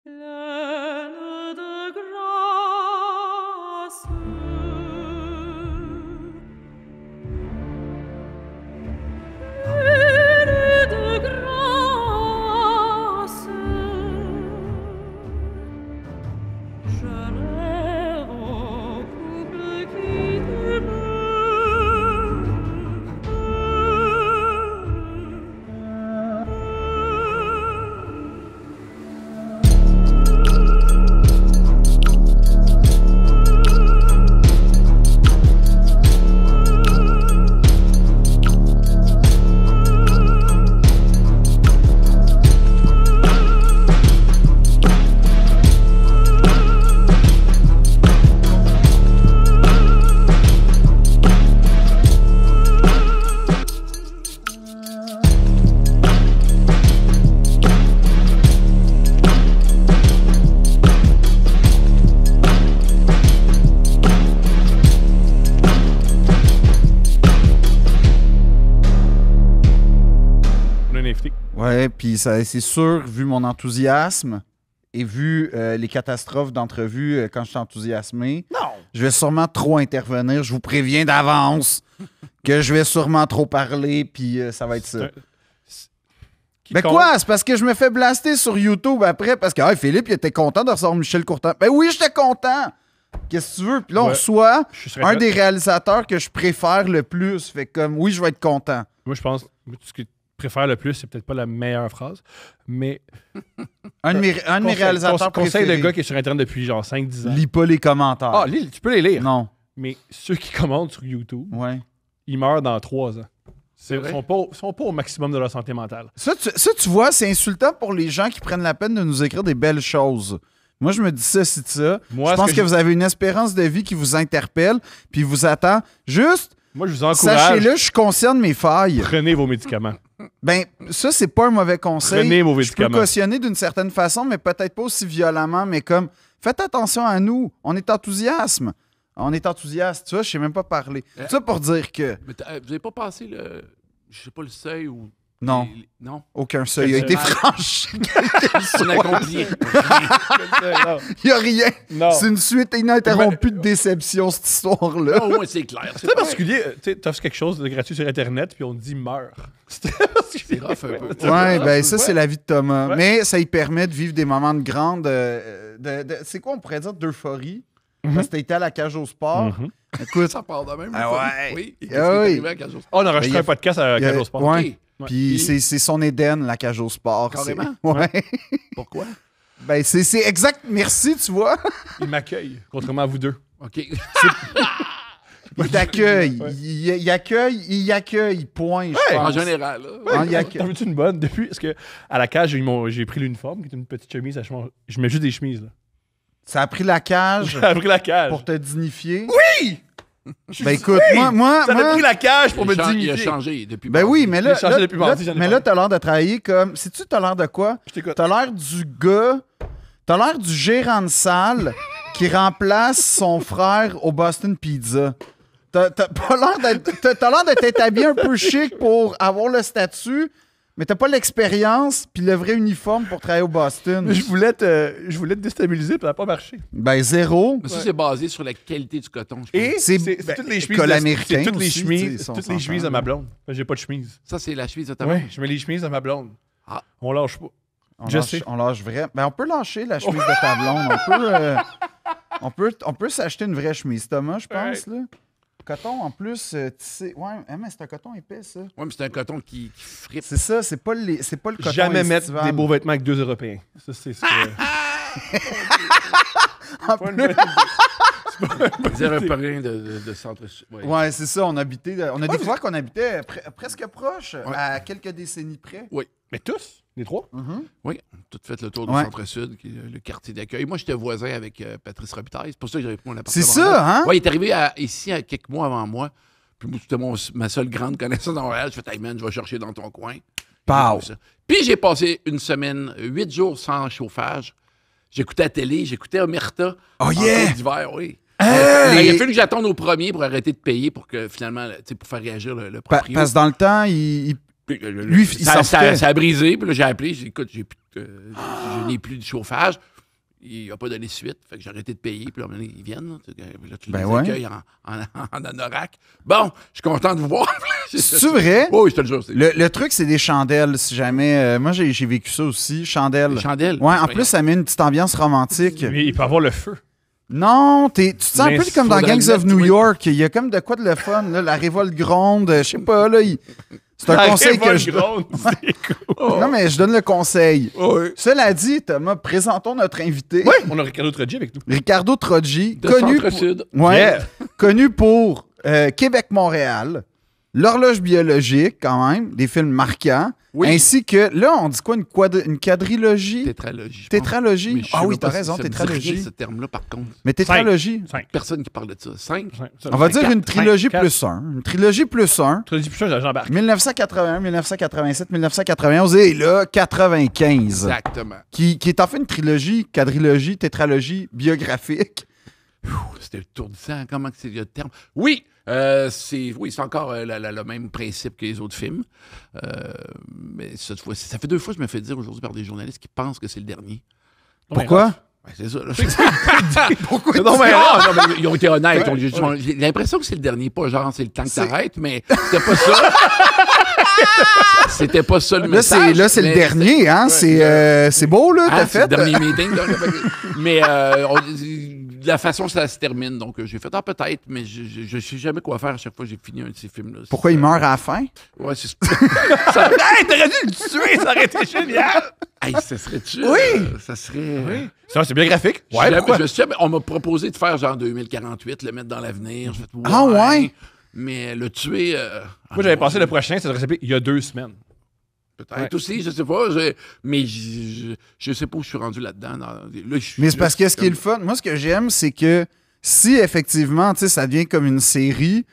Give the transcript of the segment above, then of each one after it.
Pleine de grâce. Pleine de grâce. Je rêve au couple qui Ouais, puis c'est sûr, vu mon enthousiasme et vu les catastrophes d'entrevue quand je suis enthousiasmé, je vais sûrement trop intervenir. Je vous préviens d'avance que je vais sûrement trop parler, puis ça va être ça. Ben quoi? C'est parce que je me fais blaster sur YouTube après, parce que Philippe, il était content de recevoir Michel Courtin. Ben oui, j'étais content! Qu'est-ce que tu veux? Puis là, on reçoit un des réalisateurs que je préfère le plus. Fait comme, oui, je vais être content. Moi, je pense ce que je préfère le plus, c'est peut-être pas la meilleure phrase, mais... un de mes réalisateurs préférés. Conseil de gars qui est sur Internet depuis genre 5-10 ans. Lis pas les commentaires. Ah, tu peux les lire. Non. Mais ceux qui commentent sur YouTube, ouais, ils meurent dans 3 ans. Ils sont pas au maximum de leur santé mentale. Ça, tu vois, c'est insultant pour les gens qui prennent la peine de nous écrire des belles choses. Moi, je me dis ça, c'est ça. Moi, je pense que vous avez une espérance de vie qui vous interpelle puis vous attend. Juste, moi, je vous encourage. Sachez-le, je suis conscient de mes failles. Prenez vos médicaments. Ben, ça, c'est pas un mauvais conseil. Prenez vos médicaments. Je peux cautionner d'une certaine façon, mais peut-être pas aussi violemment, mais comme, faites attention à nous. On est enthousiaste. Tu vois, je sais même pas parler. Ça pour dire que... Mais vous avez pas passé le... Je sais pas, le seuil ou... Non. Non. Aucun seuil a été franchi. On accompli. Il n'y a rien. Non. C'est une suite ininterrompue de déception, cette histoire-là. Non, c'est clair. C'est particulier. Tu offres quelque chose de gratuit sur Internet, puis on te dit meurs. C'est rough un peu. Ouais, ben ça, c'est la vie de Thomas. Ouais. Mais ça lui permet de vivre des moments de grande... c'est quoi, on pourrait dire, d'euphorie? Parce que t'as été à la cage au sport. Écoute, ça part de même. Ouais. Oui. Qu'est-ce qui est arrivé à la cage au sport? On a enregistré un podcast à la cage au sport. Ouais. Okay. Puis c'est son Éden, la cage au sport. Carrément? Ouais. Pourquoi? Ben, c'est exact. Merci, tu vois. Il m'accueille, contrairement à vous deux. OK. Il t'accueille. Ouais. Il accueille, point. Je pense. En général. Là. Il accueille. T'en veux-tu une bonne? Depuis, parce que à la cage, j'ai pris l'uniforme, qui est une petite chemise. Je mets juste des chemises. Là. Ça a pris la cage. Ça a pris la cage. Pour te dignifier. Oui! Ben écoute, moi... Ça a pris la cage pour me dignifier. Il a changé depuis Ben oui, mais là, t'as l'air de travailler comme... Sais-tu, t'as l'air de quoi? T'as l'air du gars... T'as l'air du gérant de salle qui remplace son frère au Boston Pizza. T'as l'air d'être habillé un peu chic pour avoir le statut, mais t'as pas l'expérience puis le vrai uniforme pour travailler au Boston. Mais je voulais te déstabiliser, puis ça n'a pas marché. Ben, zéro. Mais ça, c'est basé sur la qualité du coton. Et c'est toutes les chemises. américain. C'est toutes les aussi, chemises, toutes les chemises de ma blonde. J'ai pas de chemise. Ça, c'est la chemise de ta Oui, je mets les chemises de ma blonde. Ah. On lâche pas. On lâche vrai. Ben, on peut lâcher la chemise de ta blonde. On peut s'acheter une vraie chemise, Thomas, je pense. Là. Coton, en plus, tissé. Ouais, mais c'est un coton épais, ça. Oui, mais c'est un coton qui frippe. C'est ça, c'est pas le coton jamais estival. mettre des beaux vêtements avec 2 Européens. Ça, c'est ce que... Des Européens de centre-sud. Ouais, c'est ça. On a découvert qu'on habitait presque proche, à quelques décennies près. Oui. Mais tous, les 3? Oui, on a tout fait le tour du centre-sud, qui est le quartier d'accueil. Moi, j'étais voisin avec Patrice Robitaille. C'est pour ça que j'avais pris mon appartement. C'est ça, hein? Oui, il est arrivé ici quelques mois avant moi. Puis moi, c'était ma seule grande connaissance dans Montréal. Je fais, hey man, je vais chercher dans ton coin. Pow! Puis j'ai passé une semaine, 8 jours sans chauffage. J'écoutais la télé, j'écoutais Omerta. Oh yeah! D'hiver, oui. Hey! Il a fallu que j'attende au premier pour arrêter de payer pour que finalement, pour faire réagir le proprio. Parce que dans le temps, lui, ça a brisé. Puis là, j'ai appelé. J'ai dit, écoute, je n'ai plus de chauffage. Il n'a pas donné suite. Fait que j'ai arrêté de payer. Puis là, ils viennent. Là, tu les ouais. accueilles en anorak. Bon, je suis content de vous voir. C'est vrai? Oui, je te le jure. Le truc, c'est des chandelles, si jamais. Moi, j'ai vécu ça aussi, chandelles. Des chandelles? Ouais, en plus, ça met une petite ambiance romantique. Mais il peut avoir le feu. Non, tu te sens un peu comme dans faudrait Gangs le of mettre, New oui. York. Il y a comme de quoi de le fun, là, la révolte gronde. Je sais pas, là. C'est un conseil que je donne. C'est cool. Non, mais je donne le conseil. Oui. Cela dit, Thomas, présentons notre invité. Ouais, on a Ricardo Troggi avec nous. Ricardo Troggi, De connu Centre-Sud. Ouais, Yeah. connu pour Québec-Montréal, L'horloge biologique, quand même, des films marquants, Oui. ainsi que, là, on dit quoi, une quadrilogie? Tétralogie. je pense. Tétralogie? Mais je sais Ah oui, même t'as pas raison, si ça me dit rien, tétralogie. ce terme-là, par contre. Mais tétralogie, 5. Personne qui parle de ça. 5? on va dire une trilogie quatre. plus 1. Une trilogie plus 1. Trilogie plus 1, j'embarque. 1981, 1987, 1991 et là, 95. Exactement. Qui est en fait une trilogie, quadrilogie, tétralogie biographique. C'était étourdissant. Comment c'est le terme? Oui, c'est encore le même principe que les autres films. Mais cette fois, ça fait 2 fois que je me fais dire aujourd'hui par des journalistes qui pensent que c'est le dernier. Pourquoi? Ouais, c'est ça. Là. Pourquoi? Non, mais Non, mais ils ont été honnêtes. J'ai l'impression que c'est le dernier, pas genre c'est le temps que t'arrêtes, mais c'était pas ça. C'était pas ça le message. Là, c'est le mais dernier, hein? C'est beau, là, Ah, t'as c'est fait. le dernier meeting. Donc, mais la façon ça se termine, donc j'ai fait peut-être, mais je sais jamais quoi faire à chaque fois que j'ai fini un de ces films-là. Pourquoi il meurt à la fin? Ouais, c'est ça... Hey, t'aurais dû le tuer, ça aurait été génial! Hey, ça serait-tu? Oui! Ça serait... Oui. Ça, c'est biographique. Ouais, Jamais- pourquoi? je sais, on m'a proposé de faire genre 2048, le mettre dans l'avenir. J'ai fait, Ah ouais? Mais le tuer... Moi, j'avais pensé le prochain, ça devrait s'appeler Il y a 2 semaines. Peut-être Ouais. aussi, je sais pas. Mais je sais pas où je suis rendu là-dedans. Mais c'est parce que ce qui est le fun, moi, ce que j'aime, c'est que si effectivement, tu sais, ça devient comme une série,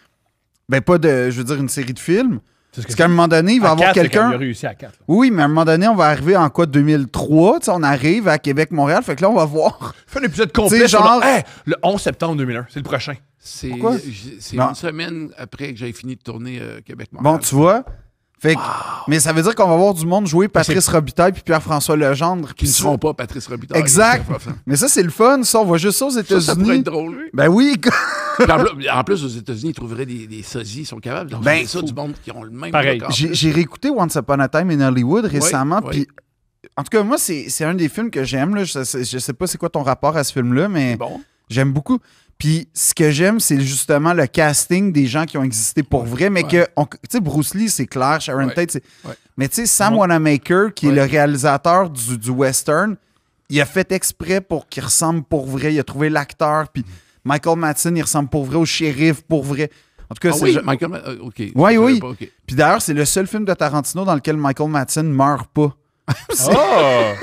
ben pas de, je veux dire, une série de films, parce qu'à un moment donné, il va y avoir Il a quelqu'un. réussi à 4. Oui, mais à un moment donné, on va arriver en quoi, 2003, tu sais, on arrive à Québec-Montréal, fait que là, on va voir. Fais un épisode complet T'sais, sur genre- le 11 septembre 2001. C'est le prochain. C'est Pourquoi? c'est Non. une semaine après que j'ai fini de tourner Québec-Montréal. Bon, tu vois. Fait que- mais ça veut dire qu'on va voir du monde jouer Patrice Robitaille puis Pierre-François Legendre. Qui puis ne ça- seront pas Patrice Robitaille. Exact. Mais ça, c'est le fun, ça. On voit juste ça aux Ça pourrait États-Unis. être drôle. Ben oui. Puis en plus, aux États-Unis, ils trouveraient des sosies. Ils sont capables d'en Ben, faire ça, du monde qui ont le même Pareil. record. J'ai réécouté Once Upon a Time in Hollywood récemment. oui. Puis, en tout cas, moi, c'est un des films que j'aime. Là. Je sais pas c'est quoi ton rapport à ce film-là, mais Bon. j'aime beaucoup. Puis ce que j'aime, c'est justement le casting des gens qui ont existé pour vrai, mais Ouais. que, tu sais, Bruce Lee, c'est clair, Sharon Ouais. Tate, c'est... Ouais. Mais tu sais, Sam Wanamaker, qui est Ouais. le réalisateur du western, il a fait exprès pour qu'il ressemble pour vrai. Il a trouvé l'acteur, puis Michael Madsen, il ressemble pour vrai au shérif, pour vrai. En tout cas, Ah c'est... oui, Michael... OK. Oui, Je savais oui. pas, OK. Puis d'ailleurs, c'est le seul film de Tarantino dans lequel Michael Madsen meurt pas. Oh!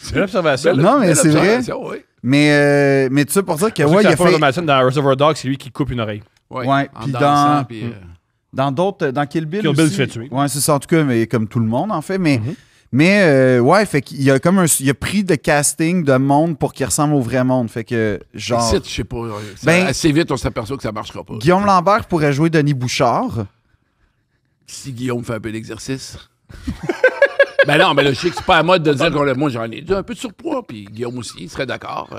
C'est l'observation. Non, mais Belle c'est vrai. observation, oui. Mais tu sais, pour dire que, ouais, il a fait... Dans Reservoir Dogs, c'est lui qui coupe une oreille. Ouais, Ouais, en puis dansant, dans- puis, Dans d'autres, dans Kill Bill Kill Bill aussi. se fait tuer. Ouais, c'est ça, en tout cas, mais comme tout le monde, en fait. Mais, Mhm. ouais, fait qu'il y a comme il a pris de casting de monde pour qu'il ressemble au vrai monde. Fait que, genre, ici, je sais pas. Ben- Assez vite, on s'aperçoit que ça marchera pas. Guillaume Lambert pourrait jouer Denis Bouchard. Si Guillaume fait un peu d'exercice. Ben non, mais là, je sais que c'est pas à mode de dire que moi, j'en ai un peu de surpoids, puis Guillaume aussi, il serait d'accord.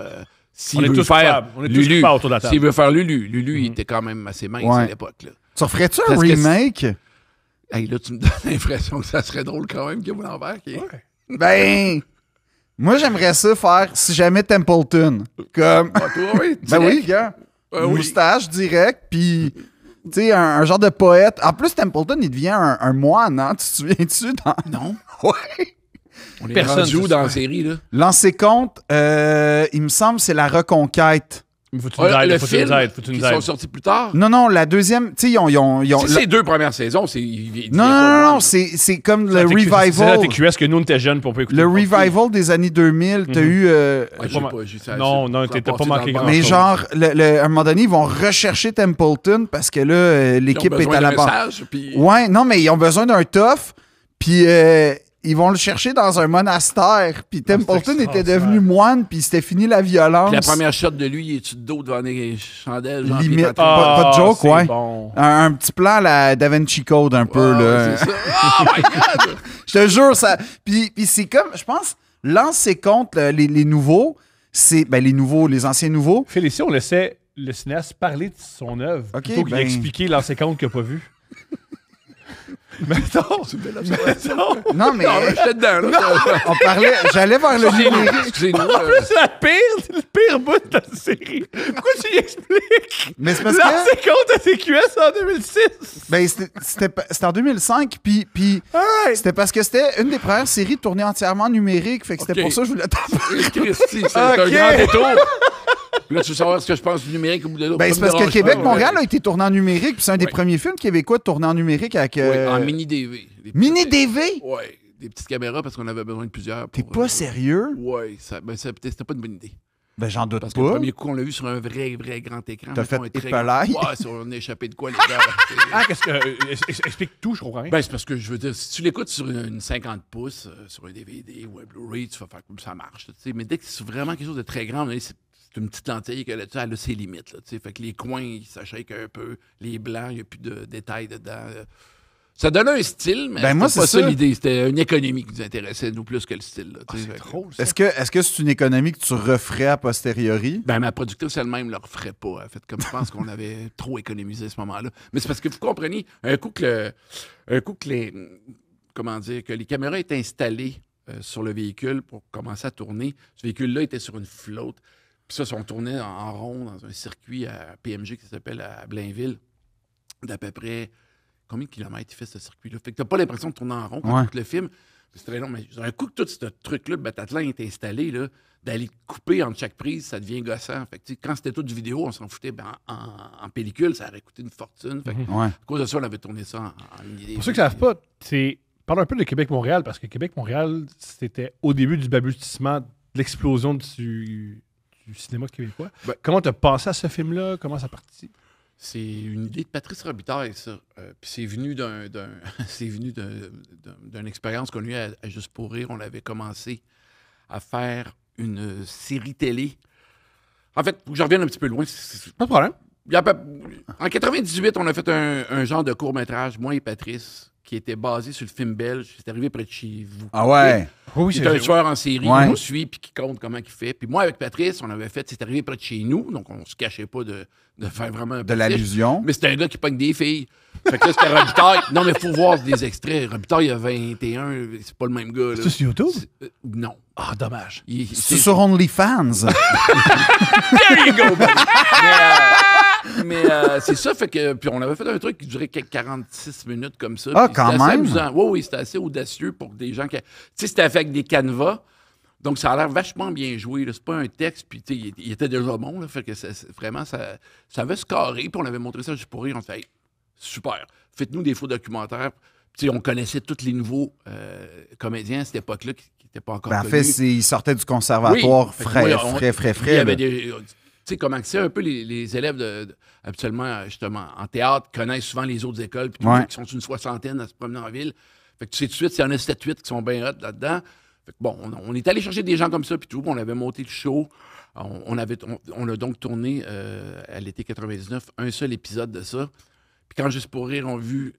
S'il On est veut tous faire coupables. On est tous Lulu, coupables autour de la table. s'il veut faire Lulu, il était quand même assez mince Ouais. à l'époque. Là. Tu referais-tu un Parce que remake? Hey, là, tu me donnes l'impression que ça serait drôle quand même, Guillaume Lambert. Qui est... Ben, moi, j'aimerais ça faire si jamais Templeton. Comme, Ah, toi, oui, ben oui, direct. gars. Oui. Moustache direct, puis, tu sais, un genre de poète. En plus, Templeton, il devient un moine, hein? Tu te souviens-tu? Dans... Non. Ouais. On est Personne rendu où se dans la souvient. série, là? Lancer compte, il me semble, c'est la reconquête. Il faut que tu nous aides, le faut que tu nous film aides, faut que tu qui nous sont aides. sortis plus tard. Non, non, la deuxième, tu sais, ils ont Si c'est les 2 premières saisons, c'est... non, c'est comme le C'est la revival. TQS que nous, on était jeunes pour pas écouter. Le revival des années 2000, t'as eu... Non, t'étais pas manqué grand-chose. mais genre, à un moment donné, ils vont rechercher Templeton parce que là, l'équipe est à la barre. Puis... Ouais, non, mais ils ont besoin d'un tough, puis ils vont le chercher dans un monastère. Puis Templeton était devenu moine, puis c'était fini la violence. Puis la première shot de lui, il est-tu de dos devant des chandelles? genre, Limite. puis il est en train- Pas de joke, c'est ouais. Bon. Un petit plan à la Da Vinci Code, un peu, Ah, là. ouais, c'est ça. Oh my God! Je te jure, ça. Puis c'est comme, je pense, lancer contre les nouveaux, c'est les anciens nouveaux. Phil, ici, on laissait le cinéaste parler de son œuvre plutôt qu'il expliquer l'ancien compte qu'il n'a pas vu. Mettons. Non, mais Non, j'étais dedans, là. on parlait. J'allais vers le numérique. Excusez-nous. En plus, c'est le pire bout de la série. Pourquoi tu y expliques? Mais c'est parce que. L'ancien compte à TQS en 2006. Ben, c'était en 2005, puis Alright. c'était parce que c'était une des premières séries tournées entièrement numérique. Fait que c'était Ok. pour ça que je voulais t'en Christy, c'est un Ok. grand détour. Là, tu veux savoir ce que je pense du numérique au bout de l'autre. Ben, c'est parce que Québec-Montréal a été tourné en numérique, puis c'est un des premiers films québécois tourné en numérique avec. En mini-DV. Mini-DV? Ouais, des petites caméras parce qu'on avait besoin de plusieurs. T'es pas sérieux? Ouais, c'était pas une bonne idée. Ben, j'en doute Parce que le pas. premier coup, on l'a vu sur un vrai grand écran. T'as Mettons, fait un très épelaille. grand- Ouais, on a échappé de quoi, les gars? Qu'est-ce que. Explique tout, je comprends rien. Ben, c'est parce que je veux dire, si tu l'écoutes sur une 50 pouces, sur un DVD ou un Blu-ray, tu vas faire comme ça marche. Tu sais. Mais dès que c'est vraiment quelque chose de très grand, c'est une petite lentille que là-dessus, elle a ses limites. Là, tu sais. Fait que les coins, ça shake un peu. Les blancs, il n'y a plus de détails dedans. Ça donnait un style, mais Ben, moi, c'était pas c'est ça ça. l'idée. C'était une économie qui nous intéressait, nous, plus que le style. Là, tu sais. C'est Fait que- trop, ça. Est-ce que c'est une économie que tu referais a posteriori? Ben, ma productrice elle-même ne le referait pas. En fait, comme je pense qu'on avait trop économisé à ce moment-là. Mais c'est parce que vous comprenez, un coup que les caméras étaient installées sur le véhicule pour commencer à tourner, ce véhicule-là était sur une flotte. Puis ça, on tournait en rond dans un circuit à PMG qui s'appelle à Blainville, d'à peu près. Combien de kilomètres il fait ce circuit-là? Fait que t'as pas l'impression de tourner en rond quand Ouais. tu écoutes le film. C'est très long, mais un coup que tout ce truc-là, le Bataclan est installé, là, d'aller couper entre chaque prise, ça devient gossant. Fait que, tu sais, quand c'était tout du vidéo, on s'en foutait. Ben, en pellicule, ça aurait coûté une fortune. Fait que, Ouais. à cause de ça, on avait tourné ça en mini. Pour ceux qui ne savent pas, parle un peu de Québec-Montréal, parce que Québec-Montréal, c'était au début du balbutiement de l'explosion du cinéma québécois. Ben- Comment tu as pensé à ce film-là? Comment ça partit? C'est une idée de Patrice Robitaille, ça. Puis c'est venu d'une expérience qu'on a eue à Juste pour rire. On avait commencé à faire une série télé. En fait, faut que je revienne un petit peu loin. Pas de problème. En 98, on a fait un genre de court-métrage, moi et Patrice, qui était basé sur le film belge. C'est arrivé près de chez vous. Ah ouais? Oui, C'est un tueur en série Ouais. qu'on suit puis qui compte comment il fait. Puis moi, avec Patrice, on avait fait, c'est arrivé près de chez nous, donc on se cachait pas de faire vraiment un De petit- l'allusion? Mais c'était un gars qui pogne des filles. Fait que là, c'était Robitaille. Non, mais il faut voir des extraits. Robitaille, il a 21, c'est pas le même gars. Là. C'est sur YouTube? Non. Ah, dommage. C'est sur OnlyFans? There you go, buddy. Mais c'est ça, fait que. Puis on avait fait un truc qui durait quelques 46 minutes comme ça. Ah, puis quand c'était assez même. amusant. Oui, c'était assez audacieux pour des gens qui. Tu sais, c'était fait avec des canevas. Donc, ça a l'air vachement bien joué. là. C'est pas un texte, puis tu sais, il était déjà bon. Là, fait que vraiment, ça avait scarré. Puis on avait montré ça juste pour rire. On fait, hey, super. Faites-nous des faux documentaires. Puis, tu sais, on connaissait tous les nouveaux comédiens à cette époque-là qui n'étaient pas encore Ben, en connus. fait, il sortait du conservatoire Oui. Fait que frais. Il y avait là. des. Tu sais, comment c'est un peu les élèves, habituellement, justement, en théâtre, connaissent souvent les autres écoles, puis Ouais. qui sont une soixantaine à se promener en ville. Fait que tu sais tout de suite, s'il y en a 7-8 qui sont bien hot là-dedans. Fait que bon, on est allé chercher des gens comme ça, puis tout. On avait monté le show. On a donc tourné, à l'été 99, un seul épisode de ça. Puis quand Juste pour rire, on a vu.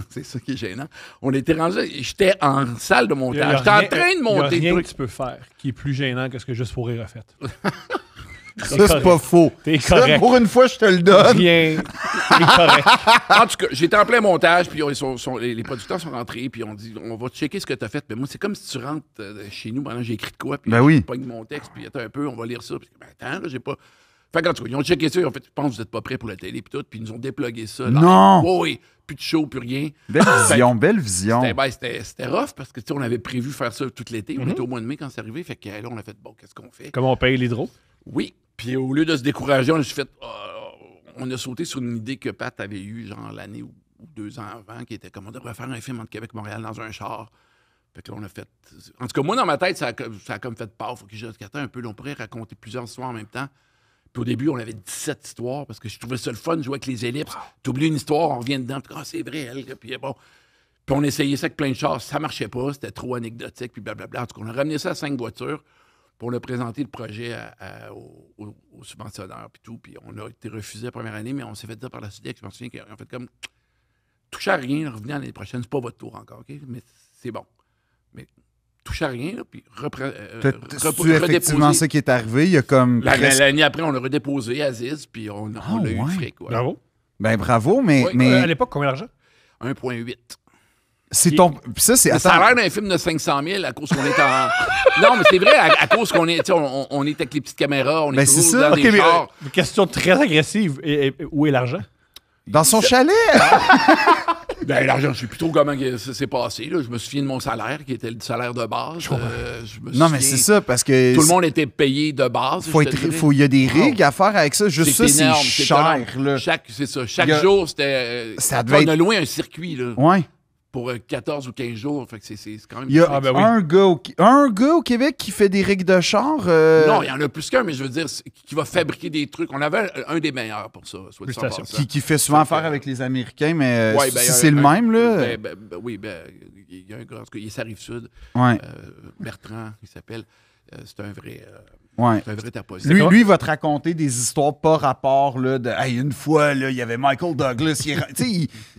C'est ça qui est gênant. On était rendu. J'étais en salle de montage. J'étais en train de monter Il y a le rien truc. que tu peux faire qui est plus gênant que ce que Juste pour rire a fait. Ça, c'est pas faux. T'es Ça, correct. pour une fois, je te le donne. Rien. T'es correct. En tout cas, j'étais en plein montage, puis les producteurs sont rentrés, puis on dit on va checker ce que tu as fait. Mais moi, c'est comme si tu rentres chez nous pendant que j'ai écrit de quoi, puis Ben oui. je pogne mon texte, puis attends un peu, on va lire ça. Puis, ben, attends, là, j'ai pas. Fait qu'en tout cas, ils ont checké ça, ils ont fait, je pense que vous n'êtes pas prêts pour la télé, puis tout, puis ils nous ont déplugué ça. là. Non! Oui, plus de show, plus rien. Belle vision. C'était rough parce que tu sais, on avait prévu faire ça tout l'été. On était au mois de mai quand c'est arrivé. Fait que là, on a fait bon, qu'est-ce qu'on fait? Comment on paye l'hydro? Oui. Puis au lieu de se décourager, on a juste fait. On a sauté sur une idée que Pat avait eue, genre l'année ou 2 ans avant, qui était comme on devrait faire un film entre Québec et Montréal dans un char. Fait que là, on a fait. En tout cas, moi, dans ma tête, ça a comme fait peur. Faut que je attends un peu. Là, on pourrait raconter plusieurs histoires en même temps. Puis au début, on avait 17 histoires parce que je trouvais ça le fun de jouer avec les ellipses. T'oublies une histoire, on revient dedans. Puis, c'est vrai, elle. Puis bon. Puis on essayait ça avec plein de chars. Ça marchait pas. C'était trop anecdotique. Puis blablabla. En tout cas, on a ramené ça à 5 voitures. Puis on a présenté le projet aux subventionneurs. Puis tout. Puis on a été refusé la première année, mais on s'est fait dire par la suite, je me souviens qu'ils ont fait comme touchez à rien, revenez l'année prochaine. C'est pas votre tour encore, OK? Mais c'est bon. Mais touche à rien, là, puis C'est effectivement ça qui est arrivé. Il y a comme. L'année après, on l'a redéposé à Aziz, puis on a eu le fric. Ouais. Bravo. Ben bravo, mais. Oui. À l'époque, combien d'argent? 1,8. C'est ton. Puis ça, c'est. Le salaire d'un film de 500 000 à cause qu'on est en. Non, mais c'est vrai, à cause qu'on est. On est avec les petites caméras, on est Ben, toujours c'est ça. dans des chars. Question très agressive. Où est l'argent? Dans son chalet! Ben, l'argent, je sais plus trop comment ça s'est passé. Là. Je me souviens de mon salaire, qui était le salaire de base. Non, mais c'est ça, parce que. Tout le monde était payé de base. Il y a des rigues à faire avec ça. Juste ça, c'est énorme, cher. Là. C'est ça. Chaque jour, c'était. Ça devait on a loué un circuit là, Ouais. pour 14 ou 15 jours. Fait que c'est quand même. Il y a ben oui. un gars au Québec qui fait des rigues de char. Non, il y en a plus qu'un, mais je veux dire, qui va fabriquer des trucs. On avait un des meilleurs pour ça. Soit dit en passant. Qui fait souvent affaire avec les Américains, mais Ouais, ben, si c'est le même, là. Oui, il y a un gars, en tout cas, il est sur la Rive-Sud. Ouais. Bertrand, il s'appelle. C'est un vrai. Ouais. C'est un vrai taposse. Lui, il va te raconter des histoires pas rapport là, de hey, une fois, là, il y avait Michael Douglas.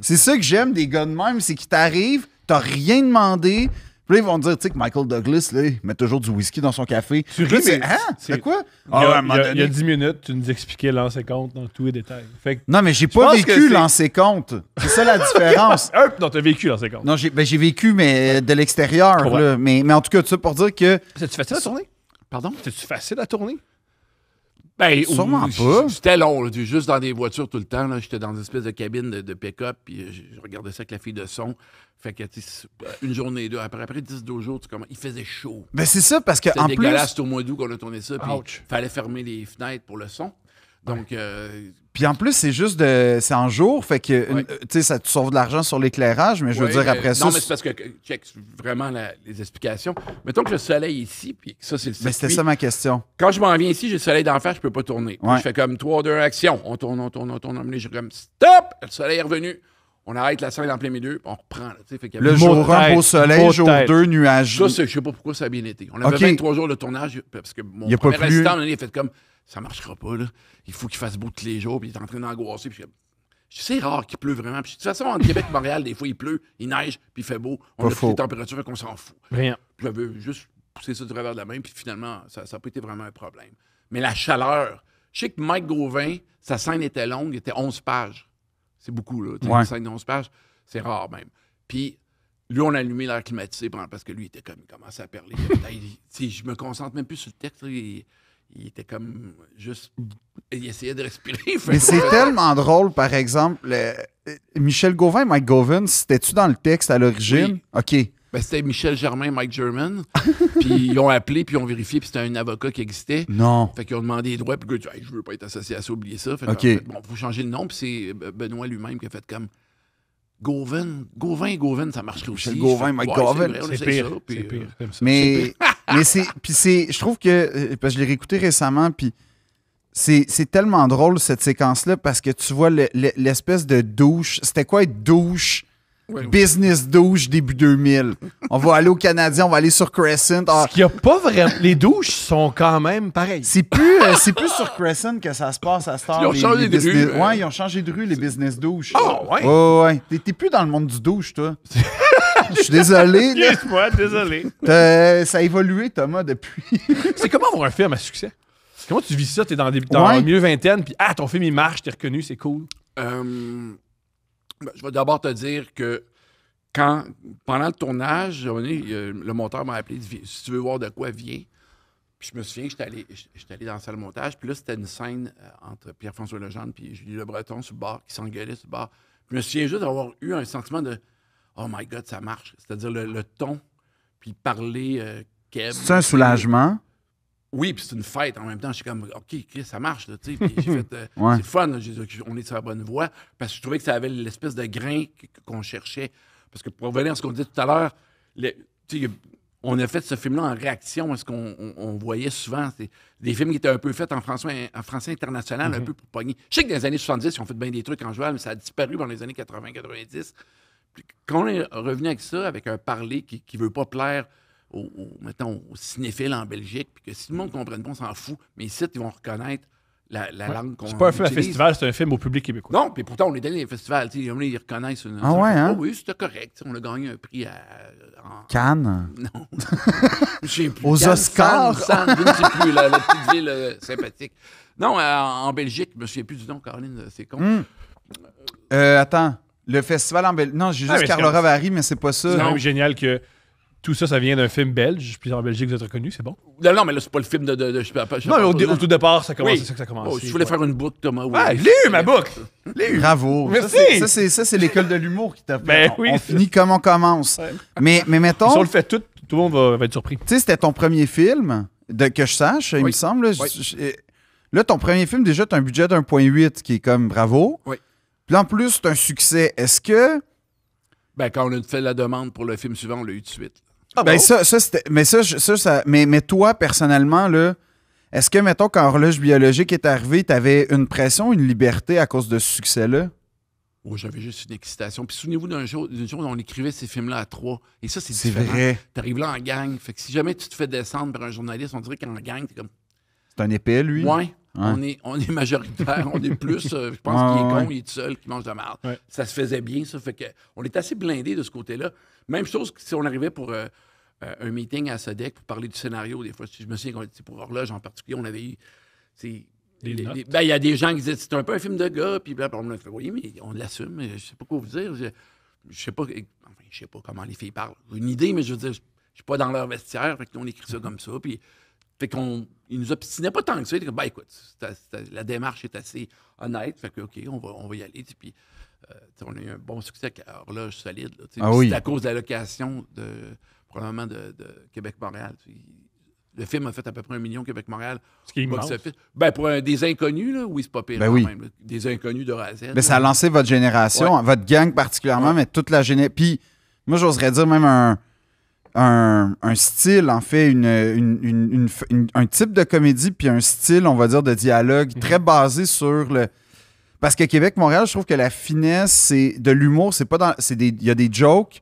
C'est ça que j'aime des gars de même, c'est qu'ils t'arrivent, t'as rien demandé. Puis là, ils vont te dire, tu sais, que Michael Douglas, là, il met toujours du whisky dans son café. Tu Là, ris, c'est mais c'est quoi? Il y a 10 minutes, tu nous expliquais lancer compte dans tous les détails. Fait que, Non, mais j'ai pas pense que vécu c'est- lancer compte. C'est ça la différence. non, t'as vécu lancer compte. Non, j'ai vécu, mais de l'extérieur. comprends. Là. Mais en tout cas, tout ça pour dire que. C'est-tu facile à tourner? Pardon? C'est-tu facile à tourner? Ben, Sûrement pas. C'était long, là, juste dans des voitures tout le temps. J'étais dans une espèce de cabine de pick-up, puis je regardais ça avec la fille de son. Fait que, tu sais, une journée, deux, après 10-12 jours, il faisait chaud. Ben, c'est ça, parce que C'était en plus. dégueulasse, c'était au mois d'août qu'on a tourné ça, puis Ouch. il fallait fermer les fenêtres pour le son. Donc, Puis en plus, c'est juste c'est en jour, fait que Ouais. tu sais, ça te sauve de l'argent sur l'éclairage, mais je veux ouais, dire, après ça. Non, mais c'est parce que, check vraiment les explications. Mettons que le soleil est ici, puis ça, c'est le Mais c'était circuit. ça ma question. Quand je m'en viens ici, j'ai le soleil d'en face, je peux pas tourner. Puis Ouais. je fais comme 3, 2, action. On tourne. Je suis comme stop! Le soleil est revenu. On arrête la scène en plein milieu, puis on reprend. Là, fait qu'il y avait- Le Mot jour de 1, tête, beau soleil, mot de jour tête. 2, nuageux. Ça, je sais pas pourquoi ça a bien été. On avait Ok. 23 jours de tournage, parce que mon Il y a pas premier plus. assistant, il a fait comme ça marchera pas, là. Il faut qu'il fasse beau tous les jours, puis il est en train d'angoisser. Puis c'est rare qu'il pleut vraiment. Puis de toute façon, entre Québec et Montréal, des fois, il pleut, il neige, puis il fait beau. On Pas a pris faux. les températures, fait qu'on s'en fout. Rien. Puis j'avais juste poussé ça du travers de la main, puis finalement, ça n'a pas été vraiment un problème. Mais la chaleur, je sais que Mike Gauvin, sa scène était longue, il était 11 pages. C'est beaucoup, là. Ouais. Une scène de 11 pages, c'est rare même. Puis lui, on a allumé l'air climatisé parce que lui, il était comme, il commençait à perler. Je me concentre même plus sur le texte. Là, il était comme juste. Il essayait de respirer. Mais c'est tellement drôle, par exemple, Michel Gauvin et Mike Gauvin, c'était-tu dans le texte à l'origine? OK. Ben, c'était Michel Germain, Mike German. Puis ils ont appelé, puis ils ont vérifié, puis c'était un avocat qui existait. Non. Fait qu'ils ont demandé les droits, puis le gars dit, hey, je veux pas être associé à ça, oubliez ça. Fait que, OK. en fait, bon, faut changer le nom, puis c'est Benoît lui-même qui a fait comme Gauvin, ça marcherait aussi. Michel Gauvin, Je fais, Mike ouais, Gauvin. c'est vrai, on C'est essaie pire. ça, puis, C'est pire. J'aime ça. Mais c'est je trouve que parce que je l'ai réécouté récemment puis c'est tellement drôle cette séquence là parce que tu vois l'espèce de douche, c'était quoi être douche? Ouais, ouais. Business douche début 2000. On va aller au Canadien, on va aller sur Crescent. Ah, Ce qu'il y a pas vraiment. Les douches sont quand même pareilles. c'est plus sur Crescent que ça se passe à cette heure. Ils ont changé de business- rue, Ouais, ils ont changé de rue, les business douches. Ah, ouais. Ouais. T'es plus dans le monde du douche, toi. Je suis désolé. là. Excuse-moi, désolé. Ça a évolué, Thomas, depuis. C'est comment avoir un film à succès? Comment tu vis ça? T'es dans Ouais. le milieu vingtaine, puis ton film il marche, t'es reconnu, c'est cool. Ben, je vais d'abord te dire que pendant le tournage, le monteur m'a appelé, il dit, si tu veux voir de quoi, viens. Puis je me souviens que j'étais allé dans la salle de montage, puis là, c'était une scène entre Pierre-François Legendre et Julie Le Breton sur le bar, qui s'engueulaient sur le bar. Puis je me souviens juste d'avoir eu un sentiment de « Oh my God, ça marche ». C'est-à-dire le ton, puis parler Keb. C'est un soulagement. Oui, puis c'est une fête en même temps. Je suis comme, OK, Chris, ça marche, là, tu sais. Puis j'ai fait, Ouais. c'est le fun, là. On est sur la bonne voie. Parce que je trouvais que ça avait l'espèce de grain qu'on cherchait. Parce que pour revenir à ce qu'on disait tout à l'heure, tu sais, on a fait ce film-là en réaction à ce qu'on voyait souvent. C'est des films qui étaient un peu faits en français international, un peu pour pogner. Je sais que dans les années 70, ils ont fait bien des trucs en joual, mais ça a disparu dans les années 80-90. Puis quand on est revenu avec ça, avec un parler qui ne veut pas plaire mettons, aux cinéphiles en Belgique, puis que si le monde ne comprenne pas, on s'en fout. Mais ici, ils vont reconnaître la langue qu'on C'est pas un film à utilise. festival, c'est un film au public québécois. Non, puis pourtant, on est allé dans les festivals. Ils reconnaissent. Ah ouais, hein? Oh, oui, c'était correct. On a gagné un prix Cannes. Non. Je sais plus. Aux Cannes, Oscars. Sannes, je ne sais plus, la petite ville sympathique. Non, en Belgique, je me souviens plus du nom, Caroline, c'est con. Attends. Le festival en Belgique. Non, j'ai juste mais Carlo c'est comme- Ravary, mais c'est pas C'est ça. quand même génial que tout ça, ça vient d'un film belge. Puis en Belgique, vous êtes reconnu, c'est bon. Non, mais là, c'est pas le film de je sais pas, Non, mais au tout départ, ça commence. Oui. C'est ça que ça commence. Oh, je voulais faire une boucle, Thomas. Oui. Ah, je l'ai eu, ma boucle! Bravo. Merci. Ça, c'est l'école de l'humour qui t'a fait. Ben on, oui, on c'est- finit comme on commence. Ouais. Mais Si on mettons, le fait tout le monde va être surpris. tu sais, c'était ton premier film, que je sache, il Oui. me semble. Là, Oui. Là, ton premier film, déjà, tu as un budget d'1,8 qui est comme bravo. Oui. Puis en plus, c'est un succès. Est-ce que. Ben, quand on a fait la demande pour le film suivant, on l'a eu tout de suite. Ben, ça, c'était. Mais toi, personnellement, là, est-ce que, mettons, quand Horloge biologique est arrivé, tu avais une pression, une liberté à cause de ce succès-là? Oh, j'avais juste une excitation. Puis souvenez-vous d'une jour, on écrivait ces films-là à 3. Et ça, c'est C'est différent. vrai. T'arrives là en gang. Fait que si jamais tu te fais descendre par un journaliste, on dirait qu'en gang, t'es comme. C'est un épais, lui. Ouais. On est majoritaire, on est plus. Je pense Ouais, qu'il est ouais. con, il est tout seul, qu'il mange de la merde. Ouais. Ça se faisait bien, ça. Fait que on est assez blindés de ce côté-là. Même chose que si on arrivait pour un meeting à Sodec pour parler du scénario, des fois, je me souviens qu'on était pour Horloge en particulier, on avait eu. Des notes. Ben, il y a des gens qui disaient c'est un peu un film de gars, puis on me fait oui, mais on l'assume, mais je sais pas quoi vous dire. Je sais pas, enfin, je sais pas comment les filles parlent. J'ai une idée, mais je veux dire, je suis pas dans leur vestiaire, fait que nous, on écrit ça comme ça, puis fait qu'on il nous obstinait pas tant que ça. Il était comme, ben écoute, la démarche est assez honnête, fait que OK, on va y aller. Puis on a eu un bon succès avec Horloge solide. Là, Ah oui. c'est à cause de la location probablement de Québec-Montréal. Le film a fait à peu près 1 million Québec-Montréal. Ce qui est Box immense. office. Ben, pour des inconnus, là, oui, c'est pas pire Ben quand oui. même. Là. Des inconnus de A à Z. Ben, ça a lancé votre génération, votre gang particulièrement, Ouais. mais toute la génération. Puis, moi, j'oserais dire même un style, en fait, un type de comédie, puis un style, on va dire, de dialogue très basé sur le. Parce que Québec-Montréal, je trouve que la finesse, c'est de l'humour, c'est pas dans. Il y a des jokes,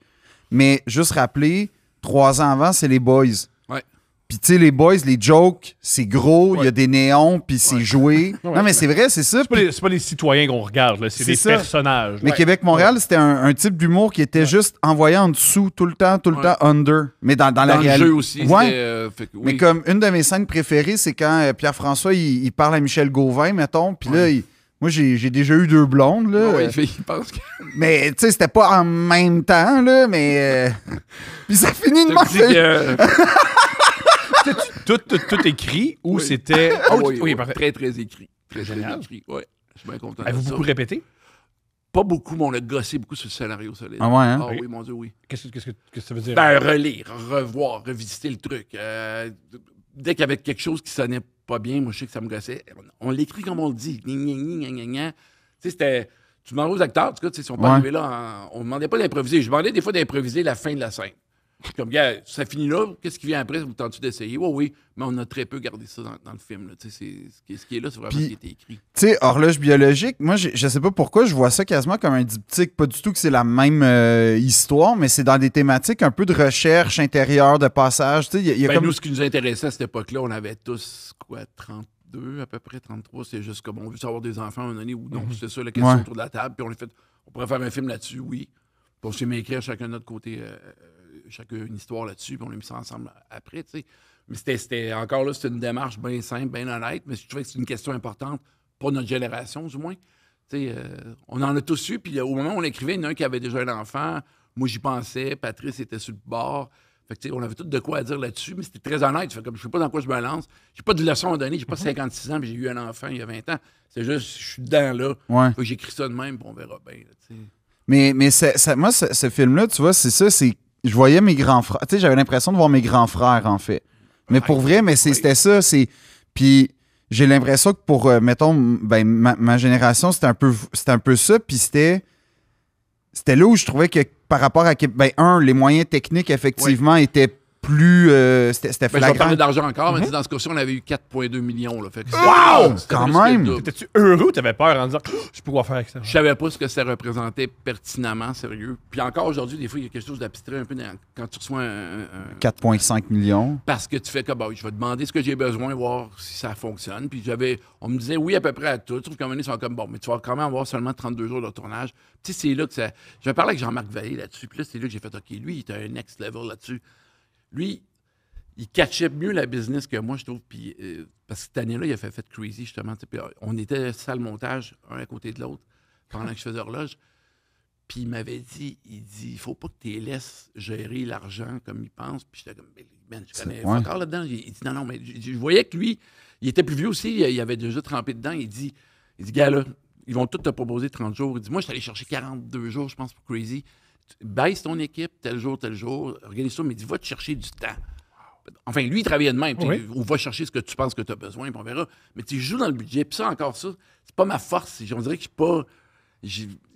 mais juste rappeler, 3 ans avant, c'est les boys. Ouais. Puis, tu sais, les boys, les jokes, c'est gros, il y a des néons, puis c'est joué. Ouais. Non, mais c'est vrai, c'est ça. C'est pas les citoyens qu'on regarde, là, c'est C'est des ça. personnages. Mais Ouais. Québec-Montréal, c'était un type d'humour qui était juste envoyé en dessous tout le temps, under. Mais dans la Dans le réalité. jeu aussi. Ouais. c'était, fait que, oui. Mais comme une de mes scènes préférées, c'est quand Pierre-François, il parle à Michel Gauvin, mettons, puis là, moi, j'ai déjà eu 2 blondes, là. Ouais, il pense que. Mais, tu sais, c'était pas en même temps, là, mais... puis ça finit de Je te dis m'en Tout écrit ou Oui. c'était. Ah Oh, oui, parfait. très, très écrit. Très, très Génial. écrit. Ouais. Je suis bien content. de Avez-vous ça. beaucoup répété? Pas beaucoup, mais on a gossé beaucoup sur le scénario solide. Ah ouais, hein? Ah Oui. oui, mon Dieu, oui. Qu'est-ce que ça veut dire? Ben, relire, revoir, revisiter le truc. Dès qu'il y avait quelque chose qui sonnait pas bien, moi, je sais que ça me gossait. On l'écrit comme on le dit. Gna, gna, gna, gna, gna. Tu sais, c'était. Tu demandais aux acteurs, en tout cas, tu sais, si on peut Ouais. arriver là, on ne demandait pas d'improviser. Je demandais des fois d'improviser la fin de la scène. Comme, gars, ça finit là, qu'est-ce qui vient après? Vous tentez d'essayer? Oui, oui, mais on a très peu gardé ça dans le film. Là. Tu sais, ce qui est là, c'est vraiment Puis- ce qui a été écrit. Tu sais, horloge biologique, moi, je sais pas pourquoi, je vois ça quasiment comme un diptyque. Pas du tout que c'est la même histoire, mais c'est dans des thématiques un peu de recherche intérieure, de passage. Tu sais, il y a Ben, comme... nous, ce qui nous intéressait à cette époque-là, on avait tous, 32 à peu près, 33. C'est juste comme on veut savoir des enfants à un moment donné ou non. C'est ça la question Ouais. autour de la table. Puis on a fait, on pourrait faire un film là-dessus, oui. Puis on s'est mis à écrire chacun de notre côté, chacun une histoire là-dessus, puis on a mis ça ensemble après, tu sais. Mais c'était encore là, c'était une démarche bien simple, bien honnête, mais je trouvais que c'est une question importante pour notre génération, du moins. Tu sais, on en a tous eu, puis au moment où on écrivait, il y en a un qui avait déjà un enfant. Moi, j'y pensais. Patrice était sur le bord. Fait que, tu sais, on avait tout de quoi à dire là-dessus, mais c'était très honnête. Fait comme, je sais pas dans quoi je me lance. J'ai pas de leçon à donner. J'ai pas 56 ans, puis j'ai eu un enfant il y a 20 ans. C'est juste, je suis dedans là. Ouais. Fait que j'écris ça de même, puis on verra bien. Là, tu sais. Mais moi, ce film-là, tu vois, c'est ça, c'est... Je voyais mes grands frères. Tu sais, j'avais l'impression de voir mes grands frères, en fait. Mais pour vrai, mais c'était ça, c'est... Puis j'ai l'impression que pour, mettons, ben, ma génération, c'était un peu ça, puis c'était là où je trouvais que par rapport à... Ben, les moyens techniques, effectivement, étaient plus... c'était Ben, je vais flagrant. parler d'argent encore, mais dans ce cas-ci, on avait eu 4,2 millions. Là, fait que Wow! c'était Quand plus que le même! double. Étais-tu heureux ou t'avais peur en disant je peux quoi faire avec ça? Je savais pas ce que ça représentait pertinemment, sérieux. Puis encore aujourd'hui, des fois, il y a quelque chose d'abstrait un peu quand tu reçois un 4,5 millions. parce que tu fais comme, je vais demander ce que j'ai besoin, voir si ça fonctionne. Puis on me disait oui à peu près à tout. Sauf qu'à un moment donné, ils sont comme, mais tu vas quand même avoir seulement 32 jours de tournage. Tu sais, c'est là que ça... Je vais parler avec Jean-Marc Vallée là-dessus. Puis là, c'est là que j'ai fait, OK, lui, il était un next level là-dessus. Lui, il catchait mieux la business que moi, je trouve. Puis, parce que cette année-là, il a fait Crazy, justement. Puis, on était salle montage, un à côté de l'autre, pendant que je faisais horloge. Puis il m'avait dit, il faut pas que tu les laisses gérer l'argent comme ils pensent. Puis j'étais comme, man, je connais encore là-dedans. Il dit, non, mais je voyais que lui, il était plus vieux aussi, il avait déjà trempé dedans. Il dit, gars, là, ils vont tous te proposer 30 jours. Il dit, moi, je suis allé chercher 42 jours, je pense, pour Crazy. Baisse ton équipe, tel jour, organise ça, mais il dit, va te chercher du temps. Enfin, lui, il travaillait de même. Oui. Ou va chercher ce que tu penses que tu as besoin, puis on verra. Mais tu joues dans le budget. Puis ça, encore ça, c'est pas ma force. On dirait que je suis pas...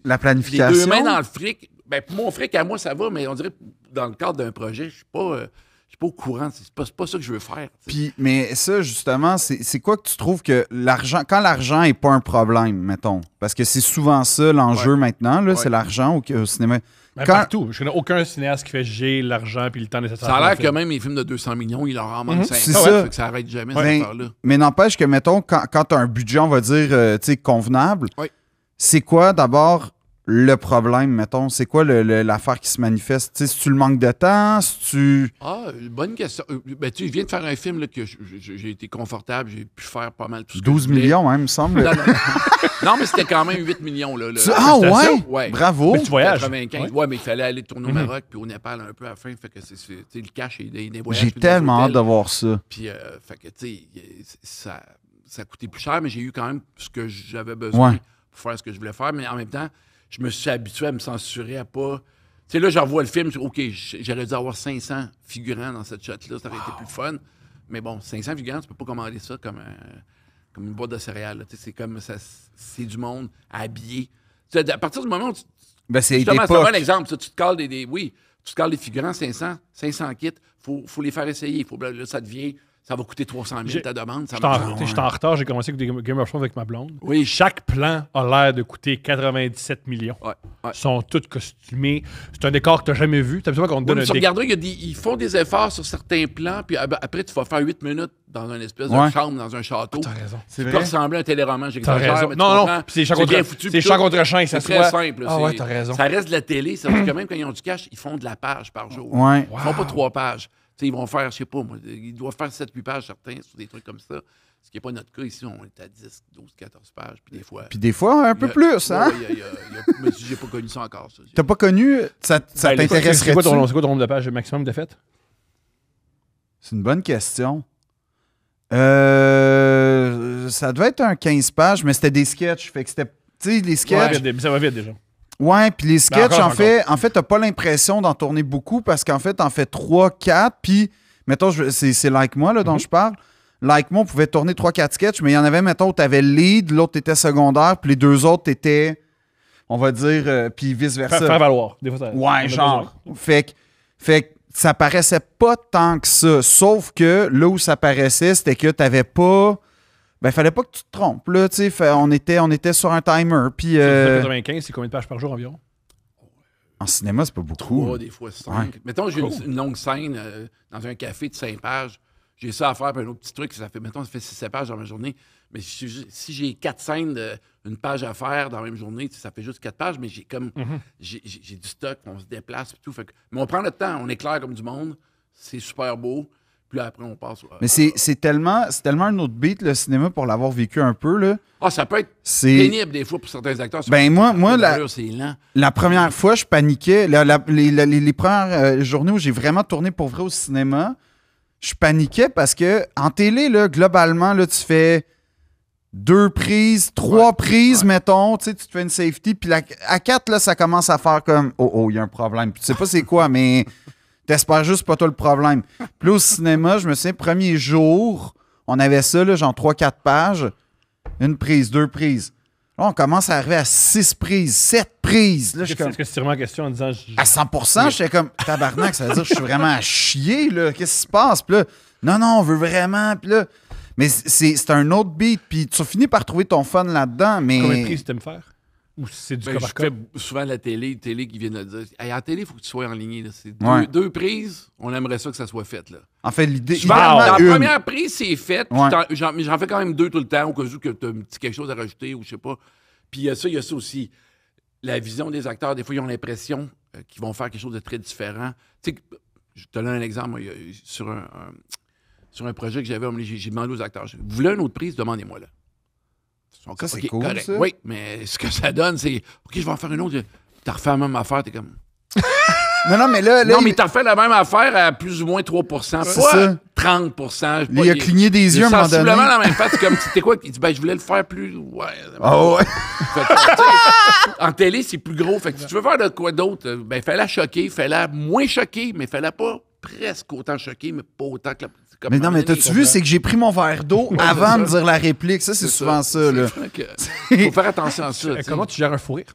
La Les planification. deux mains dans le fric. Ben, pour mon fric, à moi, ça va, mais on dirait que dans le cadre d'un projet, je suis pas au courant. C'est pas ça que je veux faire. Puis, mais ça, justement, c'est quoi que tu trouves que l'argent... Quand l'argent n'est pas un problème, mettons, parce que c'est souvent ça l'enjeu maintenant, là, c'est l'argent au cinéma. Ben, Quand- partout. Je connais aucun cinéaste qui fait j'ai l'argent puis le temps nécessaire. Ça a pour l'air le que faire. même les films de 200 millions, il leur en manque 5. C'est ça. Fait que ça arrête jamais, Ben, cette affaire-là. mais n'empêche que, mettons, quand tu as un budget, on va dire, tu sais, convenable, Oui. c'est quoi d'abord le problème, mettons? C'est quoi l'affaire qui se manifeste? Tu sais, si tu le manques de temps, si tu... Ah, bonne question. Ben, tu viens de faire un film là, que j'ai été confortable, j'ai pu faire pas mal tout ce que 12 je voulais. millions, hein, il me semble. Non, non, mais c'était quand même 8 millions. Là, Ah ouais? Ouais. Bravo! Mais tu voyages. 95. Ouais, mais il fallait aller tourner au Maroc puis au Népal un peu à la fin. Fait que tu sais, le cash et des voyages. J'ai puis des tellement hâte hôtels. de voir ça. Puis, fait que, tu sais, ça coûtait plus cher, mais j'ai eu quand même ce que j'avais besoin Ouais. pour faire ce que je voulais faire. Mais en même temps, je me suis habitué à me censurer, à pas... Tu sais, là, je revois le film, OK, j'aurais dû avoir 500 figurants dans cette shot-là, ça aurait été plus fun. Mais bon, 500 figurants, tu peux pas commander ça comme une boîte de céréales. Là. Tu sais, c'est comme ça, c'est du monde habillé. Tu sais, à partir du moment où Ben, c'est justement, c'est un l'époque. bon exemple. Ça, tu te cales oui, tu te cales des figurants, 500 kits, faut les faire essayer. Là, ça devient... Ça va coûter 300 000 ta demande. Ça marche pas. J'étais en retard, j'ai commencé avec des Game of Thrones avec ma blonde. Oui. Chaque plan a l'air de coûter 97 millions. Ouais. Ils sont tous costumés. C'est un décor que tu n'as jamais vu. Tu as besoin qu'on te Ouais, donne mais un tu décor. regarderas, ils font des efforts sur certains plans, puis après, tu vas faire 8 minutes dans une espèce Ouais. de chambre, dans un château. T'as raison. C'est Ça peut vrai? ressembler à un téléroman, T'as j'exagère, raison. mais tu Non, non, comprends? puis c'est champ bien contre foutu, c'est puis champ tout. contre champ, ça C'est très soit. simple. Ah ouais, t'as raison. Ça reste de la télé, ça veut dire que même quand ils ont du cash, ils font de la page par jour. Ouais. Ils font pas 3 pages. Tu sais, ils vont faire, je sais pas, moi, ils doivent faire 7-8 pages certains sur des trucs comme ça. Ce qui n'est pas notre cas ici, on est à 10, 12, 14 pages, puis des fois... Puis des fois, un peu plus, hein? Mais j'ai pas connu ça encore, ça. T'as pas connu... Ça Ben, C'est t'intéresserait-tu? quoi ton nombre de pages maximum de fait? C'est une bonne question. Ça devait être un 15 pages, mais c'était des sketchs. Fait que c'était... Tu sais, les sketchs... Ça va vite déjà. Ouais, puis les sketchs, encore, en fait, t'as pas l'impression d'en tourner beaucoup parce qu'en fait, t'en fais 3, 4, puis, mettons, c'est Like Moi là, dont je parle. Like Moi, on pouvait tourner 3, 4 sketchs, mais il y en avait, mettons, où t'avais le lead, l'autre était secondaire, puis les deux autres étaient, on va dire, puis vice-versa. Faire valoir. Des fois, ça, on a Ouais, genre. Fait que ça paraissait pas tant que ça. Sauf que là où ça paraissait, c'était que t'avais pas. Ben, fallait pas que tu te trompes, là, tu sais. On était sur un timer. Puis. 95, c'est combien de pages par jour environ? En cinéma, c'est pas beaucoup. 3, des fois 5. Ouais. Mettons, j'ai une longue scène dans un café de 5 pages. J'ai ça à faire, puis un autre petit truc, ça fait 6-7 pages dans ma journée. Mais si j'ai 4 scènes, une page à faire dans la même journée, ça fait juste 4 pages, mais j'ai comme j'ai du stock, on se déplace et tout. Fait que, mais on prend le temps, on est clair comme du monde, c'est super beau. Puis là, après, on passe. Mais c'est tellement un autre beat, le cinéma, pour l'avoir vécu un peu, là. Ah, ça peut être C'est. pénible des fois pour certains acteurs. Ben, moi, c'est lent. la première fois, je paniquais. Les premières journées où j'ai vraiment tourné pour vrai au cinéma, je paniquais parce que en télé, là, globalement, là, tu fais 2 prises, 3 prises, mettons, tu sais, tu te fais une safety, puis à 4, là, ça commence à faire comme « Oh, il y a un problème ». Puis tu sais pas c'est quoi, mais t'espères juste pas toi le problème. Puis là, au cinéma, je me souviens, premier jour, on avait ça, là, genre 3-4 pages, une prise, 2 prises. Là, on commence à arriver à 6 prises, 7 prises. Là, je suis comme... Est-ce que c'est vraiment la question en disant... À 100%, j'étais comme, tabarnak, ça veut dire que je suis vraiment à chier, là. Qu'est-ce qui se passe? Puis là, non, on veut vraiment. Puis là, mais c'est un autre beat. Puis tu finis par trouver ton fun là-dedans, mais... Combien de prises tu aimes faire? Ou c'est du cas par Je cas? fais souvent la télé qui vient de dire hey, à la télé, il faut que tu sois en ligne. Là. C'est Ouais. deux prises, on aimerait ça que ça soit fait. Là. En fait, l'idée... Souvent, idéalement, la une. première prise, c'est fait. Ouais. J'en fais quand même 2 tout le temps, au cas où que tu as quelque chose à rajouter ou je sais pas. Puis il y a ça aussi. La vision des acteurs, des fois, ils ont l'impression qu'ils vont faire quelque chose de très différent. Tu sais, je te donne un exemple. Moi, sur un projet que j'avais, j'ai demandé aux acteurs, vous voulez une autre prise, demandez-moi là. Ça, c'est OK, cool, correct. ça. Oui, mais ce que ça donne, c'est OK, je vais en faire une autre. T'as refait la même affaire, t'es comme. Non, mais là... Non, mais t'as refait la même affaire à plus ou moins 3 pas ça. 30 Il a cligné des yeux à un moment donné. Sensiblement la même face. C'est comme, c'était quoi? Il dit, ben, je voulais le faire plus. Ouais. Ah ouais. Fait que, tu sais, en télé, c'est plus gros. Fait que si tu veux faire de quoi d'autre, ben, fais-la choquer, fais-la moins choquer, mais fais-la pas presque autant choquer, mais pas autant que la. Comme Mais non, mais t'as-tu vu, c'est que j'ai pris mon verre d'eau avant de dire la réplique. Ça, c'est souvent ça, là. Il faut faire attention à ça. tu sais. Comment tu gères un fou rire?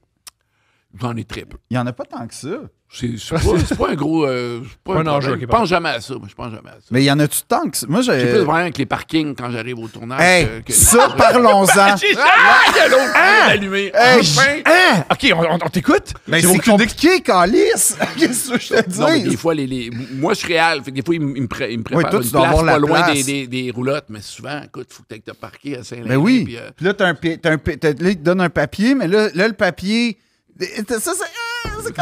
J'en ai très peu. Il y en a pas tant que ça. C'est pas un gros. C'est pas Un enjeu, problème. ok, Je pense jamais à ça. Moi, je pense jamais à ça. Mais il y en a-tu tant que ça? Moi, J'ai plus de j'ai... problème avec les parkings quand j'arrive au tournage. Hey, que ça, parlons-en. Ah, il y a l'autre allumé. Hey, Enfin! Ah! OK, on t'écoute? Ben, J'ai c'est aucune compliqué, Calice. Qu'est-ce que je te Non, mais dis? des fois, moi, je suis réel. Fait que des fois, il me prépare toi, une tu dois place avoir la pas loin place. des roulottes. Mais souvent, écoute, il faut que tu aies parqué à Saint-Léger. Ben oui. Puis, Puis là, là, il te donne un papier, mais là, le papier... Ça, c'est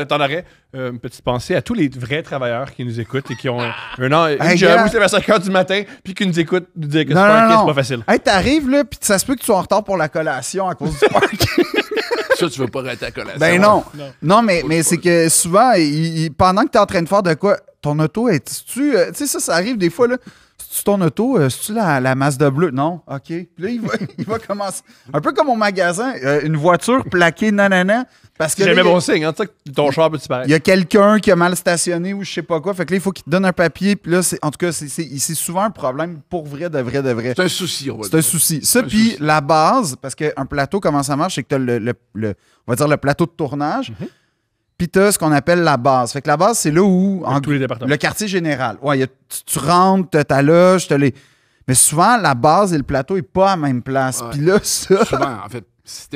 T'en aurais une petite pensée à tous les vrais travailleurs qui nous écoutent et qui ont une Hey, job gars. où c'est à 5 h du matin puis qui nous écoutent nous dire que Non, c'est non. pas facile. Hey, t'arrives, là, puis ça se peut que tu sois en retard pour la collation à cause du parking. ça, tu veux pas rater la collation. Ben non. Non. Non, mais c'est que souvent, pendant que t'es en train de faire de quoi, ton auto, tu sais, ça arrive des fois, là. C'est-tu ton auto? C'est-tu la Mazda bleue? Non? OK. Puis là, il va commencer. Un peu comme au magasin, une voiture plaquée nanana. Parce que C'est là, jamais bon signe, hein? Tu sais que ton char peut il y disparaître. a quelqu'un qui a mal stationné ou je sais pas quoi. Fait que là, il faut qu'il te donne un papier. Puis là, en tout cas, c'est souvent un problème pour vrai, de vrai, de vrai. C'est un souci, on va C'est un dire. souci. Ça, Un puis souci. la base, parce qu'un plateau, comment ça marche, c'est que tu as on va dire le plateau de tournage. Puis tu as ce qu'on appelle la base. Fait que la base, c'est là où... Avec tous les départements. Le quartier général. Ouais, tu rentres, tu as ta loge, mais souvent, la base et le plateau n'est pas à la même place. Ouais. Puis là, ça, Souvent, en fait,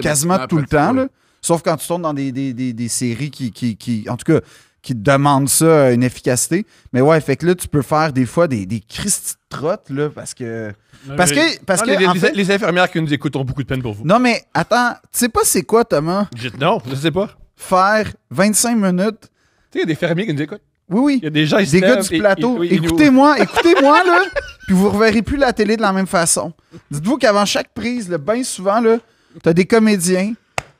quasiment tout le temps, là. Sauf quand tu tournes dans des séries qui, en tout cas, qui te demandent ça, une efficacité. Mais ouais, fait que là, tu peux faire des fois des Christy de trottes, là, parce que... Parce que, en fait- les infirmières qui nous écoutent ont beaucoup de peine pour vous. Non, mais attends, tu sais pas c'est quoi, Thomas? Non, je sais pas. Faire 25 minutes... Tu sais, il y a des fermiers qui nous écoutent. Oui, Il y a des gens ici. des gars du plateau. Écoutez-moi, là, puis vous reverrez plus la télé de la même façon. Dites-vous qu'avant chaque prise, là, bien souvent, là, t'as des comédiens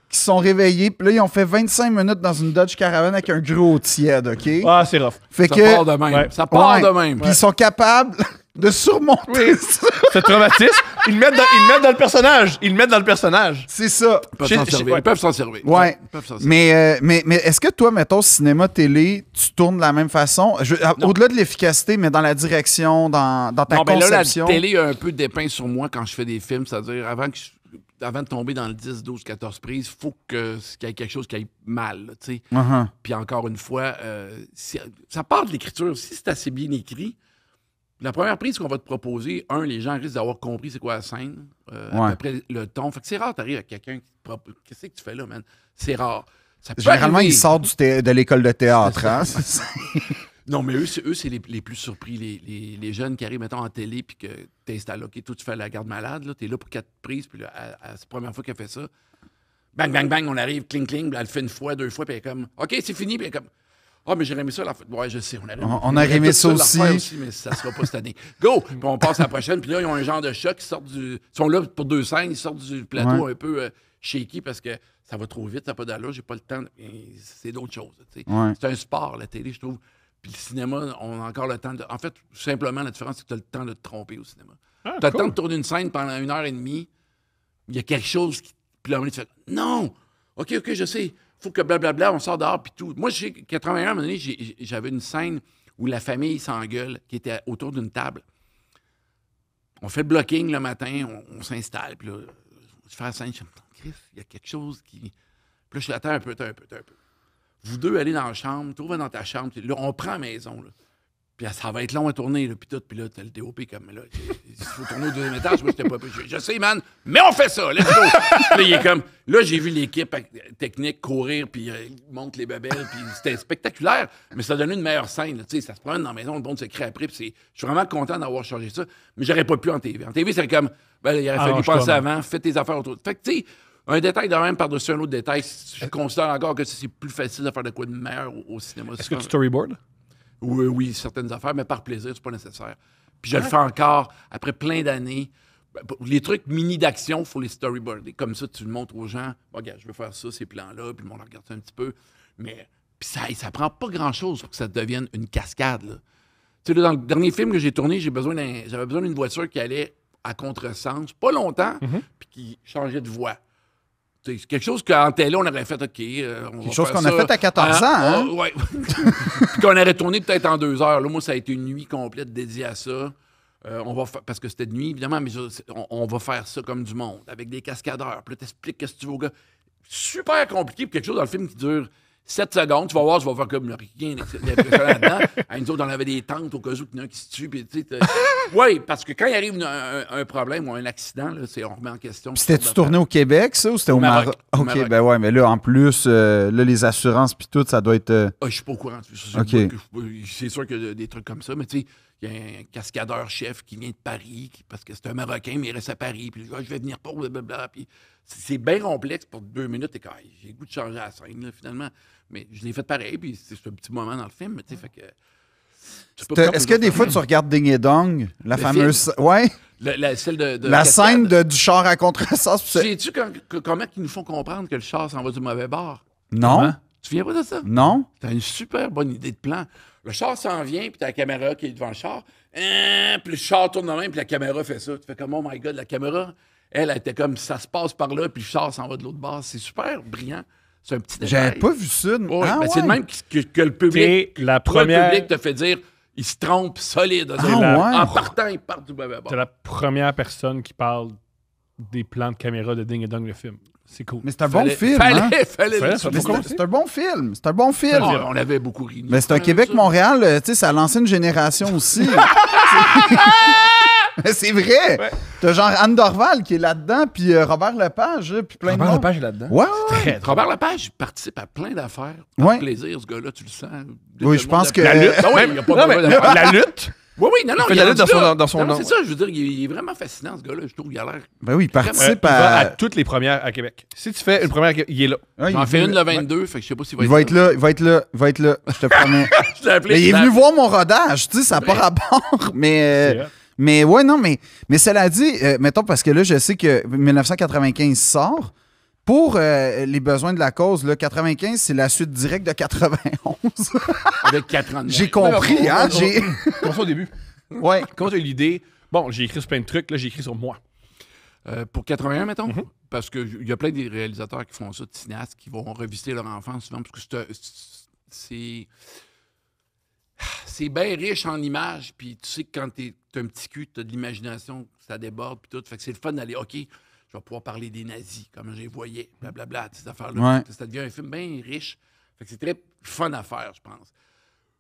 qui se sont réveillés, puis là, ils ont fait 25 minutes dans une Dodge Caravan avec un gros tiède, OK? Ah, c'est rough. Fait Ça que... part de même. Ouais. Ça part Ouais. de même. Puis ils sont capables de surmonter ça. Ce traumatisme, ils le mettent dans le personnage. Ils le mettent dans le personnage. C'est ça. Ils peuvent Chez- s'en chez- servir. ouais. Ils peuvent s'en servir. Ouais. Ils peuvent s'en servir. Mais est-ce que toi, mettons, cinéma, télé, tu tournes de la même façon? Au-delà de l'efficacité, mais dans la direction, dans ta Non, ben là, la conception? télé a un peu dépeint sur moi quand je fais des films. C'est-à-dire, avant de tomber dans le 10, 12, 14 prises, il faut qu'il y ait quelque chose qui aille mal. Là, tu sais. Uh-huh. Puis encore une fois, ça part de l'écriture. Si c'est assez bien écrit, la première prise qu'on va te proposer, les gens risquent d'avoir compris c'est quoi la scène, Ouais. à peu près le ton. Fait que c'est rare, t'arrives à quelqu'un qui te propose. Qu'est-ce que tu fais là, man? C'est rare. Ça peut Généralement, arriver. il sort de l'école de théâtre. Hein? Non, mais eux, c'est les plus surpris. Les jeunes qui arrivent, mettons, en télé, puis que t'installes, OK, toi, tu fais la garde malade, là, t'es là pour 4 prises, puis là, c'est la première fois qu'elle fait ça. Bang, bang, bang, on arrive, cling, cling, puis elle le fait une fois, 2 fois, puis elle est comme, OK, c'est fini, puis elle est comme, mais j'aurais aimé ça. Ouais, je sais, On aurait aimé ça tout aussi. la refaire mais ça sera pas cette année. Go! Puis on passe à la prochaine, puis là, ils ont un genre de choc, ils sont là pour 2 scènes, ils sortent du plateau Ouais. un peu shaky parce que ça va trop vite, ça n'a pas d'allure, j'ai pas le temps. C'est d'autres choses, tu sais. Ouais. C'est un sport, la télé, je trouve. Puis le cinéma, on a encore le temps de. En fait, tout simplement, la différence, c'est que tu as le temps de te tromper au cinéma. Tu as le temps de tourner une scène pendant 1h30. Il y a quelque chose qui. Puis là, tu fais non! OK, je sais. Faut que blablabla, on sort dehors, puis tout. Moi, j'ai 81, à un moment donné, j'avais une scène où la famille s'engueule, qui était autour d'une table. On fait le blocking le matin, on s'installe, puis là, je fais la scène, je me dis, Chris, il y a quelque chose qui. Puis là, je suis attends un peu. Vous deux, allez dans la chambre, trouve dans ta chambre, puis là, on prend la maison, là. Puis ça va être long à tourner, là, puis tout. Puis là, t'as le DOP comme, là, il faut tourner au deuxième étage. Moi, j'étais pas... Je sais, man, mais on fait ça, let's go! Puis là, il est comme... Là, j'ai vu l'équipe technique courir, puis il monte les babelles, puis c'était spectaculaire, mais ça donnait une meilleure scène, tu sais, ça se promène dans la maison, le monde se crée après, puis je suis vraiment content d'avoir changé ça, mais j'aurais pas pu en TV. En TV, c'est comme, ben, il aurait fallu penser avant, fais tes affaires autour. Fait que, tu sais, un détail de même par-dessus un autre détail, je considère encore que c'est plus facile de faire de quoi de meilleur au cinéma. Est-ce que tu storyboard? Oui, certaines affaires, mais par plaisir, c'est pas nécessaire. Puis je le fais encore après plein d'années. Les trucs mini d'action, il faut les storyboarder. Comme ça, tu le montres aux gens. Bon, regarde, je veux faire ça, ces plans-là, puis le monde regarde ça un petit peu. Mais puis ça prend pas grand-chose pour que ça devienne une cascade. Là. Tu sais, là, dans le dernier film que j'ai tourné, j'avais besoin d'une voiture qui allait à contresens, pas longtemps, puis qui changeait de voie. C'est quelque chose qu'en télé, on aurait fait, OK. Quelque chose qu'on a fait à 14 ans, hein? Oui. Puis qu'on aurait tourné peut-être en 2 heures. Là, moi, ça a été une nuit complète dédiée à ça. Parce que c'était de nuit, évidemment, mais on va faire ça comme du monde, avec des cascadeurs. Puis là, t'expliques qu'est-ce que tu veux au gars. Super compliqué, puis quelque chose dans le film qui dure 7 secondes, tu vas voir, tu vas faire comme rien là-dedans. À nous autres, on avait des tentes au cas où il y en a un qui se tue. Oui, parce que quand il arrive un problème ou un accident, là, on remet en question. Puis c'était-tu tourné au Québec, ça, ou c'était au Maroc? OK, Maroc. Ben ouais, mais là, en plus, là, les assurances puis tout, ça doit être... Je suis pas au courant. C'est sûr qu'il y a des trucs comme ça, mais tu sais, il y a un cascadeur-chef qui vient de Paris, parce que c'est un Marocain, mais il reste à Paris, puis je vais venir pour blablabla. Puis c'est bien complexe pour 2 minutes, et quand j'ai le goût de changer la scène, là, finalement. Mais je l'ai fait pareil, puis c'est un petit moment dans le film, tu sais, fait que... Est-ce que des fois, tu regardes Ding et Dong, la fameuse... Film? Ouais? Celle de la cascade. scène du char à contresens. Sais-tu comment ils nous font comprendre que le char s'en va du mauvais bord? Non. Comment? Tu te souviens pas de ça? Non. T'as une super bonne idée de plan. Le char s'en vient, puis t'as la caméra qui est devant le char. Puis le char tourne de même, puis la caméra fait ça. Tu fais comme, oh my God, la caméra, elle était comme, ça se passe par là, puis le char s'en va de l'autre bord. C'est super brillant. C'est un petit détail. J'avais pas vu ça. C'est le même que le public. La première... Le public te fait dire, il se trompe solide. En partant, il part du mauvais bord. C'est la première personne qui parle des plans de caméra de Ding et Dong, le film. C'est cool. Mais c'est un bon film. C'est un bon film. C'est un bon film. On avait beaucoup ri. Mais c'est un Québec-Montréal, tu sais, ça a lancé une génération aussi. C'est vrai. Ouais. T'as genre Anne Dorval qui est là-dedans, puis Robert Lepage, puis plein de monde. Robert Lepage est là-dedans. Ouais. Robert Lepage participe à plein d'affaires. Par plaisir, ce gars-là, tu le sens. Oui, je pense que... La lutte. La lutte. Oui, non. Il fait la lutte dans son nom. C'est ça, je veux dire, il est vraiment fascinant, ce gars-là. Je trouve qu'il a l'air... Ben oui, il participe il va à toutes les premières à Québec. Si tu fais une première, il est là. J'en fais une le 22, fait que je sais pas s'il va être là. Il va être là, je te promets. Mais il est venu voir mon rodage, tu sais, ça n'a pas rapport, mais ouais, non, mais cela dit, mettons, parce que là, je sais que 1995 sort. Pour les besoins de la cause, là, 95, c'est la suite directe de 91. Avec 4 ans de J'ai compris, hein? Commence au début. Ouais. Quand tu as eu l'idée, bon, j'ai écrit sur plein de trucs, là, j'ai écrit sur moi. Pour 81, mettons? Parce qu'il y a plein de réalisateurs qui font ça, de cinéastes, qui vont revisiter leur enfance souvent, parce que c'est bien riche en images, puis tu sais que quand t'as un petit cul, t'as de l'imagination, ça déborde, puis tout. Fait que c'est le fun d'aller, OK, je vais pouvoir parler des nazis, comme je les voyais, blablabla, ces affaires-là. Ouais. Ça devient un film bien riche. Fait que c'est très fun à faire, je pense.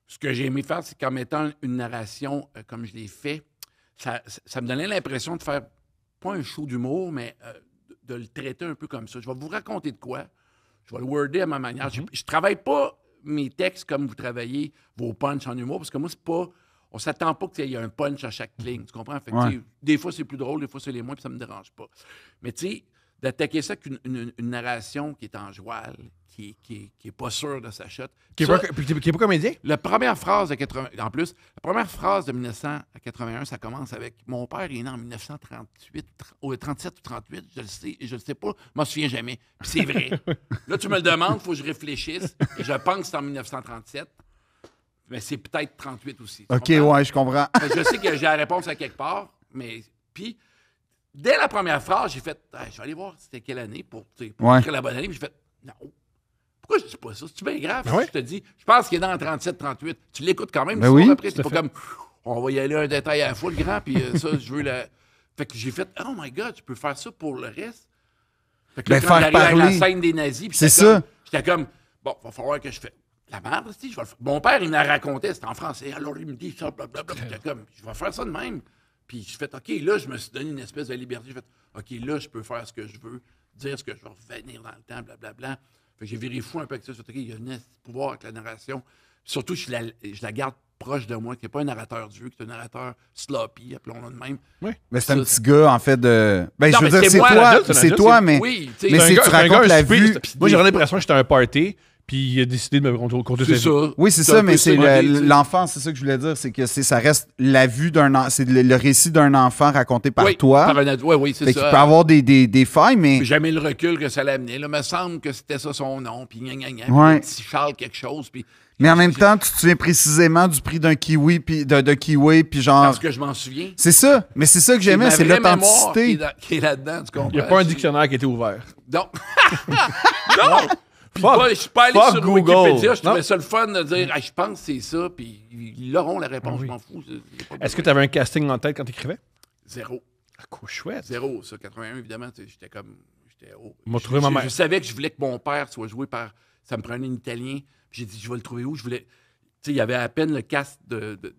Ce que j'ai aimé faire, c'est qu'en mettant une narration comme je l'ai fait, ça me donnait l'impression de faire, pas un show d'humour, mais de le traiter un peu comme ça. Je vais vous raconter de quoi. Je vais le worder à ma manière. Je travaille pas mes textes comme vous travaillez vos punchs en humour, parce que moi, c'est pas... On s'attend pas qu'il y ait un punch à chaque ligne, tu comprends? Fait que, des fois, c'est plus drôle, des fois, c'est les moins, puis ça me dérange pas. Mais tu sais, d'attaquer ça avec une narration qui est en joual, qui est pas sûre de sa shot. Qui est pas comédien? La première phrase de 80... En plus, la première phrase de 1981, ça commence avec « Mon père est né en 1937 ou 38, je le sais pas, je m'en souviens jamais. » Puis c'est vrai. Là, tu me le demandes, il faut que je réfléchisse, et je pense que c'est en 1937. Mais c'est peut-être 38 aussi. OK, ouais, je comprends. Je sais que j'ai la réponse à quelque part, mais... Puis, dès la première phrase, j'ai fait je vais aller voir c'était quelle année pour écrire la bonne année. Puis j'ai fait non. Pourquoi je dis pas ça? C'est-tu bien grave? Je te dis, je pense qu'il est dans le 37-38. Tu l'écoutes quand même. Après, c'est pas comme on va y aller un détail à la fois, le grand, puis ça, je veux la. Fait que j'ai fait oh my God, je peux faire ça pour le reste. Fait que là, Ben, quand faire j'arrive avec parler. la scène des nazis, puis C'est j'étais ça. j'étais comme, bon, va falloir que je fasse la merde, je vais le faire. Mon père, il me la racontait, c'était en français. Alors, il me dit ça, blablabla. J'étais comme, je vais faire ça de même. Puis je fais, OK, là, je me suis donné une espèce de liberté. Je fais, OK, là, je peux faire ce que je veux, dire ce que je veux, revenir dans le temps, blablabla. Fait que j'ai viré fou un peu avec ça. Je fais, OK, il y a un pouvoir avec la narration. Surtout, je la garde proche de moi, qui n'est pas un narrateur dur, qui est un narrateur sloppy, appelons-le de même. Mais c'est un Ça, petit gars, en fait, de. Ben, Non, je veux mais dire, c'est c'est moi, toi, l'adulte, c'est un adulte, mais. Oui, tu sais, Mais C'est un c'est gars- tu c'est un gars racontes la super- vue. Moi, j'aurais l'impression que j'étais à un party, puis il a décidé de me raconter c'est sa vie. ça. Oui, c'est un ça, peu mais c'est l'idée, tu sais. l'enfant, c'est ça que je voulais dire, c'est que ça reste la vue c'est le récit d'un enfant raconté par Oui, toi. par un adulte. Oui, c'est Fait qu'il ça. peut avoir des failles, mais. Puis jamais le recul que ça l'amenait. Là, me semble que c'était ça son nom, puis gna gna gna, Ouais. puis petit Charles quelque chose, puis Mais en même temps, tu te souviens précisément du prix d'un kiwi, puis de kiwi, puis genre. parce que je m'en souviens. C'est ça, mais c'est ça que j'aimais, ma c'est vraie mémoire l'authenticité. qui est là-dedans, tu comprends? Il n'y a pas un dictionnaire qui était ouvert. Non. Non! Puis Fuck- je suis pas allé fuck sur Google. Wikipédia, je trouvais Non. ça le fun de dire je pense que c'est ça, puis ils auront la réponse, Ah oui. je m'en fous. Est-ce que tu avais un casting en tête quand tu écrivais? Zéro. Ah, quoi, chouette. Zéro, ça. 81, évidemment, tu sais, j'étais comme. J'étais haut. M'a trouvé ma mère. Je savais que je voulais que mon père soit joué par. Ça me prenait un Italien. Puis j'ai dit, je vais le trouver où? Je voulais. Tu sais, il y avait à peine le cast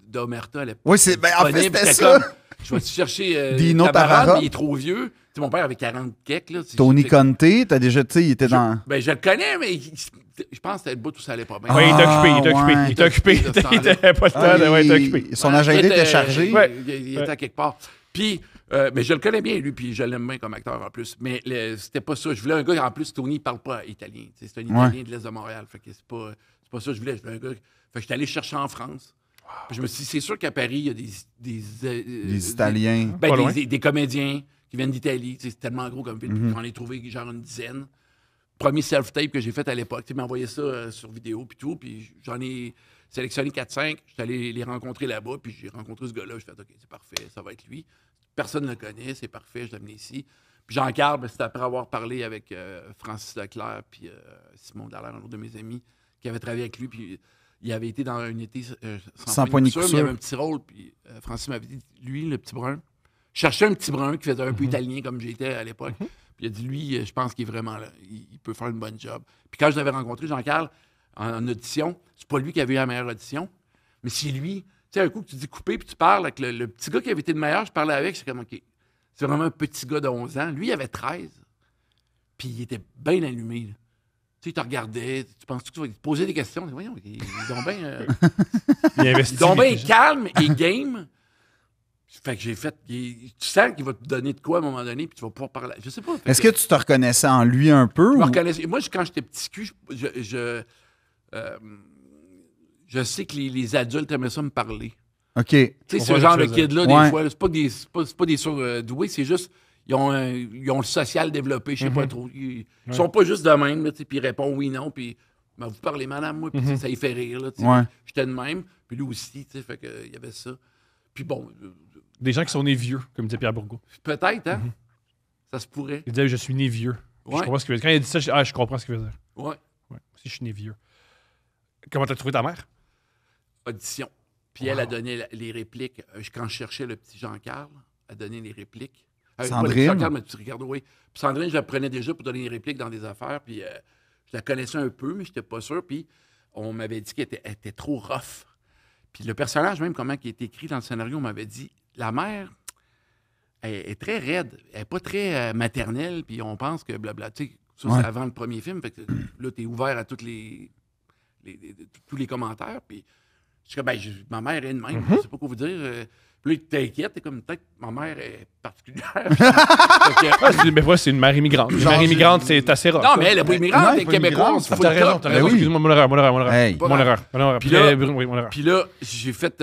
d'Omerta à l'époque. Oui, en fait, disponible. c'était J'étais ça. comme, je vais chercher Dino Tabarade, Tarara. mais il est trop vieux. Tu sais, mon père avait 40 keks, là. Tony J'étais- Conte, t'as déjà, tu sais, il était dans. Ben, je le connais, mais je pense que c'était le bout où ça allait pas bien. Oui, il était occupé, il était Ah, occupé. ouais. Il était occupé. Il était Il était pas le temps de. Ouais, il était occupé. Son agenda était chargé. Ouais. Il était à quelque part. Puis, mais je le connais bien, lui, puis je l'aime bien comme acteur en plus. Mais c'était pas ça. Je voulais un gars, en plus, Tony, il parle pas italien. Tu sais, c'est un Italien de l'Est de Montréal. Fait que c'est pas ça que je voulais. Je voulais un gars. Fait que j'étais allé chercher en France. Puis je me suis dit, c'est sûr qu'à Paris, il y a Des Italiens. ben, Pas loin. des comédiens qui viennent d'Italie. Tu sais, c'est tellement gros comme film. Puis j'en ai trouvé genre une dizaine. Premier self-tape que j'ai fait à l'époque. Tu sais, il m'a envoyé ça sur vidéo puis tout. Puis j'en ai sélectionné 4-5. J'étais allé les rencontrer là-bas. Puis j'ai rencontré ce gars-là. J'ai fait, OK, c'est parfait, ça va être lui. Personne ne le connaît, c'est parfait, je l'ai amené ici. Puis Jean-Carl, ben, c'était après avoir parlé avec Francis Leclerc puis Simon Dallaire, un autre de mes amis, qui avait travaillé avec lui. Puis il avait été dans un été Sans poignée de mais il couture. avait un petit rôle. Puis Francis m'avait dit, lui, le petit brun, je cherchais un petit brun qui faisait un peu italien comme j'étais à l'époque. Puis il a dit, lui, je pense qu'il est vraiment là. Il peut faire une bonne job. Puis quand je l'avais rencontré, Jean-Carl, en audition, c'est pas lui qui avait eu la meilleure audition, mais c'est lui. Tu sais, un coup que tu dis couper, puis tu parles avec le petit gars qui avait été le meilleur, je parlais avec, c'est comme, OK, c'est vraiment un petit gars de 11 ans. Lui, il avait 13, puis il était bien allumé, là. Tu sais, il te regardait, tu penses que tu vas te poser des questions. Voyons, ils sont bien... Il investit. Ils sont bien calmes et game. Fait que j'ai fait... Tu sens qu'il va te donner de quoi à un moment donné, puis tu vas pouvoir parler. Je sais pas. Fait Est-ce que tu te reconnaissais en lui un peu? je me ou- reconnaissais. Moi, quand j'étais petit cul, je sais que les adultes aimaient ça me parler. OK. Tu sais, On ce voit genre ce de que tu faisais. kid-là, Ouais. des fois, là, c'est pas des surdoués, c'est juste, ils ont le social développé, je sais pas trop. Ils sont pas juste de même, là, tu sais, puis ils répondent oui, non, puis ben, vous parlez madame, moi, puis tu sais, ça y fait rire, là, tu sais. Ouais. J'étais de même, puis lui aussi, tu sais, fait que, il y avait ça. Puis bon, Des gens qui sont nés vieux, comme disait Pierre Bourgault. peut-être, hein, ça se pourrait. Il disait, je suis né vieux. Puis Ouais. Je comprends ce qu'il veut dire. Quand il a dit ça, je comprends ce qu'il veut dire. Ouais, Ouais. Si je suis né vieux. Comment t'as trouvé ta mère? audition. Puis elle a donné les répliques. Quand je cherchais le petit Jean-Carl, elle a donné les répliques. Pas le petit Sandrine? Jean-Carl, mais le petit Ricardo, oui. Puis Sandrine, je la prenais déjà pour donner les répliques dans des affaires. Puis je la connaissais un peu, mais je n'étais pas sûr. Puis on m'avait dit qu'elle était trop rough. Puis le personnage, même comment il est écrit dans le scénario, on m'avait dit la mère, elle est très raide. Elle n'est pas très maternelle. Puis on pense que blabla. Tu sais, ça, Ouais. c'est avant le premier film. Fait que là, tu es ouvert à tous les commentaires. Puis je suis comme, ben, ma mère est de même. Je sais pas quoi vous dire. Puis là, tu t'inquiètes. T'es comme, peut-être ma mère est particulière. Fait que- Mais moi, c'est une mère immigrante. Une Genre, mère immigrante, c'est assez rare. non, mais elle est pas immigrante, non, elle est pas québécoise. immigrante. full T'as raison, top. t'as Ben raison. oui. Excuse-moi, mon erreur. Hey. Mon erreur. Puis là- Oui, mon erreur. Puis là, j'ai fait.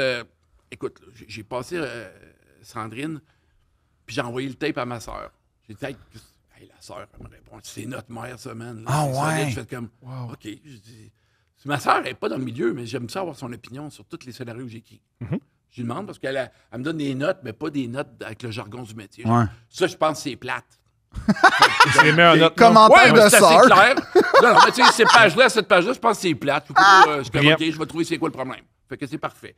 Écoute, là, j'ai passé Sandrine, puis j'ai envoyé le tape à ma soeur. J'ai dit, hey, la soeur, elle me répond, c'est notre mère, ça, man. Là, Ah c'est solide. ouais? Je fais comme, OK. Je dis, ma soeur, elle n'est pas dans le milieu, mais j'aime ça avoir son opinion sur tous les scénarios que j'écris. Je lui demande parce qu'elle elle me donne des notes, mais pas des notes avec le jargon du métier. Ouais. Ça, je pense que c'est plate. C'est les meilleures notes. Commentaire Ouais, de c'est assez sœur. clair. Non, mais tu sais, cette page-là, je pense que c'est plate. Je suis comme, Brillant. OK, je vais trouver c'est quoi le problème. Fait que c'est parfait.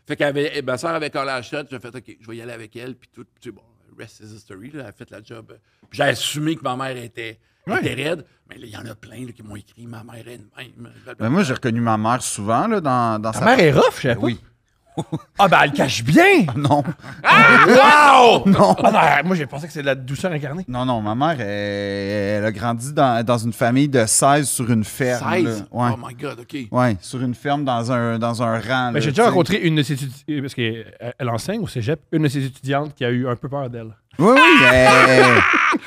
Fait que ma soeur avait collé la shot, j'ai fait, OK, je vais y aller avec elle, puis tout. Tu sais, bon, rest is history, là, elle a fait la job. Puis j'ai assumé que ma mère était Elle était raide. Mais là, il y en a plein là, qui m'ont écrit « Ma mère est une même. » Ben, moi, j'ai reconnu ma mère souvent là, dans Ta sa... mère est rough, je sais pas. Oui. Ah, ben, elle cache bien! Non. Wow! Non. Ah, non, moi, j'ai pensé que c'était de la douceur incarnée. Non, ma mère, elle a grandi dans une famille de 16 sur une ferme. 16? Là. Ouais. Oh my God, OK. Ouais, sur une ferme dans un rang. Mais là, j'ai déjà tu sais. rencontré une de ses étudiantes, parce qu'elle enseigne au cégep, une de ses étudiantes qui a eu un peu peur d'elle. Oui,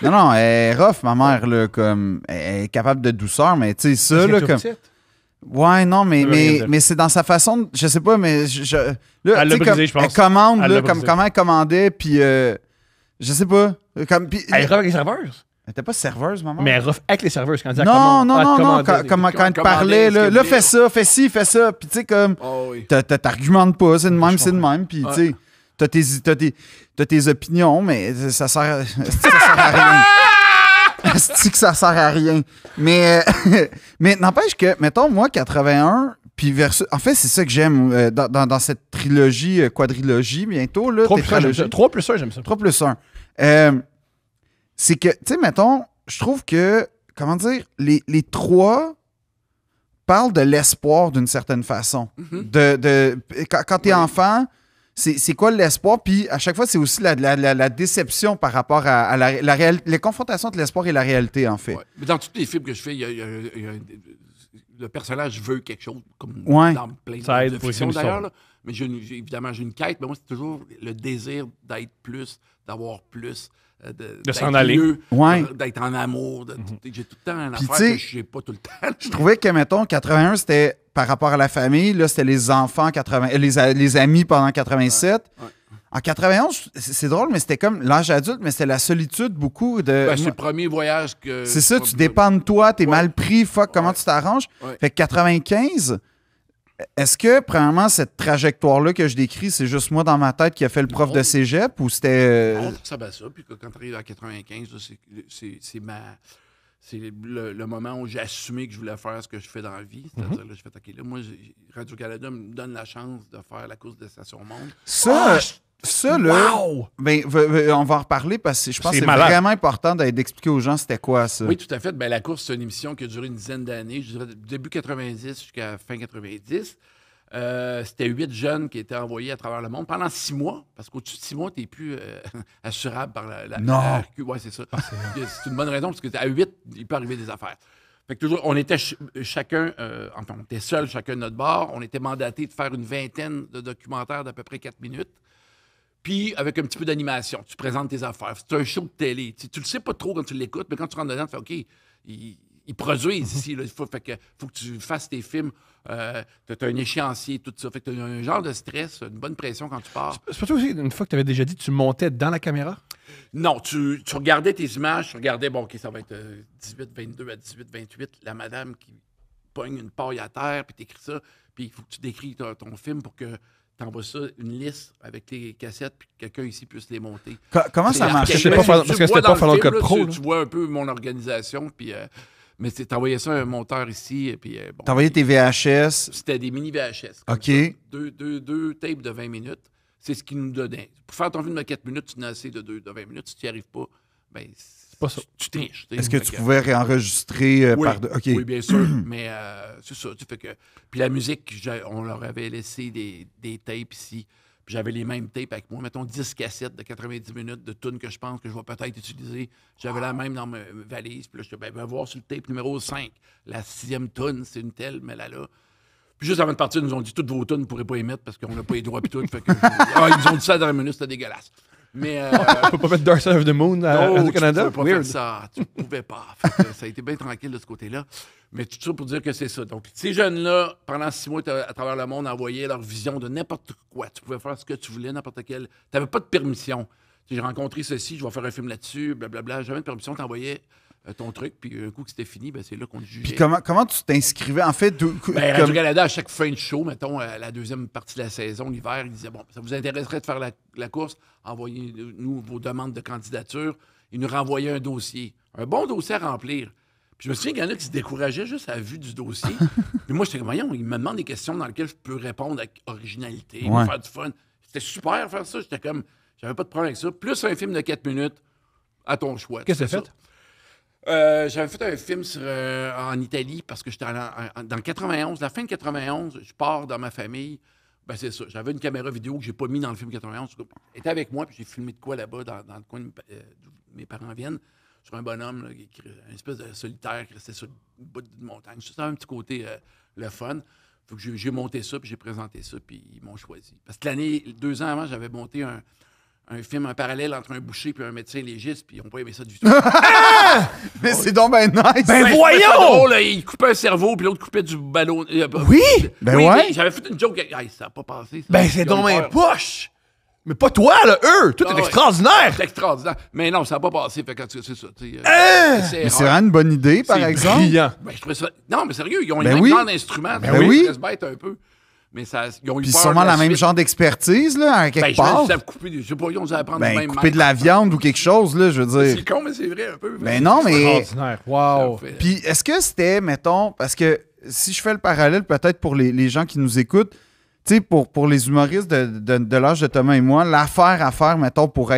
non, elle est rough, ma mère, là, comme... Elle est capable de douceur, mais tu sais, ça, là, comme... Ouais, non, Ça veut rien dire. mais c'est dans sa façon... Je sais pas, mais... là, Elle l'a tu sais, brisé, je pense. Elle commande, Elle là, l'a comme brisé. comment elle commandait, puis... je sais pas. Comme, puis, Elle est rough avec les serveuses. elle était pas serveuse, maman? Mais elle est rough avec les serveuses quand elle dit elle Non, commande. non, Elle non, commande, quand, elle- quand elle te commandait parlait, ce là, qu'elle là, voulait. fais ça, fais ci, fais ça. Puis tu sais, comme, Oh oui. t'argumentes pas, c'est de même, Je c'est de comprends. même. Puis tu Ouais. sais, t'as tes opinions, mais ça sert, ça sert à rien. Asti que ça sert à rien. Mais, mais n'empêche que, mettons, moi, 81, puis versus... En fait, c'est ça que j'aime dans cette trilogie, quadrilogie, bientôt, là. 3 plus 1, j'aime tétralogie. ça. 3 plus 1, j'aime ça. 3 plus 1. C'est que, tu sais, mettons, je trouve que, comment dire, les trois parlent de l'espoir d'une certaine façon. Quand t'es enfant, c'est quoi l'espoir? Puis à chaque fois, c'est aussi la déception par rapport à les confrontations entre l'espoir et la réalité, en fait. Ouais. Mais dans tous les films que je fais, le personnage veut quelque chose, comme Ouais. dans plein Ça aide de pour les fictions films d'ailleurs. qui là. Mais évidemment, j'ai une quête, mais moi, c'est toujours le désir d'être plus, d'avoir plus. De s'en aller. Ouais. D'être en amour. J'ai tout le temps une Puis, affaire tu sais, que je n'ai pas tout le temps. Je trouvais que, mettons, 81, c'était par rapport à la famille. Là, c'était les enfants, les amis pendant 87. Ouais. En 91, c'est drôle, mais c'était comme l'âge adulte, mais c'était la solitude beaucoup de... Ben, c'est le premier voyage que... C'est ça, tu dépends de toi, t'es Ouais. mal pris, fuck, comment Ouais. tu t'arranges? Ouais. Fait que 95, est-ce que, premièrement, cette trajectoire-là que je décris, c'est juste moi dans ma tête qui a fait le prof Non. de cégep ou c'était... On ça bat ça. Puis quand tu arrives à 95, là, c'est le moment où j'ai assumé que je voulais faire ce que je fais dans la vie. C'est-à-dire, là, je fais, OK, là, moi, Radio-Canada me donne la chance de faire la course de Station Monde. Ça, là, Wow! ben, on va en reparler parce que je pense que C'est c'est malade. vraiment important d'expliquer aux gens c'était quoi ça. Oui, tout à fait. Ben, la course, c'est une émission qui a duré une dizaine d'années, je dirais début 90 jusqu'à fin 90. C'était 8 jeunes qui étaient envoyés à travers le monde pendant 6 mois, parce qu'au-dessus de 6 mois, tu n'es plus assurable par la Non. RQ. Oui, c'est ça. C'est une bonne raison, parce qu'à 8, il peut arriver des affaires. Fait que toujours, on était chacun, enfin, on était seuls, chacun de notre bord. On était mandatés de faire une vingtaine de documentaires d'à peu près 4 minutes. Puis, avec un petit peu d'animation, tu présentes tes affaires. C'est un show de télé. Tu le sais pas trop quand tu l'écoutes, mais quand tu rentres dedans, tu fais OK, ils produisent ici. Là. Faut que tu fasses tes films. Tu as un échéancier, tout ça. Fait que tu as un genre de stress, une bonne pression quand tu pars. C'est pas toi aussi, une fois que tu avais déjà dit, tu montais dans la caméra? Non, tu regardais tes images, tu regardais, bon, OK, ça va être 18-22 à 18-28, la madame qui pogne une paille à terre, puis t'écris ça, puis il faut que tu décris ton film pour que t'envoies ça, une liste avec tes cassettes, puis que quelqu'un ici puisse les monter. Comment ça marche? Je sais pas, parce que c'était pas Final Cut Pro, là. Tu vois un peu mon organisation, puis... mais t'envoyais ça à un monteur ici, et puis... bon, T'as envoyé tes VHS. c'était des mini VHS. comme OK. ça. Deux tapes de 20 minutes. C'est ce qu'ils nous donnaient. Pour faire ton film de 4 minutes, tu n'as assez de 20 minutes. Si tu n'y arrives pas, ben, c'est pas ça. Tu triches. tu sais. Est-ce que Fait tu pouvais réenregistrer oui, par... OK. oui, bien sûr. Mais c'est ça. Tu fais que... Puis la musique, on leur avait laissé des tapes ici. Puis j'avais les mêmes tapes avec moi. Mettons 10 cassettes de 90 minutes de tunes que je pense que je vais peut-être utiliser. J'avais la même dans ma valise. Puis là, je disais, ben, va voir sur le tape numéro 5. La 6e tune, c'est une telle, mais là. Puis juste avant de partir, ils nous ont dit toutes vos tunes, ne pourrez pas y mettre parce qu'on n'a pas les droits. Puis tout. Fait que, ils nous ont dit ça dans la minute, c'était dégueulasse. Mais. On peut pas mettre Dark Side of the Moon à Non, Radio-Canada? tu pouvais pas Weird. faire ça. Tu pouvais pas. Fait que ça a été bien tranquille de ce côté-là. Mais tout ça pour dire que c'est ça. Donc, ces jeunes-là, pendant 6 mois, à travers le monde, envoyaient leur vision de n'importe quoi. Tu pouvais faire ce que tu voulais, n'importe quel. Tu n'avais pas de permission. J'ai rencontré ceci, je vais faire un film là-dessus, blablabla. Jamais de permission, tu envoyais ton truc, puis un coup que c'était fini, ben, c'est là qu'on te jugeait. Puis comment tu t'inscrivais? En fait, Ben, Radio-Canada, à chaque fin de show, mettons, à la deuxième partie de la saison, l'hiver, ils disaient, bon, ça vous intéresserait de faire la course? Envoyez-nous vos demandes de candidature. Ils nous renvoyaient un dossier. Un bon dossier à remplir. Puis je me souviens qu'il y en a qui se décourageaient juste à la vue du dossier. Puis moi, j'étais comme, voyons, ils me demandent des questions dans lesquelles je peux répondre avec originalité, Ouais. faire du fun. C'était super faire ça. J'étais comme, j'avais pas de problème avec ça. Plus un film de 4 minutes, à ton choix. Qu'est-ce que Tu fais t'as fait? J'avais fait un film en Italie parce que j'étais dans le 91, la fin de 91, je pars dans ma famille. Ben c'est ça. J'avais une caméra vidéo que j'ai pas mis dans le film 91. Elle était avec moi, puis j'ai filmé de quoi là-bas, dans le coin d'où mes parents viennent, sur un bonhomme, là, une espèce de solitaire qui restait sur le bout d'une montagne. Ça avait un petit côté le fun. Faut que j'ai monté ça, puis j'ai présenté ça, puis ils m'ont choisi. Parce que 2 ans avant, j'avais monté un film en parallèle entre un boucher et un médecin légiste, puis ils n'ont pas aimé ça du tout. Mais c'est donc ben nice! Ben, voyons! c'était drôle, là, il coupait un cerveau, puis l'autre coupait du ballon. Oui? Ben ouais. J'avais fait une joke. Hey, ça n'a pas passé. Ça. Ben, c'est Ils ont donc eu bien peur. poche! Mais pas toi, là, eux! Tout Ah est ouais. extraordinaire! C'est extraordinaire. Mais non, ça n'a pas passé. Fait que c'est ça. Mais c'est vraiment une bonne idée, par exemple. Brillant. Ben, je trouvais ça. Non, mais sérieux, ils ont Ben le oui. même genre d'instrument. Ben oui. Ça bête un peu. Mais ils ont eu Puis peur. sûrement de la même suite. genre d'expertise, là, à quelque Ben, part. je sais pas, ils ont dû apprendre le Ben, même couper de la viande ou quelque chose, là, je veux dire. C'est con, mais c'est vrai un peu. Ben non, mais... Extraordinaire. Wow. Ça fait- Puis est-ce que c'était, mettons, parce que si je fais le parallèle peut-être pour les gens qui nous écoutent, tu sais, pour les humoristes de l'âge de Thomas et moi, l'affaire à faire, mettons, pour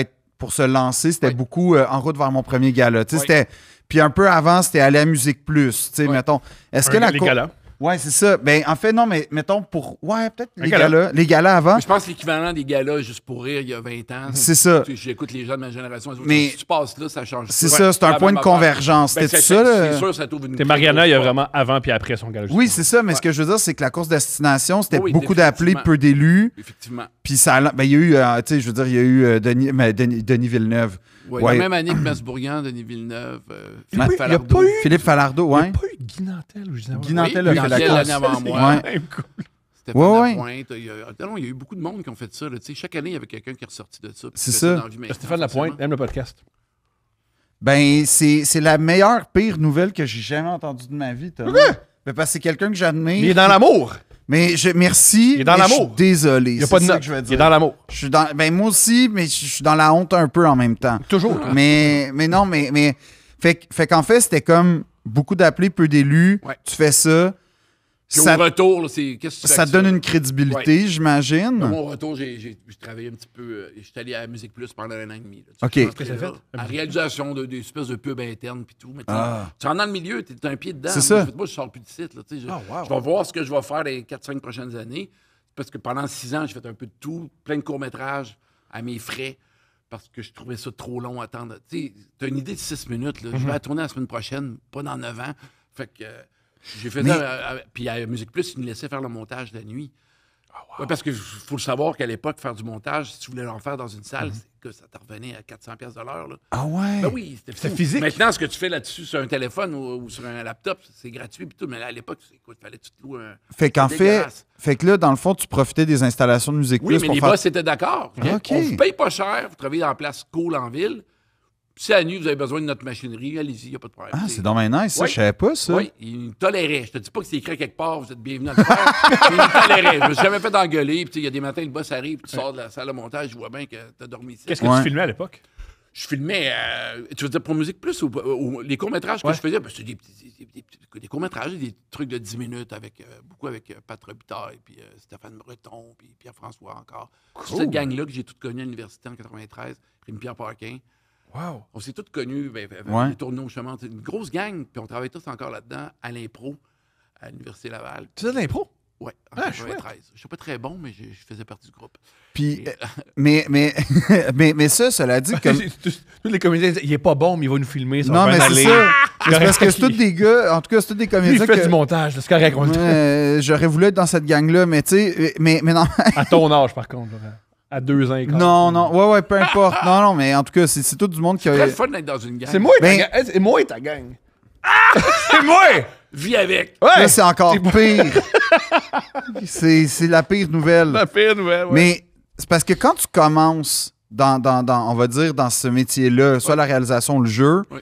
se lancer, c'était Oui. beaucoup En route vers mon premier gala. Tu sais, Oui. c'était... Puis un peu avant, c'était aller à Musique Plus, tu sais, Oui. mettons. Est-ce que la... Les galas. Ouais, c'est ça. Ben, en fait, non, mais mettons pour... Ouais, peut-être les gala. galas. Les galas avant, Mais je pense que l'équivalent des galas juste pour rire il y a 20 ans. c'est ça. Tu sais, j'écoute les gens de ma génération. Mais- Si tu passes là, ça change. C'est tout. ça, c'est un la point même de affaire. convergence. Ben, C'était c'est ça, là? C'est sûr, ça t'ouvre une. T'es Mariana, il y a vraiment avant puis après son gala. Oui, c'est ça, mais ce que je veux dire, c'est que la course destination, c'était Oui, beaucoup d'appelés, définitivement. peu d'élus. Effectivement. Puis ça, ben, il y a eu, tu sais, je veux dire, il y a eu Denis Villeneuve. Ouais, Ouais. La même année que Masbourgyan, Denis Villeneuve, il y a Philippe pas Falardeau. eu- Philippe Falardeau, Il n'y ouais. a pas eu Guy Nantel ou je disais, Guy Nantel a Oui, fait la Nantel, course. l'année avant moi. Ouais. Stéphane Ouais, ouais. Lapointe. Il y a eu beaucoup de monde qui ont fait ça. Là. Tu sais, chaque année, il y avait quelqu'un qui est ressorti de ça. puis C'est qui fait ça. dans la vie maintenant, Stéphane Lapointe forcément. aime le podcast. Ben, c'est la meilleure, pire nouvelle que j'ai jamais entendue de ma vie, Thomas. Ben, parce que c'est quelqu'un que j'admire. Il est dans l'amour. Mais merci. Il est dans mais je l'amour. suis désolé. Il n'y a c'est pas de ça note. que je veux Il est dire. dans l'amour. Je suis dans, ben, moi aussi, mais je suis dans la honte un peu en même temps. Toujours. Mais non, mais fait qu'en fait, c'était comme beaucoup d'appelés, peu d'élus. Ouais. Tu fais ça. Puis Ça, au retour, là, c'est. Qu'est-ce que tu fais ça avec donne ça? une crédibilité, À j'imagine. mon retour, j'ai travaillé un petit peu. J'étais allé à Musique Plus pendant 1 an et demi. Là. OK. Je suis Qu'est-ce que rentré t'as là, fait? En réalisation des espèces de pubs internes puis tout. Mais tu sais, Ah. tu rentres dans le milieu, tu as un pied dedans. C'est Moi, ça. Moi, je sors plus de site. Là, tu sais, je, Ah, wow. je vais voir ce que je vais faire les 4-5 prochaines années. Parce que pendant 6 ans, j'ai fait un peu de tout, plein de courts-métrages à mes frais. Parce que je trouvais ça trop long à attendre. Tu sais, t'as une idée de 6 minutes. Là. Je vais la tourner la semaine prochaine, pas dans 9 ans. Fait que j'ai fait Mais- ça. Puis à Musique Plus, ils me laissaient faire le montage la nuit. Ouais, parce qu'il faut le savoir qu'à l'époque, faire du montage, si tu voulais en faire dans une salle, c'est que ça te revenait à 400$ de l'heure. Là. Ah ouais. Ben oui, c'était C'était fou. physique. Maintenant, ce que tu fais là-dessus sur un téléphone ou sur un laptop, c'est gratuit pis tout. Mais là, à l'époque, écoute, fallait que tu te loues un. Fait qu'en C'est fait, dégueulasse. fait que là, dans le fond, tu profitais des installations de Musique Oui, Plus mais pour les faire... boss étaient d'accord. Ah, OK. On vous paye pas cher, vous travaillez dans la place cool en ville. Si à la nuit, vous avez besoin de notre machinerie, allez-y, il n'y a pas de problème. Ah, T'sais, c'est dommage nice, ça. Oui. Je savais pas, ça. Oui, il me tolérait. Je te dis pas que c'est écrit quelque part, vous êtes bienvenus à le faire. Mais il me tolérait. Je me suis jamais fait engueuler. Puis il y a des matins, le boss arrive, puis tu sors de la salle de montage, je vois bien que tu as dormi ici. Qu'est-ce que Ouais. tu filmais à l'époque? Je filmais, tu veux dire pour Musique Plus ou les courts-métrages que Ouais. je faisais, ben, c'était des courts-métrages, des trucs de 10 minutes, beaucoup avec Pat Robitaille, puis Stéphane Breton, puis Pierre-François encore. C'est cette gang-là que j'ai toutes connues à l'université en 93, Rémi-Pierre Paquin. Wow. On s'est tous connus, Ouais. les tourneaux au chemin. C'est une grosse gang, puis on travaille tous encore là-dedans, à l'impro, à l'Université Laval. Tu faisais de l'impro? Ouais, en Ah, 93. Je ne suis pas très bon, mais je faisais partie du groupe. Puis, Et, mais ça, cela dit, comme... Tous les comédiens disaient, il est pas bon, mais il va nous filmer. Ça Non, va mais bien c'est aller. ça. C'est Correct. parce que c'est tous des gars, en tout cas, c'est tous des Lui, comédiens il fait que... du montage, là, c'est correct. On le fait. Ouais, j'aurais voulu être dans cette gang-là, mais tu sais, mais non, À ton âge, par contre. là, à 2 ans et quart. non, ouais, peu importe. Non, mais en tout cas, c'est tout du monde qui Très a... le fun d'être dans une gang. C'est moi, Ben- c'est moi ta gang. C'est moi! Vis avec. Ouais! Là, c'est encore pire. C'est la pire nouvelle. la pire nouvelle, ouais. Mais c'est parce que quand tu commences dans on va dire, dans ce métier-là, soit la réalisation ou le jeu, Ouais.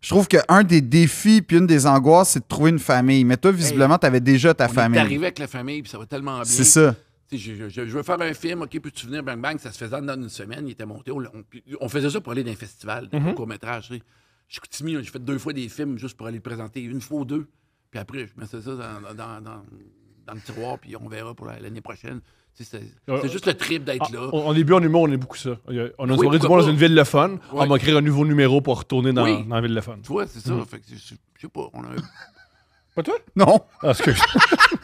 je trouve qu'un des défis puis une des angoisses, c'est de trouver une famille. Mais toi, visiblement, tu avais déjà ta On est famille. arrivé avec la famille, puis ça va tellement bien. C'est ça. Tu sais, je veux faire un film, OK, peux-tu venir, bang, bang, ça se faisait dans une semaine, il était monté. On faisait ça pour aller dans un festival, Mm-hmm. des courts-métrages. Tu sais. Je suis Chicoutimi, j'ai fait 2 fois des films juste pour aller le présenter, 1 fois ou 2. Puis après, je mettais ça dans le tiroir, puis on verra pour l'année prochaine. C'est juste le trip d'être là. Au début, en humour, on est beaucoup ça. On a une Oui, soirée du pourquoi monde dans pas? une ville le fun. Ouais. On va créer un nouveau numéro pour retourner dans, Oui. dans la ville le fun. Tu vois, c'est ça. Fait que je sais pas, on a... Pas toi? Non. Ah, excuse.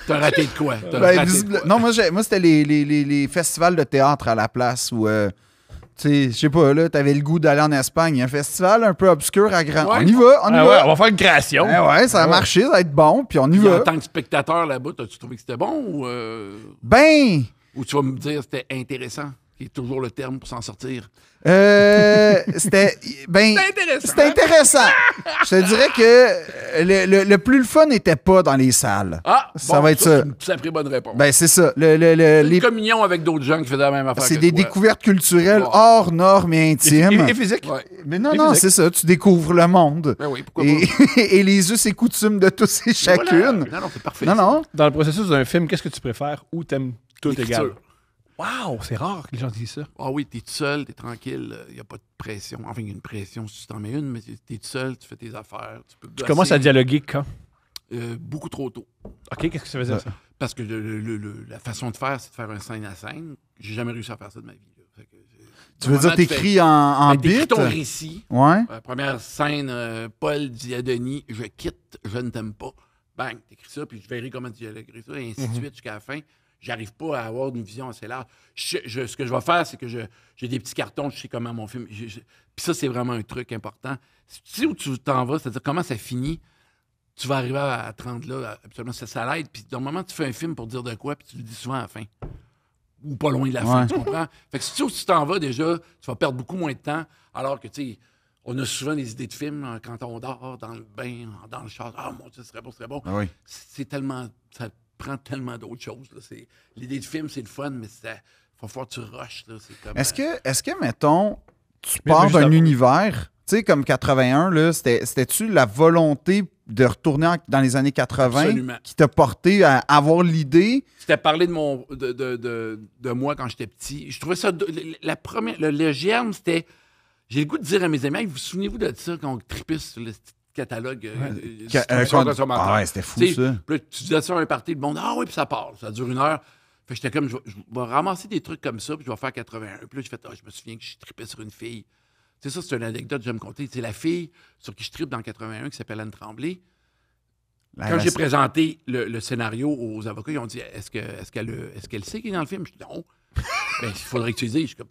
T'as raté de quoi? Ben, non, moi, c'était les festivals de théâtre à la place où, tu sais, je sais pas, là, t'avais le goût d'aller en Espagne. Un festival un peu obscur à grand. Ouais. On y va, on y Ah va. ouais, on va faire une création. Ouais, ça a marché, ça va être bon, puis on y Puis va. en tant que spectateur là-bas, as-tu trouvé que c'était bon Ben, ou tu vas me dire que c'était intéressant, qui est toujours le terme pour s'en sortir? c'était. Ben, C'est intéressant. c'était intéressant. Je te dirais que le plus le fun n'était pas dans les salles. Ah, Ça va être ça. C'est une sacrée bonne réponse. Ben, c'est ça. C'est Les- une communion avec d'autres gens qui faisaient la même affaire c'est que des toi. découvertes culturelles Ouais. hors normes et intimes. Et physique. Ouais. Mais non, et non, physique. c'est ça. Tu découvres le monde. Ben oui, pourquoi Et, pas? et les us et coutumes de tous et Voilà. chacune. Non, c'est parfait. Non, non. Dans le processus d'un film, qu'est-ce que tu préfères ou t'aimes tout L'écriture. égal? Wow, c'est rare que les gens disent ça. Ah oui, t'es tout seul, t'es tranquille, il n'y a pas de pression. Enfin, il y a une pression si tu t'en mets une, mais t'es tout seul, tu fais tes affaires. Tu commences à dialoguer quand? Beaucoup trop tôt. OK, qu'est-ce que ça veut dire, ça? Parce que la façon de faire, c'est de faire un scène à scène. J'ai jamais réussi à faire ça de ma vie. Là. Fait que, Tu veux dire, t'écris en t'écris bit? ton récit. Ouais. Première scène, Paul dit à Denis, je quitte, je ne t'aime pas. Bang, t'écris ça, puis je verrai comment tu dialoguerais ça, et ainsi de suite jusqu'à la fin. J'arrive pas à avoir une vision assez large. Ce que je vais faire, c'est que j'ai des petits cartons, je sais comment mon film... Puis ça, c'est vraiment un truc important. Tu sais où tu t'en vas, c'est-à-dire comment ça finit, tu vas arriver à 30 là, absolument, ça l'aide. Puis dans le moment, tu fais un film pour dire de quoi, puis tu le dis souvent à la fin. Ou pas loin de la fin, Ouais. tu comprends? Fait que si tu sais où tu t'en vas déjà, tu vas perdre beaucoup moins de temps, alors que, tu sais, on a souvent des idées de films hein, quand on dort, dans le bain, dans le char. Ah, mon Dieu, ce serait bon, ce serait bon. Ah oui. C'est tellement... Ça prend tellement d'autres choses. Là. L'idée de film, c'est le fun, mais il faut faire que tu rushes. Là. C'est comme, Est-ce que, mettons, tu Mais pars juste d'un avant- univers, tu sais, comme 81, là, c'était-tu la volonté de retourner dans les années 80 Absolument. qui t'a porté à avoir l'idée? C'était parler de moi quand j'étais petit. Je trouvais ça... Le germe, c'était... J'ai le goût de dire à mes amis, hey, vous souvenez-vous de ça quand on tripait sur le petit catalogue Ah ouais, c'était fou, Tu sais, ça. puis là, tu disais ça à un party, le monde, ah oui, puis ça part. Ça dure 1 heure. Fait que j'étais comme, je vais ramasser des trucs comme ça, puis je vais faire 81. Puis là, j'ai fait, je me souviens que je tripais sur une fille. Tu sais, ça, c'est une anecdote que j'aime compter. C'est la fille sur qui je tripe dans 81, qui s'appelle Anne Tremblay. Quand j'ai présenté le scénario aux avocats, ils ont dit, est-ce qu'elle sait qu'il est dans le film? Je dis, non. Ben, il faudrait que tu le dises. Je suis comme,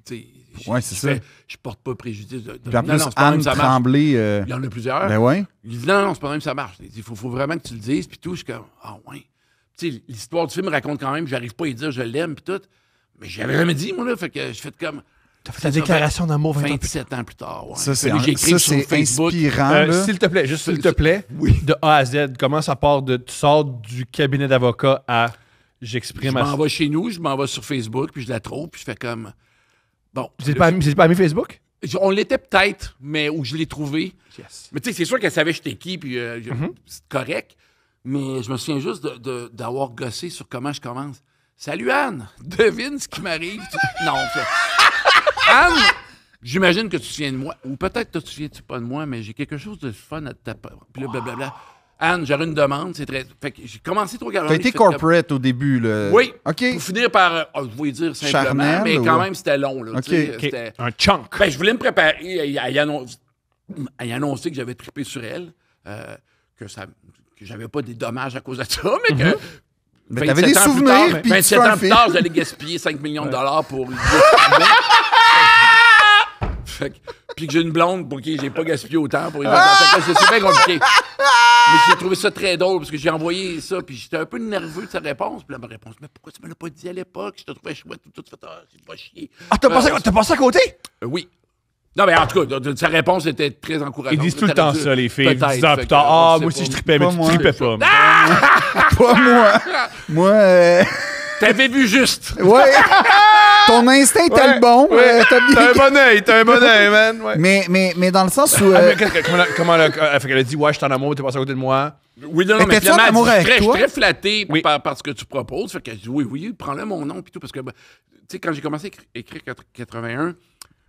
tu sais, Ouais, c'est ça. je porte pas préjudice. Puis en plus, c'est pas Anne même ça marche. Tremblay... Il y en a plusieurs. Ben ouais. Il dit non, c'est pas même ça marche. Il dit, faut vraiment que tu le dises, puis tout. Je suis comme, ah ouais. Tu sais, l'histoire du film raconte quand même, j'arrive pas à lui dire je l'aime, puis tout. Mais j'avais jamais dit, moi, là. Fait que je fais comme. T'as fait ta déclaration d'amour 20 ans plus 27 ans plus tard. Ouais. Ça, c'est Fait que j'écris sur Facebook. inspirant. tard. là. S'il te plaît, juste s'il te plaît, Oui. de A à Z, comment ça part de... Tu sors du cabinet d'avocat à... Je J'exprime m'en vais chez nous, je m'en vais sur Facebook, puis je la trouve, puis je fais comme. Bon. C'est pas ami Facebook? On l'était peut-être, mais où je l'ai trouvé. Yes. Mais tu sais, c'est sûr qu'elle savait j'étais qui, puis c'est correct. Mais je me souviens juste d'avoir gossé sur comment je commence. Salut Anne, devine ce qui m'arrive. Non, Anne, j'imagine que tu te souviens de moi. Ou peut-être que tu te souviens pas de moi, mais j'ai quelque chose de fun à te taper. Puis là, blablabla. Anne, j'aurais une demande. C'est très. Fait que j'ai commencé trop T'as été corporate au début, là. Oui. OK. Pour finir par, je vais dire simplement, Charnel, mais quand ou- même, c'était long. Là, OK. tu sais, OK. c'était- Un chunk. Ben, je voulais me préparer à y annoncer que j'avais trippé sur elle, que j'avais pas des dommages à cause de ça, mais que. Mais t'avais des 27 ans plus souvenirs, tard, puis tu 27 fais un ans plus film. tard, j'allais gaspiller 5 millions de dollars pour. Fait que- puis que j'ai une blonde pour qui j'ai pas gaspillé autant pour les vacances. Fait que c'est bien compliqué. Mais j'ai trouvé ça très drôle parce que j'ai envoyé ça, puis j'étais un peu nerveux de sa réponse. Puis là, ma réponse, mais pourquoi tu me l'as pas dit à l'époque? Je te trouvais chouette, tout fait, c'est pas chier. Ah, t'as passé à côté? Oui. Non, mais en tout cas, sa réponse était très encourageante. Ils disent tout le temps ça, les filles. Peut-être, 10 ans fait plus que, tard. je Ah, sais moi aussi, pas. je tripais, mais Pas tu moi. tripais pas. Pas moi. Moi, T'avais vu juste. ouais. Ton instinct était le bon. T'as bien... T'as un bon œil, man. Ouais. Mais dans le sens où... Ah, mais comment fait qu'elle a dit, ouais, je suis en amour, t'es passé à côté de moi. Oui, non, Mais mais t'es-tu en finalement, amour elle dit, avec je suis toi? très flatté Oui. par ce que tu proposes. Fait que je dis, oui, prends-le mon nom, puis tout, parce que, tu sais, quand j'ai commencé à écrire 81,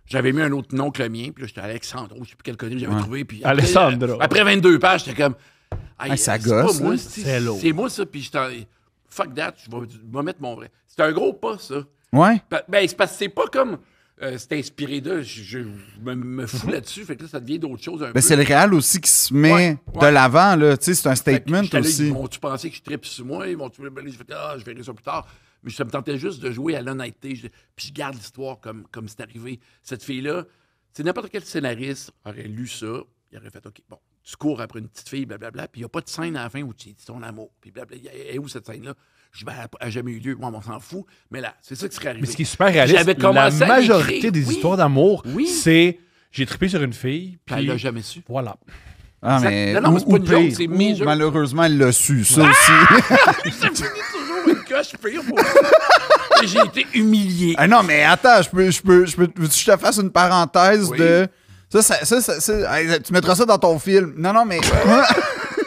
j'avais mis un autre nom que le mien, puis là, j'étais Alexandro, je sais plus quel connu j'avais trouvé, puis après, Alessandro. Après 22 pages, j'étais comme, Ah, ça c'est gosse, pas moi, là. C'est lourd. c'est moi ça, puis j'étais fuck that, je vais mettre mon vrai. C'est un gros pas, ça. Ouais. Ben, c'est parce que c'est pas comme c'est inspiré d'eux, je me fous là-dessus, fait que là, ça devient d'autres choses un peu. Ben, c'est le réel aussi qui se met de l'avant, là. Tu sais, c'est un statement aussi. Ils vont-tu penser que je tripe sur moi? Ils vont-tu... Ben, je verrai ça plus tard. Mais ça me tentait juste de jouer à l'honnêteté. Puis je garde l'histoire comme c'est arrivé. Cette fille-là, c'est n'importe quel scénariste aurait lu ça, il aurait fait, OK, bon, tu cours après une petite fille, blablabla, puis il n'y a pas de scène à la fin où tu dis ton amour, puis blablabla. Et où cette scène-là? Je dis, ben, elle n'a jamais eu lieu. Moi, on s'en fout. Mais là, c'est ça qui serait arrivé. Mais ce qui est super réaliste, J'avais la commencé à majorité l'écrire. des Oui. histoires d'amour, Oui. c'est j'ai trippé sur une fille, Puis elle puis l'a jamais su. voilà. Ah, mais, Non, mais c'est pas une joke, c'est ou mes jeux. malheureusement, elle l'a su, ça aussi. Ça finit toujours une coche pire pour moi. Et j'ai été humilié. Ah non, mais attends, veux-tu que je te fasse une parenthèse Oui. de... Ça, hey, tu mettras ça dans ton film. Non, mais...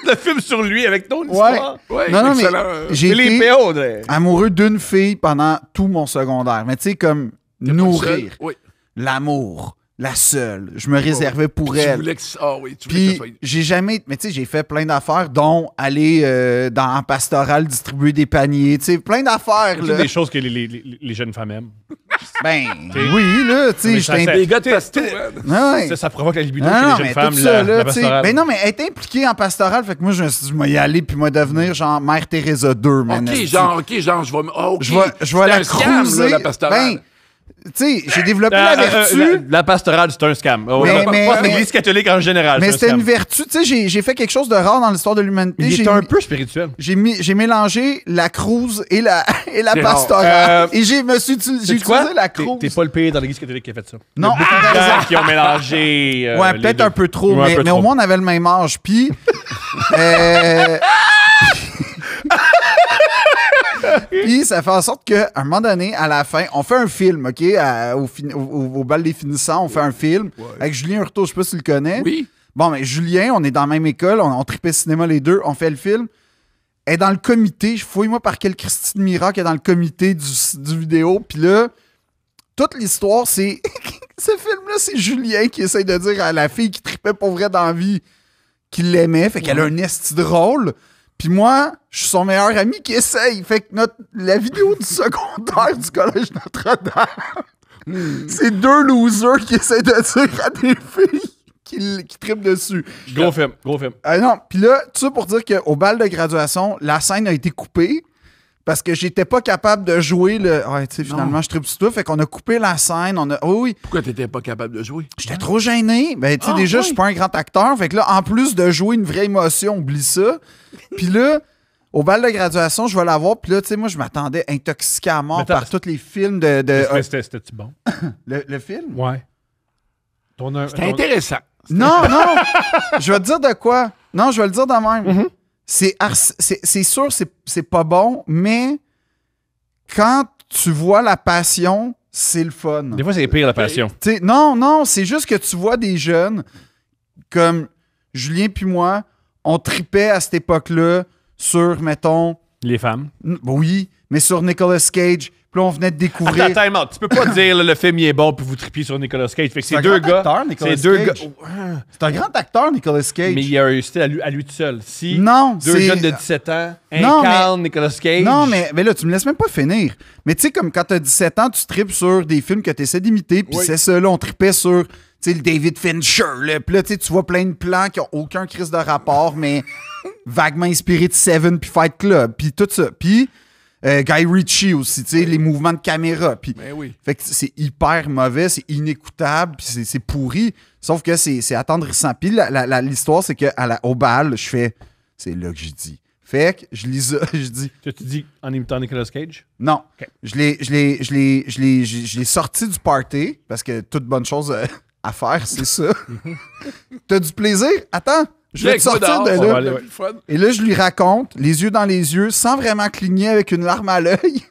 Le film sur lui avec ton Ouais. histoire. Ouais, Non, mais excellent. j'ai C'est les été PO. de- amoureux d'une fille pendant tout mon secondaire. Mais tu sais, comme T'es pas le nourrir, seul. Oui. l'amour, la seule. Je me réservais pour Tu elle. voulais que... Ah oui, tu voulais que ça Puis soit... j'ai jamais... Mais tu sais, j'ai fait plein d'affaires, dont aller en pastoral distribuer des paniers. Tu sais, plein d'affaires, C'est là. des choses que les jeunes femmes aiment. Ben, oui, là, tu sais, Mais j'étais... ça, Les gars de T'es- pasto, t'es- hein. Ah ouais. Ça provoque la libido Non, chez non, les jeunes mais femmes, tout ça, là, la tu sais. pastorale. Ben non, mais elle est impliquée en pastoral, fait que moi, je me suis dit, je vais y aller, puis moi, devenir genre Mère Teresa 2, man. OK, esti. genre, je vais... Ah, OK. Je vais C'était la un scam, cruiser. là, la pastorale. Ben, tu sais, j'ai développé la vertu. La pastorale, c'est un scam. Oh, Mais- pas mais- l'Église catholique en général. Mais c'est un c'était scam. une vertu. Tu sais, j'ai fait quelque chose de rare dans l'histoire de l'humanité. Il J'ai est un mis- peu spirituel. J'ai mélangé la cruise et la C'est rare. pastorale. Et j'ai utilisé la cruise. T'es pas le pire dans l'Église catholique qui a fait ça. Non. Il y a beaucoup de gens qui ont mélangé. Ouais, les peut-être deux. un peu trop, Ouais, un peu mais au trop. moins on avait le même âge. Puis, puis ça fait en sorte qu'à un moment donné, à la fin, on fait un film, OK? Au bal des finissants, on fait un film avec Julien Hurtaud, je sais pas si tu le connais. Oui. Bon, mais Julien, on est dans la même école, on tripait cinéma les deux, on fait le film. Elle est dans le comité, fouille-moi par quel Christine miracle est dans le comité du vidéo. Puis là, toute l'histoire, c'est... Ce film-là, c'est Julien qui essaie de dire à la fille qui tripait pour vrai dans la vie qu'il l'aimait. Fait qu'elle a un esti drôle. Puis moi, je suis son meilleur ami qui essaye. Fait que la vidéo du secondaire du Collège Notre-Dame, c'est deux losers qui essaient de dire à des filles qui trippent dessus. Gros film, gros film. Non, puis là, tout ça pour dire qu'au bal de graduation, la scène a été coupée parce que j'étais pas capable de jouer le... Ouais, tu sais, finalement, je trippe sur toi. Fait qu'on a coupé la scène. Oui. Pourquoi t'étais pas capable de jouer? J'étais trop gêné. Ben, tu sais, déjà, je suis pas un grand acteur. Fait que là, en plus de jouer une vraie émotion, oublie ça. Puis là, au bal de graduation, je vais la voir. Puis là, tu sais, moi, je m'attendais intoxiqué à mort Mais attends, par tous les films de... Mais C'était-tu bon? le film? Ouais. C'était intéressant. Non, non! Je vais te dire de quoi. Non, je vais le dire de même. C'est sûr, c'est pas bon, mais quand tu vois la passion, c'est le fun. Des fois, c'est pire, la passion. T'sais, non, c'est juste que tu vois des jeunes comme Julien puis moi, on tripait à cette époque-là sur, mettons, Les femmes. oui, mais sur Nicolas Cage. Puis là, on venait de découvrir... Attends, time out. Tu peux pas dire là, le film il est bon puis vous tripiez sur Nicolas Cage. Fait que C'est c'est un deux grand gars. acteur, Nicolas C'est deux gars. Cage. C'est un grand acteur, Nicolas Cage. Mais il y a un style à lui tout seul. Si Non, deux c'est- jeunes de 17 ans Non, incarnent Nicolas Cage. Non, mais là, tu me laisses même pas finir. Mais tu sais, comme quand t'as 17 ans, tu tripes sur des films que tu essaies d'imiter, puis c'est ça, là, on tripait sur, tu sais, le David Fincher, là. Puis là, tu sais, tu vois plein de plans qui ont aucun crise de rapport, mais vaguement inspirés de Seven puis Fight Club, puis tout ça. Puis Guy Ritchie aussi, tu sais, les mouvements de caméra. Puis, Ben oui. fait que c'est hyper mauvais, c'est inécoutable, puis c'est pourri. Sauf que c'est attendrissant. Puis l'histoire, c'est qu'au bal, je fais, c'est là que j'ai dit. Fait que je lis ça, je dis, Tu dis en imitant Nicolas Cage? non. Ok. Je l'ai sorti du party parce que toute bonne chose à faire, c'est ça. T'as du plaisir? Attends, je vais te sortir de On va là. aller, ouais. Et là, je lui raconte, les yeux dans les yeux, sans vraiment cligner avec une larme à l'œil,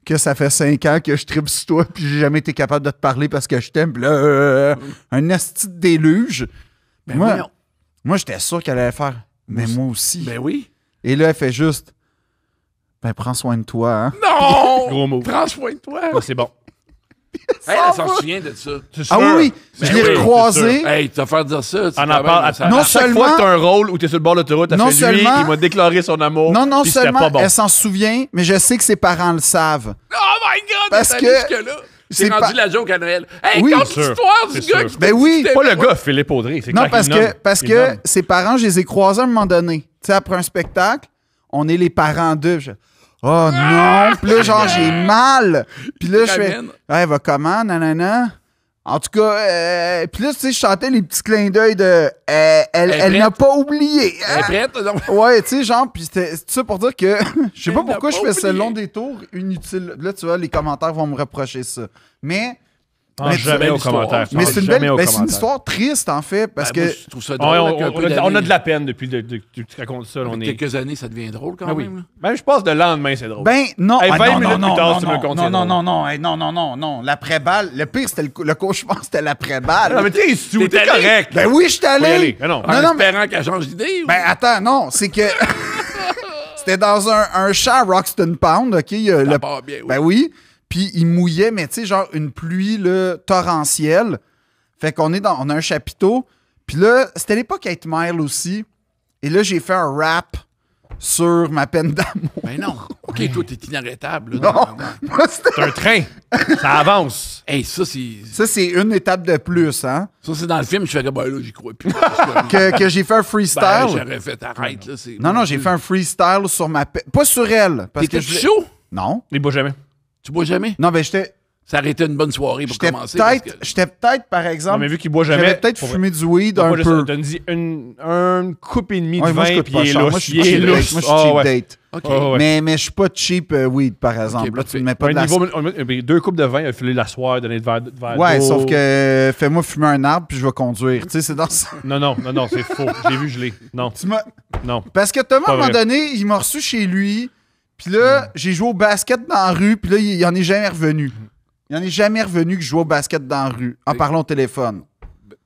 que ça fait 5 ans que je tripe sur toi puis j'ai jamais été capable de te parler parce que je t'aime. Puis là, un asti de déluge. Ben voyons. Moi, j'étais sûr qu'elle allait faire. Mais moi aussi. Ben oui. Et là, elle fait juste. Ben, prends soin de toi, hein. Non! Gros mot. Prends soin de toi. Ouais, c'est bon. Hey, elle s'en souvient de ça. C'est Ah sûr. oui, Ben je l'ai oui, recroisé. Hey, tu vas faire dire ça. On en parle. Non À chaque seulement- fois que t'as un rôle où t'es sur le bord de l'autoroute, t'as Non fait lui, seulement- il m'a déclaré son amour. Non puis c'était seulement pas bon. elle s'en souvient, mais je sais que ses parents le savent. Oh my God! Parce t'es que allé jusque-là. c'est C'est rendu pas- la joke à Noël. Hey, Oui, conte c'est sûr. l'histoire du C'est gars sûr. qui Ben oui. Pas le gars, Philippe Audrey. C'est Non, clair parce qu'il nomme. parce Il que nomme. ses parents, je les ai croisés à un moment donné. Tu sais, après un spectacle, on est les parents d'eux. Oh non! Puis là, genre, j'ai mal. Puis là, je fais, ramène. hey, va comment, nanana? En tout cas, puis là, tu sais, je chantais les petits clins d'œil de, elle n'a pas oublié. Elle est prête? Non. Ouais, tu sais, genre, puis c'était c'est ça pour dire que je sais pas Elle n'a pourquoi je pas fais ce oublié. long détour inutile. Là, tu vois, les commentaires vont me reprocher ça. Mais Pense mais jamais belle aux histoire. commentaires. mais Pense c'est une jamais belle, aux ben, c'est une commentaires. histoire triste, en fait, parce Ben, moi, que. je trouve ça Ouais, drôle. on, avec un peu on a d'années. de la peine depuis que tu racontes ça. là, on est... Quelques années, ça devient drôle quand Ah oui. même. là. Ben, je pense que le lendemain, c'est drôle. Ben, non. Hey, 20 non, minutes non, plus tard, non, tu me non, comptes, non, c'est non, drôle. non, hey, non. L'après-balle. Le pire, c'était le cauchemar, c'était l'après-balle. Non, mais t'es sous, T'es t'es allé? correct. Ben oui, je suis Faut y allé. aller. Mais non. En Non, mais- espérant qu'elle change d'idée. ou- Ben, attends, non, c'est que. C'était dans un chat Roxton Pound, OK? Ça part bien, oui. Ben oui. Puis il mouillait, mais tu sais, genre une pluie là, torrentielle. Fait qu'on on a un chapiteau. Puis là, c'était l'époque 8 Mile aussi. Et là, j'ai fait un rap sur ma peine d'amour. Ben non. OK, toi, t'es inarrêtable. Là, Non, moi, c'était- C'est un train. Ça avance. Hey, ça, c'est ça, c'est une étape de plus, hein? dans le film, je fais que, ben là, j'y crois plus. Que j'ai fait un Ben, freestyle. j'aurais fait, arrête, là. c'est- Non, j'ai fait un freestyle sur ma peine. Pas sur elle. Parce que T'étais-tu je... chaud? Non. Il boit jamais. Tu bois jamais? Non, ben j'étais. Ça aurait été une bonne soirée pour commencer. parce que- J'étais peut-être, par Non, exemple. mais vu qu'il boit jamais. J'avais peut-être pour- fumé du weed T'as un pas juste- peu. T'as dit une coupe et demie de Ouais, moi, je vin, coûte puis pas il est cher. Moi, je louche. suis Il est cheap date. louche. Moi, je suis Ah, cheap ouais. date. OK. Ah, ouais. Mais je suis pas cheap weed, par exemple. Là, tu parfait. ne mets pas Un de la... niveau, deux coupes de vin, il a filé la soirée, donner de verre Ouais, d'eau. sauf que fais-moi fumer un arbre puis je vais conduire. Tu sais, c'est dans ça. Non, c'est faux. J'ai vu geler. Non, Tu m'as- non. Parce que Thomas, à Pas un moment vrai. donné, il m'a reçu chez lui. Puis là, j'ai joué au basket dans la rue. Puis là, il en est jamais revenu. Il en est jamais revenu que je jouais au basket dans la rue en Mais- parlant au téléphone.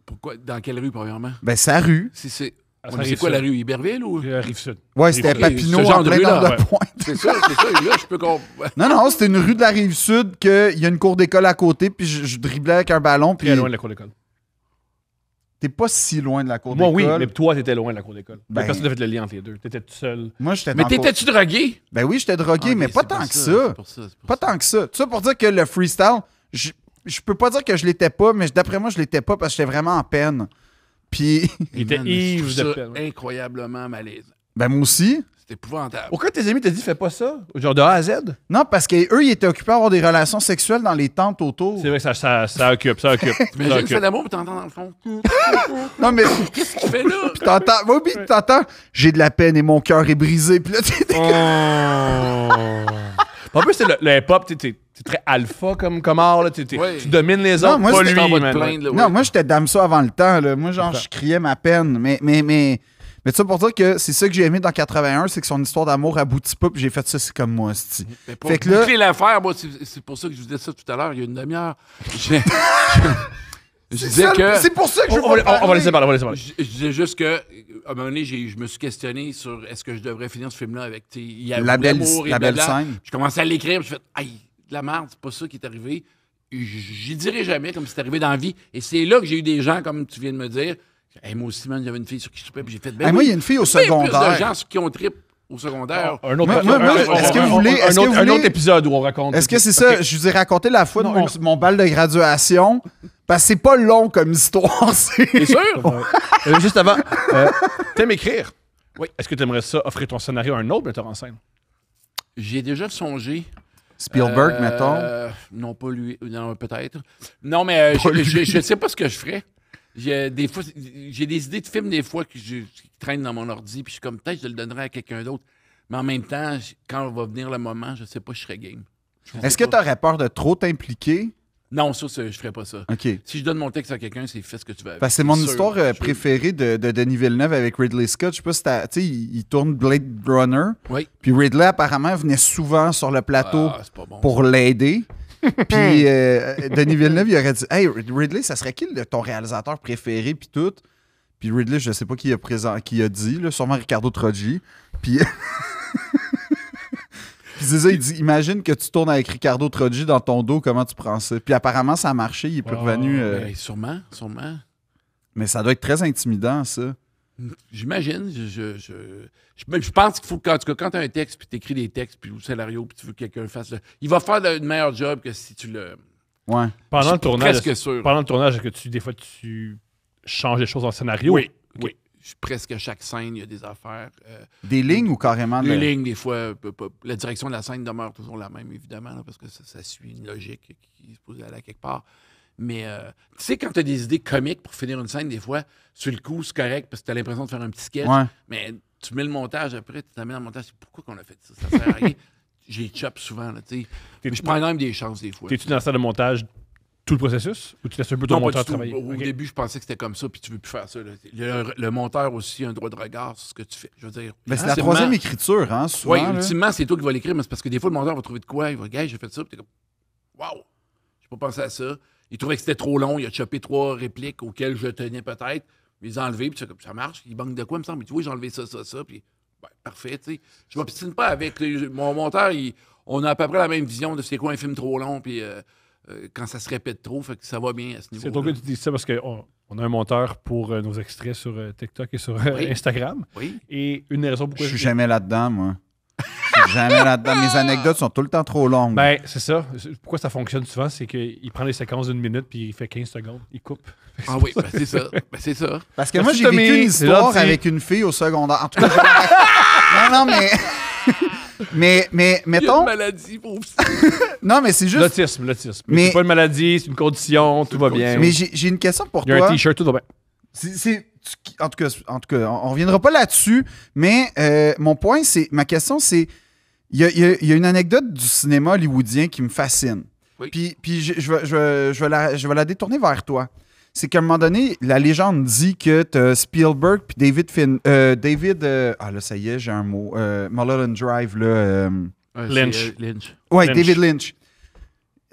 Pourquoi? Dans quelle rue, premièrement? Ben, sa rue. Si c'est... Ah, Ouais, ça mais c'est arrive quoi ça. la rue? Iberville ou... Rive-Sud. Ouais, c'était Ok, Papineau ce genre en de plein rue-là, nord de ouais. pointe. C'est ça. Et là, je peux comprendre. Non, non, c'était une rue de la Rive-Sud qu'il y a une cour d'école à côté. Puis je driblais avec un ballon. Puis Très loin de la cour d'école. t'es pas si loin de la cour Moi, oui, d'école. mais toi, t'étais loin de la cour d'école. Ben- Personne n'a fait le lien entre les deux. T'étais tout seul. Moi, j'étais Mais dans la cour- t'étais-tu drogué? Ben oui, j'étais drogué, Ok, mais pas c'est tant pour que ça, ça. c'est pour ça, c'est pour Pas ça. tant que ça. Tout ça pour dire que le freestyle, je peux pas dire que je l'étais pas, mais d'après moi, je l'étais pas parce que j'étais vraiment en peine. Puis, Il était Man, je ivre trouve de ça peine. incroyablement malaisant. ben moi aussi. C'est épouvantable. Aucun de tes amis t'a dit fais pas ça? Genre de A à Z? Non, parce qu'eux, ils étaient occupés à avoir des relations sexuelles dans les tentes autour. C'est vrai que ça occupe, ça occupe. Imagine, ça tu fais occupe. l'amour, puis t'entends dans le fond. Non, mais Qu'est-ce qu'il fait là? t'entends, oui, puis t'entends, j'ai de la peine et mon cœur est brisé. Puis là, Oh. En plus, c'est le hip-hop, t'es très alpha comme art, là. Ouais. Tu domines les Non, autres, moi, pas c'était lui, en bas de man. plaindre, là, non, ouais. moi, j'étais dame ça avant le temps. Là. Moi, genre, je criais ma peine. Mais ça pour dire que c'est ça que j'ai aimé dans 81, c'est que son histoire d'amour aboutit pas, puis j'ai fait ça, c'est comme moi, c'ti. Mais pour Fait que là- boucler l'affaire, moi, c'est pour ça que je vous disais ça tout à l'heure, il y a une demi-heure. Je disais que... C'est pour ça que je veux On va pas laisser parler, on va laisser parler. Je disais juste que, à un moment donné, je me suis questionné sur est-ce que je devrais finir ce film-là avec, tu sais, il y a La belle- l'amour et la belle blabla. scène. Je commençais à l'écrire, puis je fais aïe, de la merde, c'est pas ça qui est arrivé. J'y dirai jamais comme c'est arrivé dans la vie. Et c'est là que j'ai eu des gens, comme tu viens de me dire. Hey, moi aussi, man, j'avais une fille sur qui je tripais, puis j'ai fait ben Hey, moi, oui, il y a une fille au bien plus secondaire. de gens sur qui on tripe au secondaire. Un autre, Est-ce que vous voulez- est-ce que vous un voulez- autre épisode où on raconte. Est-ce que c'est ça? Ok. Je vous ai raconté la fois de Non, mon bal de graduation. Parce que c'est pas long comme histoire. T'es sûr? Juste avant, t'aimes écrire? Oui. Est-ce que t'aimerais ça offrir ton scénario à un autre metteur en scène? J'y ai déjà songé. Spielberg, mettons. Non, pas lui. Non, peut-être. Non, mais je ne sais pas ce que je ferais. Des fois, j'ai des idées de films, des fois, qui traînent dans mon ordi, puis je suis comme, peut-être je le donnerais à quelqu'un d'autre. Mais en même temps, quand va venir le moment, je sais pas, je serais game. Je sais Est-ce que pas. tu aurais peur de trop t'impliquer? Non, ça, je ferais pas ça. OK. Si je donne mon texte à quelqu'un, c'est fais ce que tu veux avec. Parce que c'est mon Sûr, histoire sûr. préférée de Denis Villeneuve avec Ridley Scott. Je sais pas si t'as... Tu sais, il tourne Blade Runner. Oui. Puis Ridley, apparemment, venait souvent sur le plateau Ah, c'est pas bon. pour l'aider. Puis Denis Villeneuve, il aurait dit « Hey, Ridley, ça serait qui ton réalisateur préféré? » Puis tout. Puis Ridley, je sais pas qui a dit, là, sûrement Ricardo Troggi. Puis... Puis c'est ça, il dit, imagine que tu tournes avec Ricardo Troggi dans ton dos, comment tu prends ça? Puis apparemment, ça a marché, il est plus revenu. Ben, sûrement. Mais ça doit être très intimidant, ça. J'imagine. Je pense qu'il faut que quand tu as un texte, puis tu écris des textes, puis le scénario, puis tu veux que quelqu'un fasse il va faire une meilleure job que si tu le... Ouais. Pendant le tournage, presque sûr. Pendant le tournage, est-ce que des fois, tu changes des choses dans le scénario? Oui. Presque à chaque scène, il y a des affaires. Des lignes ou carrément Les lignes, des fois, la direction de la scène demeure toujours la même, évidemment, là, parce que ça suit une logique qui est supposée aller à quelque part. Mais, tu sais, quand tu as des idées comiques pour finir une scène, des fois, sur le coup, c'est correct parce que tu as l'impression de faire un petit sketch. Ouais. Mais tu mets le montage après, tu t'amènes dans le montage, pourquoi qu'on a fait ça? Ça sert à rien. J'ai chop souvent, là, tu sais. Mais je prends quand même des chances, des fois. T'es-tu dans la salle de montage tout le processus ou tu laisses un peu ton Non, pas monteur du tout. travailler? Au Ok. début, je pensais que c'était comme ça, puis tu veux plus faire ça. Là. Le monteur aussi a un droit de regard sur ce que tu fais. Je veux dire. Mais c'est la ultimement- troisième écriture, hein, souvent. Oui, là. ultimement, c'est toi qui vas l'écrire, mais c'est parce que des fois, le monteur va trouver de quoi. Il va dire, gars, j'ai fait ça, puis t'es comme, waouh, j'ai pas pensé à ça. Il trouvait que c'était trop long, il a chopé 3 répliques auxquelles je tenais peut-être, mais il les a enlevées, puis comme ça marche, il manque de quoi, il me semble. Mais tu vois, j'ai enlevé ça, puis ben, parfait, tu sais. Je m'obstine pas avec mon monteur, on a à peu près la même vision de c'est quoi un film trop long, puis quand ça se répète trop, fait que ça va bien à ce niveau. C'est drôle que tu dis ça parce qu'on a un monteur pour nos extraits sur TikTok et sur Oui. Instagram. Oui. Et une des raisons pourquoi Je suis jamais là-dedans, moi. Je suis jamais là-dedans. Mes anecdotes sont tout le temps trop longues. Ben, c'est ça. Pourquoi ça fonctionne souvent, c'est qu'il prend des séquences d'une minute puis il fait 15 secondes. Il coupe. Ah oui, ben c'est ça. Ben c'est ça. Parce que moi, Merci, j'ai vécu Tommy. une C'est histoire gentil. avec une fille au secondaire. En tout cas, je la raconte. Non, mais Il y a mettons. une maladie, pauvre. Non, mais c'est juste. L'autisme. Mais- C'est pas une maladie, c'est une condition, tout va bien. Mais j'ai une question pour Il y a toi. un t-shirt, tout va bien. En tout cas, on reviendra pas là-dessus. Mais mon point, c'est. Ma question, c'est. Il y a une anecdote du cinéma hollywoodien qui me fascine. Oui. Puis je vais la détourner vers toi. C'est qu'à un moment donné, la légende dit que t'as Spielberg puis ah là, ça y est, j'ai un mot. Mulholland Drive, là. Lynch. Lynch. Ouais, Lynch. David Lynch.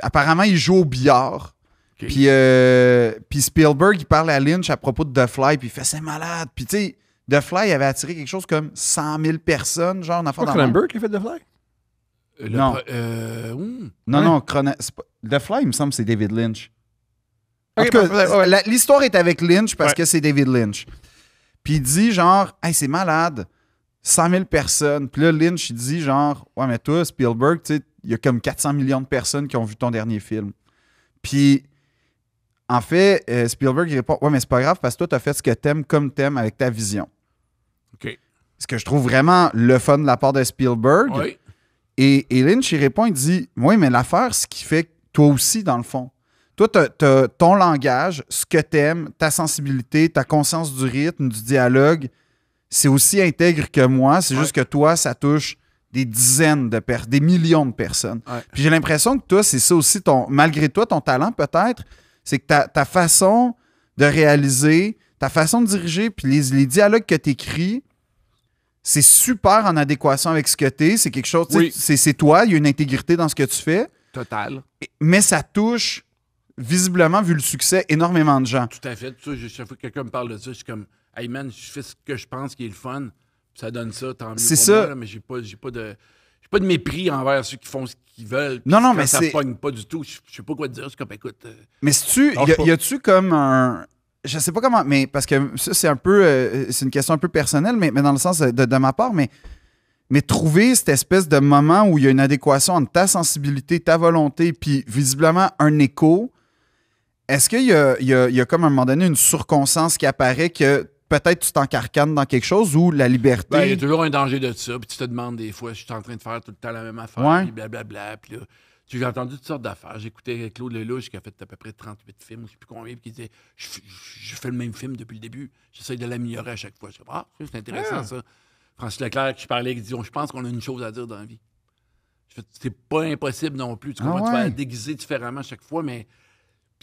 Apparemment, il joue au billard. Ok. Puis Spielberg, il parle à Lynch à propos de The Fly, puis il fait « c'est malade ». Puis tu sais, The Fly avait attiré quelque chose comme 100 000 personnes, genre en C'est affaire pas dans le- Cronenberg qui a fait The Fly? Non. Non, Ouais. non, The Fly, il me semble, c'est David Lynch. En Ok, tout cas, parfait, ouais. l'histoire est avec Lynch parce Ouais. que c'est David Lynch. Puis il dit genre « hey, c'est malade, 100 000 personnes ». Puis là, Lynch, il dit genre « ouais, mais toi, Spielberg, tu sais, il y a comme 400 millions de personnes qui ont vu ton dernier film ». Puis, en fait, Spielberg, il répond « ouais, mais c'est pas grave parce que toi, t'as fait ce que t'aimes comme t'aimes avec ta vision ». OK. Ce que je trouve vraiment le fun de la part de Spielberg. Oui. Et Lynch, il répond, il dit « oui, mais l'affaire, ce qui fait que toi aussi, dans le fond, toi, t'as ton langage, ce que t'aimes, ta sensibilité, ta conscience du rythme, du dialogue, c'est aussi intègre que moi. C'est juste que toi, ça touche des dizaines de personnes, des millions de personnes. Ouais. Puis j'ai l'impression que toi, c'est ça aussi, malgré toi, ton talent peut-être, c'est que ta façon de réaliser, ta façon de diriger, puis les dialogues que tu écris, c'est super en adéquation avec ce que tu es. C'est quelque chose, Oui. c'est toi, il y a une intégrité dans ce que tu fais, Total. mais ça touche, visiblement, vu le succès, énormément de gens. Tout à fait. Tu sais, chaque fois que quelqu'un me parle de ça, je suis comme, hey man, je fais ce que je pense qui est le fun. Puis ça donne ça, tant mieux. C'est pour ça. moi, là, mais j'ai pas de mépris envers ceux qui font ce qu'ils veulent. Non, non, Quand mais ça c'est- pogne pas du tout. Je sais pas quoi te dire. Je suis comme, écoute. Mais si Lâche pas. y a-tu comme un. Je sais pas comment, mais parce que ça, c'est un peu. C'est une question un peu personnelle, mais dans le sens de ma part, mais trouver cette espèce de moment où il y a une adéquation entre ta sensibilité, ta volonté, puis visiblement un écho. Est-ce qu'il y a comme à un moment donné une surconscience qui apparaît que peut-être tu t'encarcanes dans quelque chose ou la liberté. Ben, il y a toujours un danger de ça. Puis tu te demandes des fois, je suis en train de faire tout le temps la même affaire. Ouais. Puis blablabla. Puis là, j'ai entendu toutes sortes d'affaires. J'écoutais Claude Lelouch qui a fait à peu près 38 films, je sais plus combien, puis qui disait je fais le même film depuis le début. J'essaie de l'améliorer à chaque fois. Je dis, ah, c'est intéressant ça. Francis Leclerc qui parlait, qui dit je pense qu'on a une chose à dire dans la vie. Je fais, c'est pas impossible non plus. Tu comprends? Tu vas la déguiser différemment à chaque fois, mais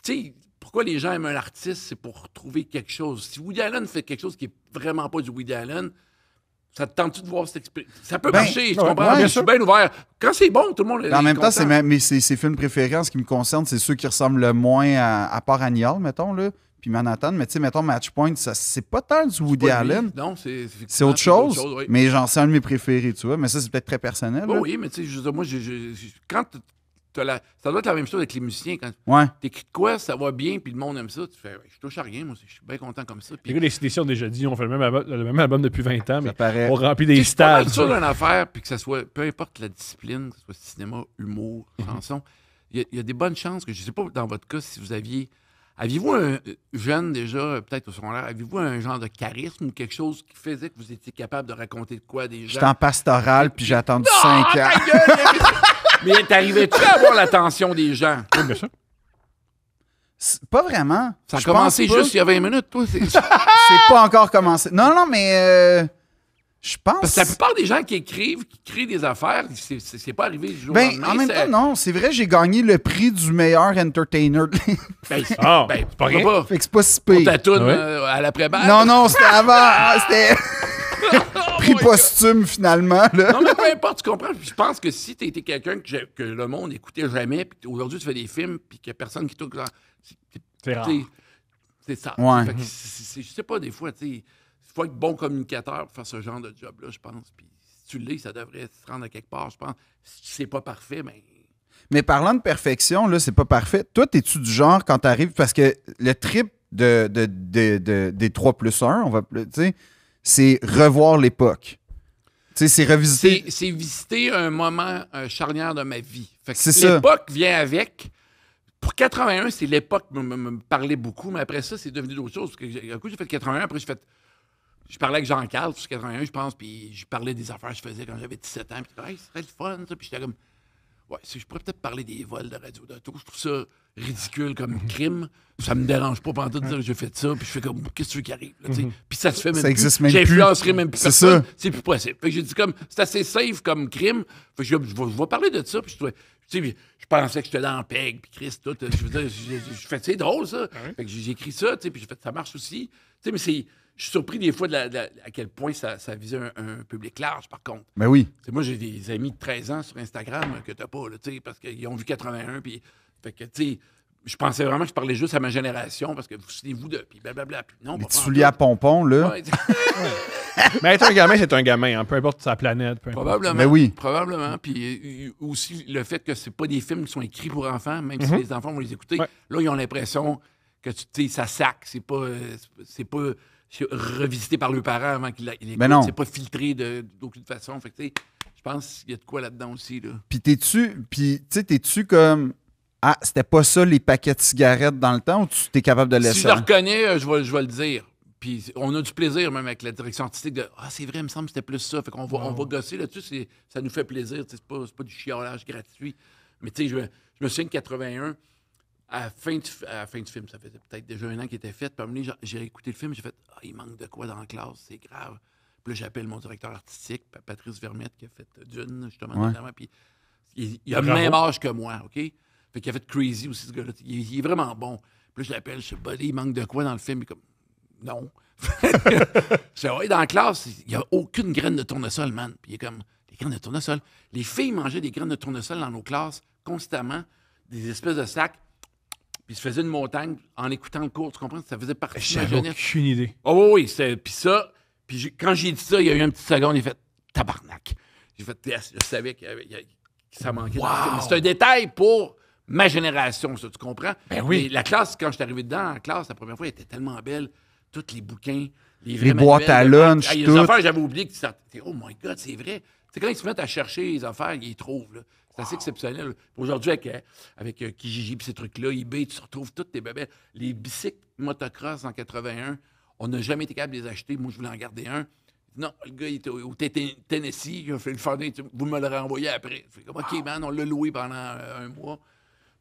tu sais, pourquoi les gens aiment un artiste, c'est pour trouver quelque chose. Si Woody Allen fait quelque chose qui est vraiment pas du Woody Allen, ça te tente-tu de voir cette expérience? Ça peut marcher, tu comprends? ouais, Mais je suis bien ouvert. Quand c'est bon, tout le monde En même temps, content. mes films préférés en ce qui me concerne, c'est ceux qui ressemblent le moins à part Annie Hall, mettons, là. puis Manhattan, mais tu sais, mettons Match Point, ça, c'est pas tant du Woody Pas lui. Allen. Non, C'est autre chose, oui. mais genre, c'est un de mes préférés, tu vois. Mais ça, c'est peut-être très personnel. Bon, là. oui, mais tu sais, je veux dire, moi, quand ça doit être la même chose avec les musiciens. Quand Ouais. t'écris de quoi, ça va bien, puis le monde aime ça, tu fais, je touche à rien, moi, je suis bien content comme ça. Puis, Les gars, les CDC ont déjà dit, on fait le même album depuis 20 ans, mais Ça paraît. on remplit des tu sais, c'est pas mal stades. ça d'une affaire, puis que ça soit, peu importe la discipline, que ce soit cinéma, humour, chanson, il y a des bonnes chances que, je sais pas dans votre cas, si vous aviez-vous un jeune déjà, peut-être au secondaire, aviez-vous un genre de charisme ou quelque chose qui faisait que vous étiez capable de raconter de quoi à des gens? J'étais en pastoral, puis j'ai attendu Non, 5 ans. ta gueule! Mais t'arrivais-tu à avoir l'attention des gens? Oui, bien sûr. Pas vraiment. Ça a Je commencé pense pas. juste il y a 20 minutes, toi. C'est pas encore commencé. Non, mais je pense. Parce que la plupart des gens qui écrivent, qui créent des affaires, c'est pas arrivé du jour au Ben, lendemain. en même temps, non, c'est vrai, j'ai gagné le prix du meilleur entertainer. Ah, ben, c'est pas pourquoi rien. pas? Fait que c'est pas si Pour pire. ta toune Ouais. à l'après-balle. Non, c'était avant. C'était prix posthume, finalement. Là. Non, mais peu importe, tu comprends. Puis je pense que si tu étais quelqu'un que le monde n'écoutait jamais, puis aujourd'hui tu fais des films, puis qu'il n'y a personne qui tourne. C'est rare. C'est ça. Ouais. Fait que je sais pas, des fois, tu sais, il faut être bon communicateur pour faire ce genre de job-là, je pense. Puis si tu l'es, ça devrait se rendre à quelque part, je pense. Si c'est pas parfait, ben. Mais parlant de perfection, là, c'est pas parfait. Toi, t'es-tu du genre quand t'arrives, parce que le trip des 3+1, on va, tu sais, c'est revoir l'époque. Tu sais, c'est revisiter. C'est visiter un moment charnière de ma vie. Fait que C'est ça. l'époque vient avec. Pour 81, c'est l'époque qui me parlait beaucoup, mais après ça, c'est devenu d'autres choses. Parce que, un coup, j'ai fait 81, après, je parlais avec Jean-Carl sur 81, je pense, puis je parlais des affaires que je faisais quand j'avais 17 ans. Puis, hey, ce serait le fun, ça. Puis j'étais comme, ouais, je pourrais peut-être parler des vols de radio d'auto. Je trouve ça ridicule comme crime. Ça me dérange pas pendant tout de dire que j'ai fait ça. Puis je fais comme, qu'est-ce que tu veux qui arrive? Là, tu sais? Puis ça se fait même Ça plus. existe même J'influencerai plus. même plus C'est personne. ça. C'est plus possible. Fait que j'ai dit comme, c'est assez safe comme crime. Fait que je vais parler de ça. Puis je pensais que j'étais dans le PEG, puis Chris, tout. Je veux dire, je fais, c'est drôle, ça. Fait que j'ai écrit ça, tu sais, puis j'ai fait, ça marche aussi. Tu sais, mais je suis surpris des fois à quel point ça visait un public large, par contre. Ben oui. T'sais, moi, j'ai des amis de 13 ans sur Instagram que t'as pas, là, parce qu'ils ont vu 81, puis fait que, tu sais, je pensais vraiment que je parlais juste à ma génération, parce que vous souvenez-vous de, puis blablabla, puis non, Les pas petits souliers à pompons, là. Ouais, Mais être un gamin, c'est un gamin, hein, peu importe sa planète. Peu importe. probablement. Ben oui. Probablement. Puis aussi le fait que c'est pas des films qui sont écrits pour enfants, même si les enfants vont les écouter. Ouais. Là, ils ont l'impression que ça sac. C'est pas revisité par leurs parents avant qu'ils l'écoutent. Ben non. C'est pas filtré d'aucune façon. Fait que, tu sais, je pense qu'il y a de quoi là-dedans aussi. Là. Puis t'es-tu comme. Ah, c'était pas ça les paquets de cigarettes dans le temps ou tu t'es capable de Si laisser? je le reconnais, je vais le dire. Puis on a du plaisir même avec la direction artistique de « Ah, c'est vrai, il me semble que c'était plus ça. » Fait qu'on va, on va gosser là-dessus. Ça nous fait plaisir. C'est pas du chiolage gratuit. Mais tu sais, je me souviens de 81, à la fin du film, ça faisait peut-être déjà 1 an qu'il était fait. Puis à un moment donné, j'ai écouté le film, j'ai fait « Ah, il manque de quoi dans la classe, c'est grave. » Puis là, j'appelle mon directeur artistique, Patrice Vermette, qui a fait Dune, justement, Ouais. notamment. Puis il a le même âge que moi, OK? Fait qu'il a fait Crazy aussi, ce gars-là. Il est vraiment bon. Puis là, je l'appelle, je sais pas, il manque de quoi dans le film? Il est comme, non. Je dis, ouais, dans la classe, il n'y a aucune graine de tournesol, man. Puis il est comme, des graines de tournesol. Les filles mangeaient des graines de tournesol dans nos classes, constamment, des espèces de sacs. Puis ils se faisaient une montagne en écoutant le cours. Tu comprends? Ça faisait partie de ma J'avais jeunesse. aucune idée. Oh oui, oui. Puis ça, quand j'ai dit ça, il y a eu une petite seconde, il a fait tabarnak. J'ai fait, yes, je savais que ça manquait. Dans le film. Mais c'est un détail pour ma génération, ça, tu comprends? Ben oui. Mais la classe, quand je suis arrivé dedans, en classe, la première fois, elle était tellement belle. Tous les bouquins, les Les boîtes à lunch, les tout. affaires, j'avais oublié que tu sortais. Oh my God, c'est vrai. C'est quand ils se mettent à chercher les affaires, ils les trouvent. Là. C'est assez exceptionnel. Aujourd'hui, avec Kijiji et ces trucs-là, eBay, tu retrouves toutes tes bébés. Les bicycles motocross en 81, on n'a jamais été capable de les acheter. Moi, je voulais en garder un. Non, le gars, il était au Tennessee. Il a fait le farder. Vous me le renvoyez après. Je fais comme, OK, man, on l'a loué pendant 1 mois.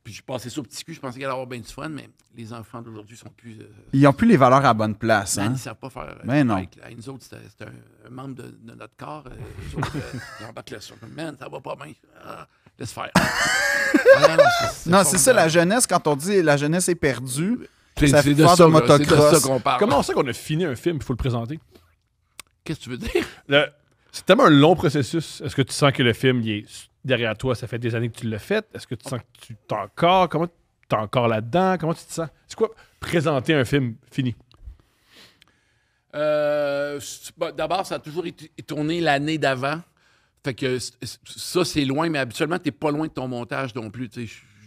Puis je passais ça au petit cul. Je pensais qu'il allait avoir bien du fun, mais les enfants d'aujourd'hui sont plus. Ils n'ont plus les valeurs à bonne place. Man, Hein? ils ne savent pas faire. Ben non. bike, là. Nous autres, c'était un membre de notre corps. Eux autres, ils embarquent là sur. Man, ça va pas bien. Ah, laisse faire. Non, c'est ça, la jeunesse. Quand on dit la jeunesse est perdue, C'est ça c'est fait de faire ça, de là, c'est de motocross. ça qu'on parle. Comment ça qu'on a fini un film, il faut le présenter? Qu'est-ce que tu veux dire? C'est tellement un long processus. Est-ce que tu sens que le film il est derrière toi, ça fait des années que tu l'as fait? Est-ce que tu sens que tu t'es encore? Comment t'es encore là-dedans? Comment tu te sens? C'est quoi? présenter un film fini? D'abord, ça a toujours été tourné l'année d'avant. Fait que ça, c'est loin, mais habituellement, t'es pas loin de ton montage non plus.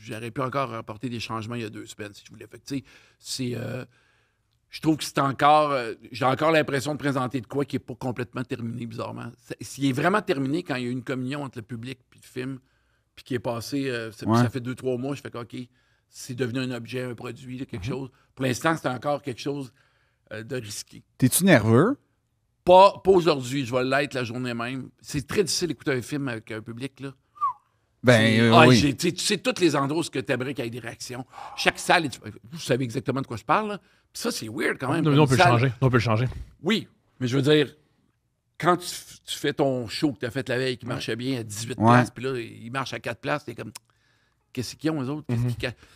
J'aurais pu encore apporter des changements il y a 2 semaines si je voulais. Fait que, c'est... je trouve que c'est encore... j'ai encore l'impression de présenter de quoi qui n'est pas complètement terminé, bizarrement. Il est vraiment terminé quand il y a eu une communion entre le public et le film, puis qui est passé... ça fait 2-3 mois, je fais que, OK, c'est devenu un objet, un produit, là, quelque chose. Pour l'instant, c'est encore quelque chose de risqué. T'es-tu nerveux? Pas aujourd'hui, je vais l'être la journée même. C'est très difficile d'écouter un film avec un public, là. Oui. Tu sais, tous les endroits où tu aimerais qu'il y ait des réactions. Chaque salle, vous savez exactement de quoi je parle, là. Puis ça, c'est weird quand même. Non, on peut le changer. Oui, mais je veux dire, quand tu fais ton show que tu as fait la veille qui marchait bien à 18 places, puis là, il marche à 4 places, t'es comme, qu'est-ce qu'ils ont, eux autres? Puis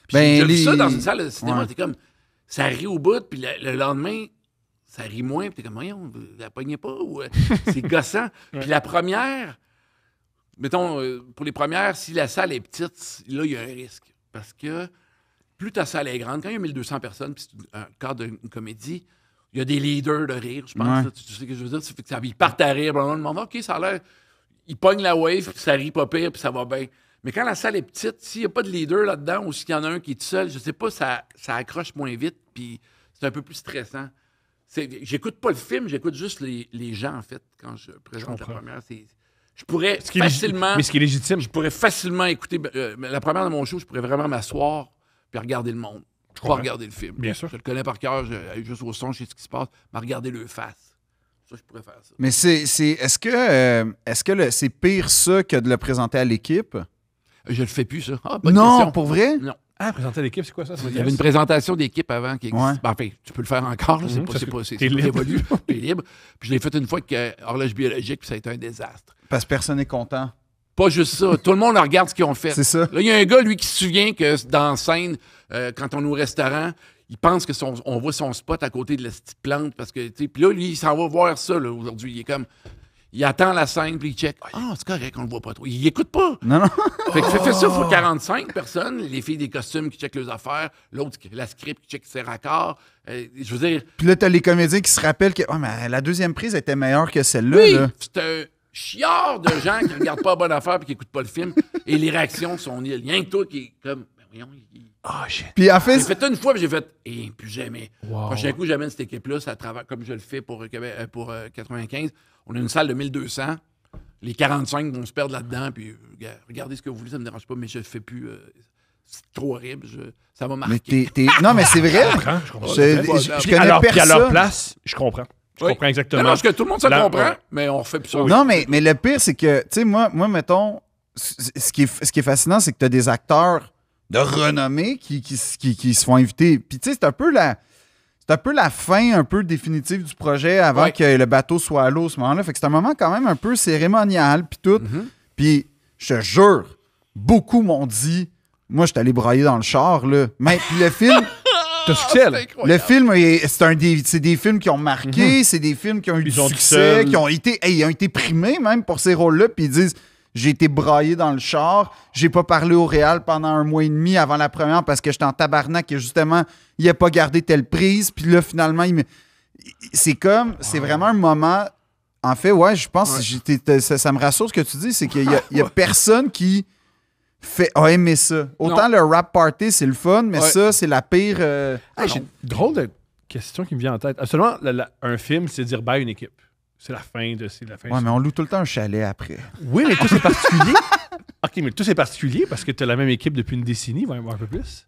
j'ai vu ça dans une salle de cinéma, t'es comme, ça rit au bout, puis le lendemain, ça rit moins, puis t'es comme, voyons, vous la pognez pas, ou c'est gossant. Puis la première, mettons, pour les premières, si la salle est petite, là, il y a un risque. Parce que plus ta salle est grande, quand il y a 1200 personnes, puis c'est un cadre d'une comédie, il y a des leaders de rire, je pense. Ouais. Là, tu sais ce que je veux dire? Ça fait que ils partent à rire, le monde, OK, ça a l'air... Ils pognent la wave, puis ça rit pas pire, puis ça va bien. Mais quand la salle est petite, s'il n'y a pas de leader là-dedans, ou s'il y en a un qui est tout seul, je sais pas, ça accroche moins vite, puis c'est un peu plus stressant. J'écoute pas le film, j'écoute juste les gens, en fait, quand je présente la première. Je pourrais facilement... Mais ce qui est légitime. Je pourrais facilement écouter... la première de mon show, je pourrais vraiment m'asseoir puis regarder le monde. Pas regarder le film. Bien sûr. Je le connais par cœur, juste au son, je sais ce qui se passe, mais regarder le face. Ça, je pourrais faire ça. Mais est-ce que c'est pire ça que de le présenter à l'équipe? Je le fais plus, ça. Ah, bonne Non, question. pour vrai? Non. Ah, présenter à l'équipe, c'est quoi ça? Il y avait une présentation d'équipe avant qui existe. Ouais. Ben, enfin, tu peux le faire encore, là, c'est t'es libre. révolu. T'es libre. Puis je l'ai fait une fois avec Horloge biologique, puis ça a été un désastre. Parce que personne n'est content. Pas juste ça. Tout le monde regarde ce qu'ils ont fait. C'est ça. Là, il y a un gars, lui, qui se souvient que dans la scène, quand on est au restaurant, il pense que on voit son spot à côté de la petite plante. Parce que, tu sais, puis là, lui, il s'en va voir ça, là, aujourd'hui. Il est comme. Il attend la scène, puis il check. Ah, c'est correct, on le voit pas trop. Il écoute pas. Non. Fait que fait ça, il faut 45 personnes. Les filles des costumes qui checkent leurs affaires. L'autre, la script qui check ses raccords. Je veux dire. Puis là, t'as les comédiens qui se rappellent que mais la deuxième prise était meilleure que celle-là. Oui, là. c'est un chiard de gens qui regardent pas la bonne affaire et qui écoutent pas le film. Et les réactions sont nulles. Rien que toi qui est comme. Ben voyons, Puis en fait, j'ai fait ça une fois, puis j'ai fait. Plus jamais. Wow. Prochain coup, j'amène cette équipe-là, ça travaille comme je le fais pour 95. On a une salle de 1200. Les 45 vont se perdre là-dedans, puis regardez ce que vous voulez, ça me dérange pas, mais je le fais plus. C'est trop horrible. Ça m'a marqué. Non, mais c'est vrai. Je comprends. Je connais alors, puis à leur personne. place, je comprends. Je comprends exactement. Non, parce que tout le monde se Là, comprend, ouais. mais on refait plus ça. Non, mais le pire, c'est que, tu sais, moi, mettons, ce qui est fascinant, c'est que tu as des acteurs de renommée qui se font inviter. Puis, tu sais, c'est un peu la fin un peu définitive du projet avant Ouais. que le bateau soit à l'eau à ce moment-là. Fait que c'est un moment quand même un peu cérémonial, puis tout. Puis, je te jure, beaucoup m'ont dit, moi, je suis allé brailler dans le char, là. Mais puis le film... T'as succès, là. Le film, c'est des films qui ont marqué, c'est des films qui ont eu du Ils ont tout succès, seul. qui ont été primés même pour ces rôles-là, puis ils disent j'ai été braillé dans le char, j'ai pas parlé au réal pendant 1 mois et demi avant la première parce que j'étais en tabarnak et justement, il a pas gardé telle prise, puis là, finalement, c'est vraiment un moment. En fait, ouais, je pense que ça me rassure ce que tu dis, c'est qu'il y a personne qui a aimé ça. Autant le rap party, c'est le fun, mais ça, c'est la pire. J'ai une drôle de question qui me vient en tête. Absolument, un film, c'est dire bye à une équipe. C'est la fin de. Ouais, mais on loue tout le temps un chalet après. Oui, mais tout c'est particulier. OK, mais tout c'est particulier parce que tu as la même équipe depuis une décennie, voire un peu plus.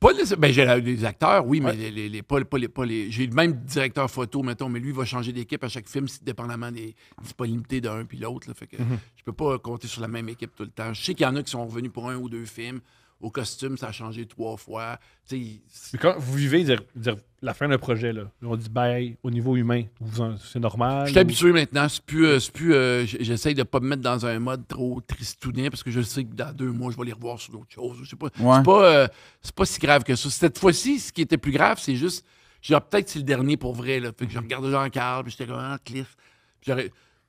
J'ai les acteurs, oui, mais j'ai le même directeur photo, mettons, mais lui, il va changer d'équipe à chaque film, dépendamment des disponibilités d'un puis l'autre. Fait que je peux pas compter sur la même équipe tout le temps. Je sais qu'il y en a qui sont revenus pour 1 ou 2 films. Au costume, ça a changé 3 fois. Mais quand vous vivez dire la fin d'un projet, là, on dit bye au niveau humain, c'est normal. Je suis habitué maintenant. J'essaye de pas me mettre dans un mode trop tristounet parce que je sais que dans 2 mois, je vais les revoir sur d'autres choses. Je sais pas. Ouais. C'est pas si grave que ça. Cette fois-ci, ce qui était plus grave, c'est juste. Peut-être c'est le dernier pour vrai. Là. Fait que je regarde Jean-Carl, puis j'étais comme Cliff.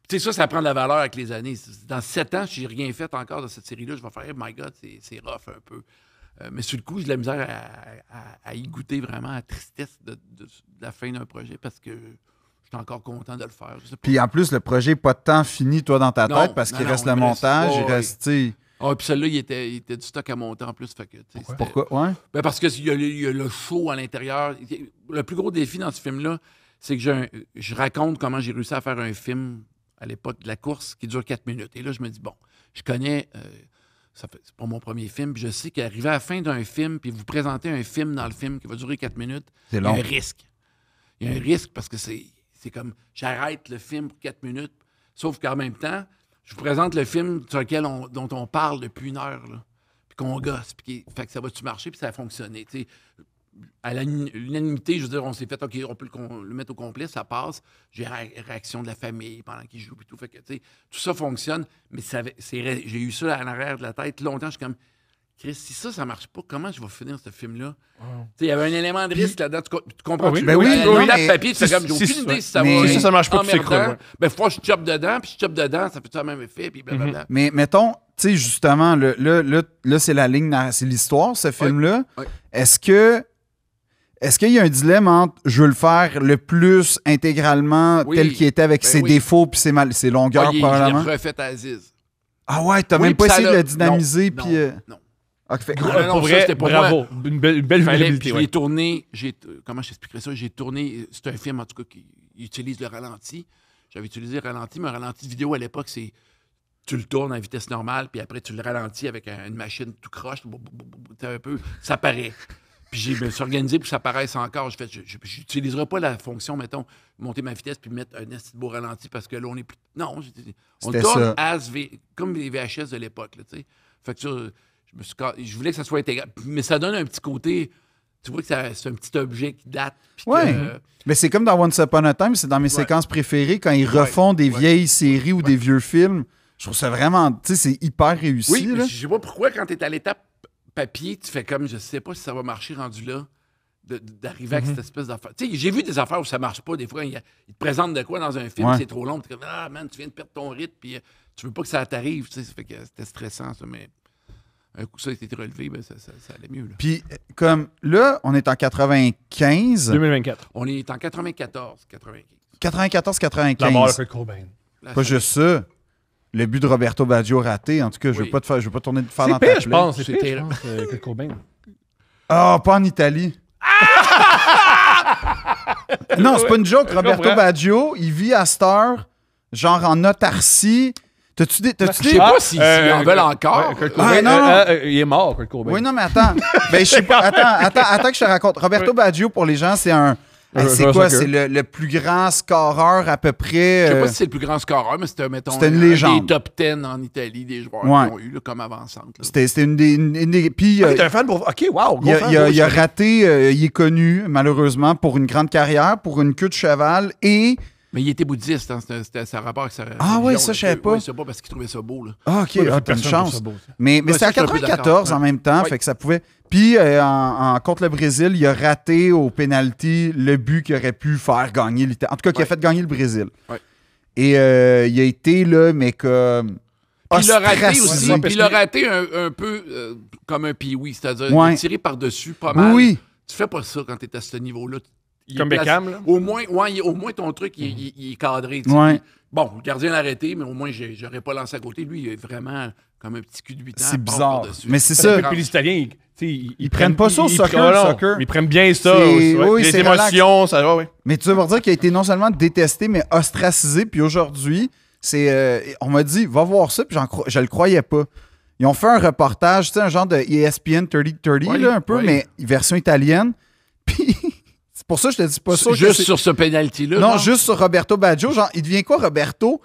Tu sais, ça prend de la valeur avec les années. Dans 7 ans, si j'ai rien fait encore de cette série-là, je vais faire, oh my God, c'est rough un peu. Mais sur le coup, j'ai de la misère à y goûter vraiment à la tristesse de la fin d'un projet parce que je suis encore content de le faire. Je sais pas. Puis en plus, le projet n'est pas tant fini, toi, dans ta Non, tête, parce qu'il non, reste non, le il reste- montage, ouais, il reste, tu sais... Ah, puis celui-là, il était du stock à monter en plus. Fait que, tu sais, c'était- Pourquoi? Ouais. Ben parce qu'il y a le show à l'intérieur. Le plus gros défi dans ce film-là, c'est que je raconte comment j'ai réussi à faire un film à l'époque de la course qui dure 4 minutes. Et là, je me dis, bon, je connais... c'est pas mon premier film, puis je sais qu'arriver à la fin d'un film, puis vous présenter un film dans le film qui va durer 4 minutes, C'est il y a long. un risque. Il y a un risque parce que c'est comme, j'arrête le film pour 4 minutes, sauf qu'en même temps, je vous présente le film dont on parle depuis 1 heure, là, puis qu'on gosse, puis fait que ça va-tu marcher, puis ça a fonctionné, tu sais. À l'unanimité, je veux dire, on s'est fait, OK, on peut le mettre au complet, ça passe. J'ai réaction de la famille pendant qu'il joue et tout. Fait que, tu sais, tout ça fonctionne, mais j'ai eu ça à l'arrière de la tête longtemps. Je suis comme, Chris, si ça marche pas, comment je vais finir ce film-là? Tu sais, il y avait un élément de risque là-dedans. Tu comprends? oui, ben oui, le mais- papier, tu fais comme, j'ai aucune idée si ça va. Si ça marche pas, tu s'écroules. emmerdant. Ouais. Ben, faut que je chope dedans, puis je chope dedans, ça fait tout le même effet, puis blablabla. Mais mettons, tu sais, justement, là, c'est la ligne, c'est l'histoire, ce film-là. Ouais. Est-ce qu'il y a un dilemme entre je veux le faire le plus intégralement Oui. tel qu'il était avec Ben ses oui. défauts puis ses longueurs, Je probablement? l'ai refait à Aziz. Ah ouais, t'as Oui, même pas puis ça essayé de l'a- le dynamiser non, puis... non. Ah, fait- Non, Pour ça, vrai, c'était pour bravo. Une belle Fallait, visibilité. puis je ouais. l'ai tourné, comment je t'expliquerais ça? J'ai tourné, c'est un film en tout cas qui utilise le ralenti. J'avais utilisé le ralenti, mais un ralenti vidéo à l'époque, c'est tu le tournes à vitesse normale, puis après tu le ralentis avec une machine tout croche, un peu, ça paraît. Puis je me suis organisé pour que ça paraisse encore. Je n'utiliserai pas la fonction, mettons, monter ma vitesse puis mettre un esti de beau ralenti parce que là, on est plus. Non, on C'était tourne ça. comme les VHS de l'époque, là, tu sais. Fait que ça, je voulais que ça soit intégral. Mais ça donne un petit côté. Tu vois que c'est un petit objet qui date. Puis Ouais. que, Mais c'est comme dans Once Upon a Time, c'est dans mes séquences préférées quand ils refont des vieilles séries ou des vieux films. Je trouve ça vraiment, tu sais, c'est hyper réussi. oui, mais là. je sais pas pourquoi, quand tu es à l'étape papier, tu fais comme, je sais pas si ça va marcher rendu là, d'arriver avec cette espèce d'affaire. Tu sais, j'ai vu des affaires où ça marche pas. Des fois, ils te présentent de quoi dans un film, Ouais. c'est trop long. Tu es comme, ah man, tu viens de perdre ton rythme, puis tu veux pas que ça t'arrive. Tu sais, ça fait que c'était stressant, ça, mais un coup ça a été relevé, ben, ça allait mieux. Là. Puis, comme là, on est en 95, 2024. On est en 94, 95. La mort de 94-95. Kurt Cobain. Là, Pas ça- juste ça. Le but de Roberto Baggio raté. En tout cas, je veux Oui. pas je veux pas tourner de faire C'est dans ta pire, je plaie. pense. C'est C'était- pire, je pense, Kurt Cobain. Ah, pas en Italie. Non, c'est pas une joke. Roberto comprends. Baggio, il vit à cette heure, genre en autarcie. T'as-tu des. Je sais pas s'ils en veulent encore. Kurt Ah, Cobain, non. il est mort, Kurt Cobain. Oui, non, mais attends. Ben, je sais pas. Attends que je te raconte. Roberto Baggio, pour les gens, c'est un. C'est quoi? soccer. C'est le plus grand scoreur à peu près. Je sais pas si c'est le plus grand scoreur, mais c'était, mettons, C'était une un légende. des top 10 en Italie des joueurs Ouais. qui ont eu là, comme avant-centre. là. C'était une des. Puis. Ah, t'es un fan pour. Ok, wow. Il a raté, il est connu, malheureusement, pour une grande carrière, pour une queue de cheval et. Mais il était bouddhiste, hein, c'était ça rapport avec sa Ah ouais, religion, ça, là. je savais pas. Oui, c'est pas parce qu'il trouvait ça beau. Là. Ah, ok, t'as une chance. Mais Ouais, c'était ça, en je suis un peu 94 en d'accord. même temps, Ouais. fait que ça pouvait. Puis contre le Brésil, il a raté au penalty le but qui aurait pu faire gagner l'Italie. En tout cas, qui a Ouais. fait gagner le Brésil. Ouais. Et il a été là, mais comme. Puis il l'a raté ostracisé. aussi. Puis il l'a raté un peu comme un pee-wee, c'est-à-dire Ouais. il a tiré par-dessus pas mal. Oui. Tu fais pas ça quand t'es à ce niveau-là. Il Comme est placé- Beckham, là? Au moins ton truc, il est cadré. tu sais. Ouais. Bon, le gardien l'a arrêté, mais au moins, j'aurais pas lancé à côté. Lui, il est vraiment comme un petit cul de 8 ans. C'est part bizarre. par-dessus. Mais c'est Ça. ça. Puis les Italiens, ils prennent pas ça au soccer, prennent- le non, soccer. Ils prennent bien ça. C'est- aussi, ouais. oui, Les c'est émotions, ça va, ouais. Mais tu veux dire qu'il a été non seulement détesté, mais ostracisé. Puis aujourd'hui, on m'a dit, va voir ça, puis je le croyais pas. Ils ont fait un reportage, tu sais, un genre de ESPN 30-30, Oui, là, un peu, oui. mais version italienne. Puis c'est pour ça que je te dis pas ça. Juste sur ce penalty-là. Non, genre? juste sur Roberto Baggio. Genre, il devient quoi, Roberto?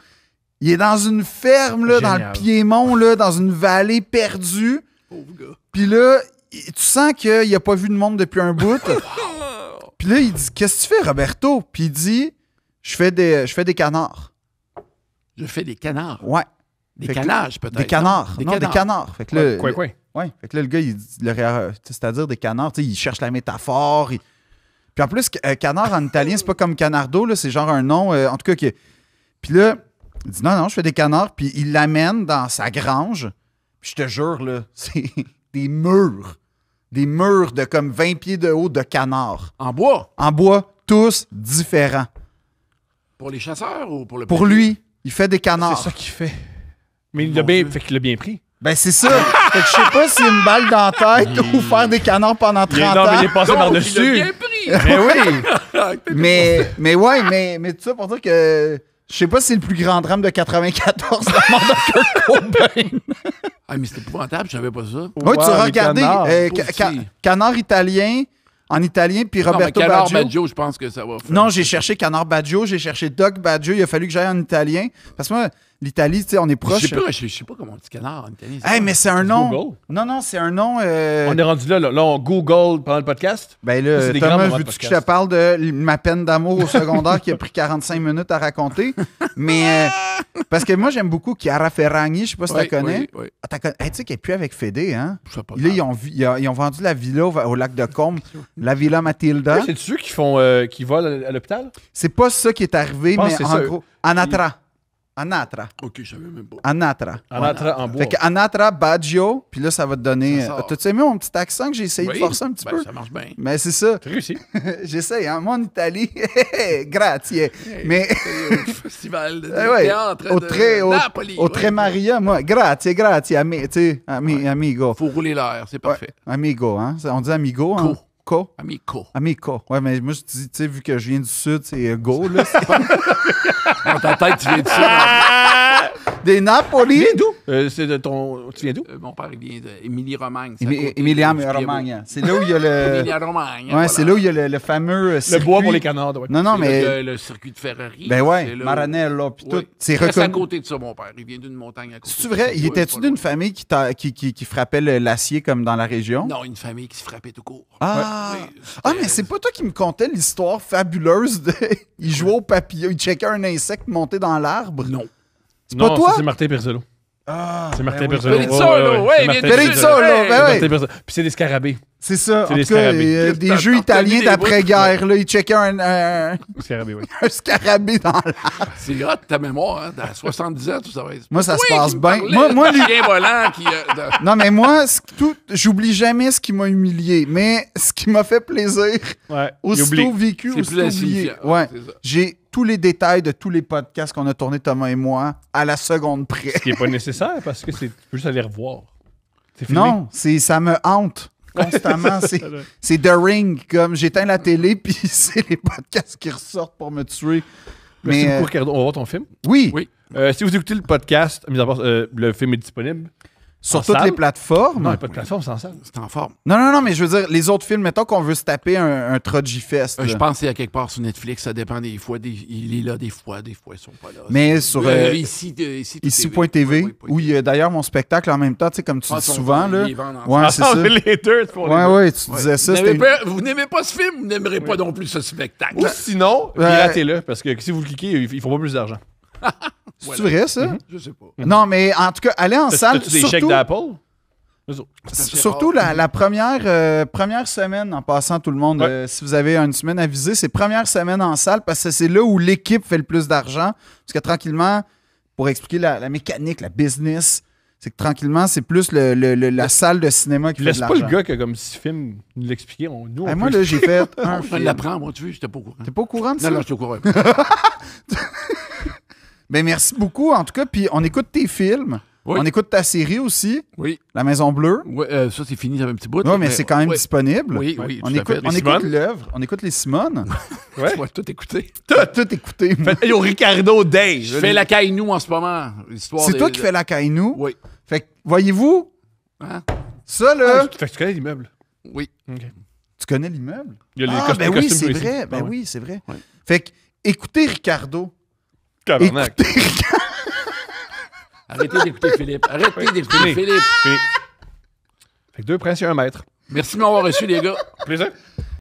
Il est dans une ferme, là, dans le Génial. Piémont, là, dans une vallée perdue. Pauvre gars. Puis là, tu sens qu'il a pas vu de monde depuis un bout. Puis là, il dit, qu'est-ce que tu fais, Roberto? Puis il dit, je fais des canards. Je fais des canards. Ouais. Des Fait que- canages, peut-être. Des canards. Des Non, des canards. Fait que là, Quoi. ouais. Fait que là, le gars, il dit, c'est-à-dire des canards, tu sais, il cherche la métaphore. Puis en plus, canard en italien, c'est pas comme canardo, là, c'est genre un nom, en tout cas. Puis là, il dit, non, je fais des canards. Puis il l'amène dans sa grange. Puis je te jure, là, c'est des murs. des murs de comme 20 pieds de haut de canards. En bois? En bois, tous différents. Pour les chasseurs ou pour le Pour plaisir? lui, il fait des C'est canards. ça qu'il fait. Mais il Mon l'a bien, Dieu. fait qu'il l'a bien pris. Ben, c'est ça. Fait que je sais pas si une balle dans la tête ou faire des canards pendant 30 Non, mais il est ans. passé Donc, il par-dessus. l'a bien pris! Mais oui! Mais ouais, mais tout ça pour dire que je sais pas si c'est le plus grand drame de 94 dans le monde de Kurt Cobain. Ah, mais c'était épouvantable, je savais pas ça. Oui, tu Ouais, as les regardé canards. Canard italien, en italien, puis Non, mais Roberto Canard Baggio. Baggio, je pense que ça va faire. Non, j'ai cherché Canard Baggio, j'ai cherché Doc Baggio. Il a fallu que j'aille en italien. Parce que moi, l'Italie, tu sais, on est Je proche. sais pas comment on dit canard en italien. Hey, mais c'est un nom. Google. Non, c'est un nom. On est rendu là. Là, on Google pendant le podcast. Ben Ça, là, c'est des grands Thomas, moments de veux-tu que je podcast. te parle de ma peine d'amour au secondaire qui a pris 45 minutes à raconter? Mais parce que moi, j'aime beaucoup Chiara Ferragni, je sais pas si tu la connais. Oui. Ah, Hey, tu sais qu'elle est plus avec Fédé, hein? Je sais pas. Là, ils ont vendu la villa au lac de Combe, la Villa Matilda. C'est ceux qui font qui volent à l'hôpital? C'est pas ça qui est arrivé, Je pense mais que c'est en ça. gros, Anatra. Ok, je savais même pas. En entrant en bois. Fait que Anatra Baggio, puis là, ça va te donner. Ça sort. T'as-tu aimé mon petit accent que j'ai essayé de Oui, forcer un petit ben, peu? ça marche bien. Mais c'est ça. T'as réussi. J'essaye, hein? Moi, en Italie, grazie. Mais Au festival de ouais, théâtre au de très, Napoli. au très Maria, moi, grazie, amigo. Faut rouler l'air, c'est parfait. Amigo, hein? On dit amigo, hein? Co. Amico. Ouais, mais moi, je dis, tu sais, vu que je viens du Sud, c'est go, là. C'est Dans ta tête, tu viens de ça. des Napoli. C'est de ton. Tu viens d'où? Mon père, il vient d'Émilie-Romagne. Emilia-Romagna. C'est là où il y a le. Emilia-Romagne. Ouais, c'est là où il y a le fameux Le circuit. bois pour les canards, ouais. Non, mais. Le circuit de Ferrari. Ben ouais, C'est là où- Maranello, puis tout. Oui. C'est Reste à reconnu. côté de ça, mon père. Il vient d'une montagne à côté. C'est de vrai? ça. Il Ouais, était-tu pas d'une loin. famille qui frappait l'acier comme dans la région? Non, une famille qui se frappait tout court. Ah! Oui, c'était- Ah, mais c'est pas toi qui me contais l'histoire fabuleuse de. Il jouait au papillon, il checkait un insecte monter dans l'arbre. Non. C'est pas Non, toi? ça, c'est Martin Perzolo. Ah! C'est Martin ben oui. Perzolo. Perizzolo, ouais, c'est bien Martin sûr. Perizzolo, Ouais. ben ouais. Martin Perzolo. Puis c'est des scarabées. C'est ça. C'est En des tout cas, scarabées. des T'as- jeux t'as italiens reconnu des d'après-guerre, là. Il checkait un Scarabées, oui. scarabée dans l'arbre. C'est hot ta mémoire, hein. Dans 70 ans, tout ça va être. Moi, ça se Oui, passe qui me bien. parlait, Moi, le lui- chien volant qui. Non, mais moi, j'oublie jamais ce qui m'a humilié. Mais ce qui m'a fait plaisir, Ouais. aussitôt vécu, C'est aussitôt plus oublié. insignifiant. Ouais. C'est ça. J'ai tous les détails de tous les podcasts qu'on a tournés, Thomas et moi, à la seconde près. Ce qui n'est pas nécessaire parce que tu peux juste aller revoir. C'est filmé. Non, ça me hante constamment. C'est The Ring. Comme j'éteins la télé, puis c'est les podcasts qui ressortent pour me tuer. Merci Mais beaucoup, Ricardo. On va voir ton film. oui, Oui. Si vous écoutez le podcast, mis à part, le film est disponible. sur En toutes salle? les plateformes. Non, il n'y a pas de plateforme sans salle. C'est en forme. Non, mais je veux dire, les autres films, mettons qu'on veut se taper un Troji Fest. Je là. pense qu'il y a quelque part sur Netflix, ça dépend des fois. Il est là des fois ils sont pas là. Mais sur ici.tv, où il y a d'ailleurs mon spectacle en même temps, tu sais, comme tu dis souvent. Là. Ouais, c'est ça. Les deux, tu fais Ouais, tu disais ça. c'était une- Vous n'aimez pas ce film, vous n'aimerez pas non plus ce spectacle. Ou sinon, Ouais. piratez-le, parce que si vous le cliquez, ils font pas plus d'argent. C'est vrai, ça? Je sais pas. Non, mais en tout cas, allez en salle. T'as-tu des chèques Surtout, d'Apple? Eux autres. surtout la première semaine, en passant tout le monde, Ouais. si vous avez une semaine à viser, c'est première semaine en salle parce que c'est là où l'équipe fait le plus d'argent. Parce que tranquillement, pour expliquer la mécanique, la business, c'est que tranquillement, c'est plus la salle de cinéma qui fait Laisse de pas le l'argent. gars qui a comme 6 films nous l'expliquer. Nous, on Moi, peut là, j'ai fait un Je film. l'apprends, moi, tu veux, j'étais pas au courant. T'es pas au courant de ça? Non, non, je suis au courant. Ben, merci beaucoup, en tout cas. Puis on écoute tes films. Oui. On écoute ta série aussi, Oui. La Maison Bleue. Ouais, ça, c'est fini, ça fait un petit bout. Oui, mais c'est quand même ouais. disponible. Oui, oui, On tout à écoute, fait. on Les écoute Simone. l'œuvre, on écoute les Simone. Ouais. Tu vas tout écouter. Tout écouté. moi. Hey, yo, Ricardo Day. Je fais la caille-nous en ce moment. L'histoire C'est de- toi qui fais la Kainou. Oui. Fait que, voyez-vous, Hein? ça, là, Fait que tu connais l'immeuble. Oui. OK. tu connais l'immeuble? Il y a les Ah, costumes- ben oui, costumes c'est ici. vrai. Ah Ben ouais. oui, c'est vrai. Ouais. Fait que, écoutez Ricardo. Tabarnak. Arrêtez d'écouter Philippe. Arrêtez d'écouter Fini. Philippe. Fini. Fait que 2 princes et 1 maître. Merci de m'avoir reçu, les gars. Plaisir.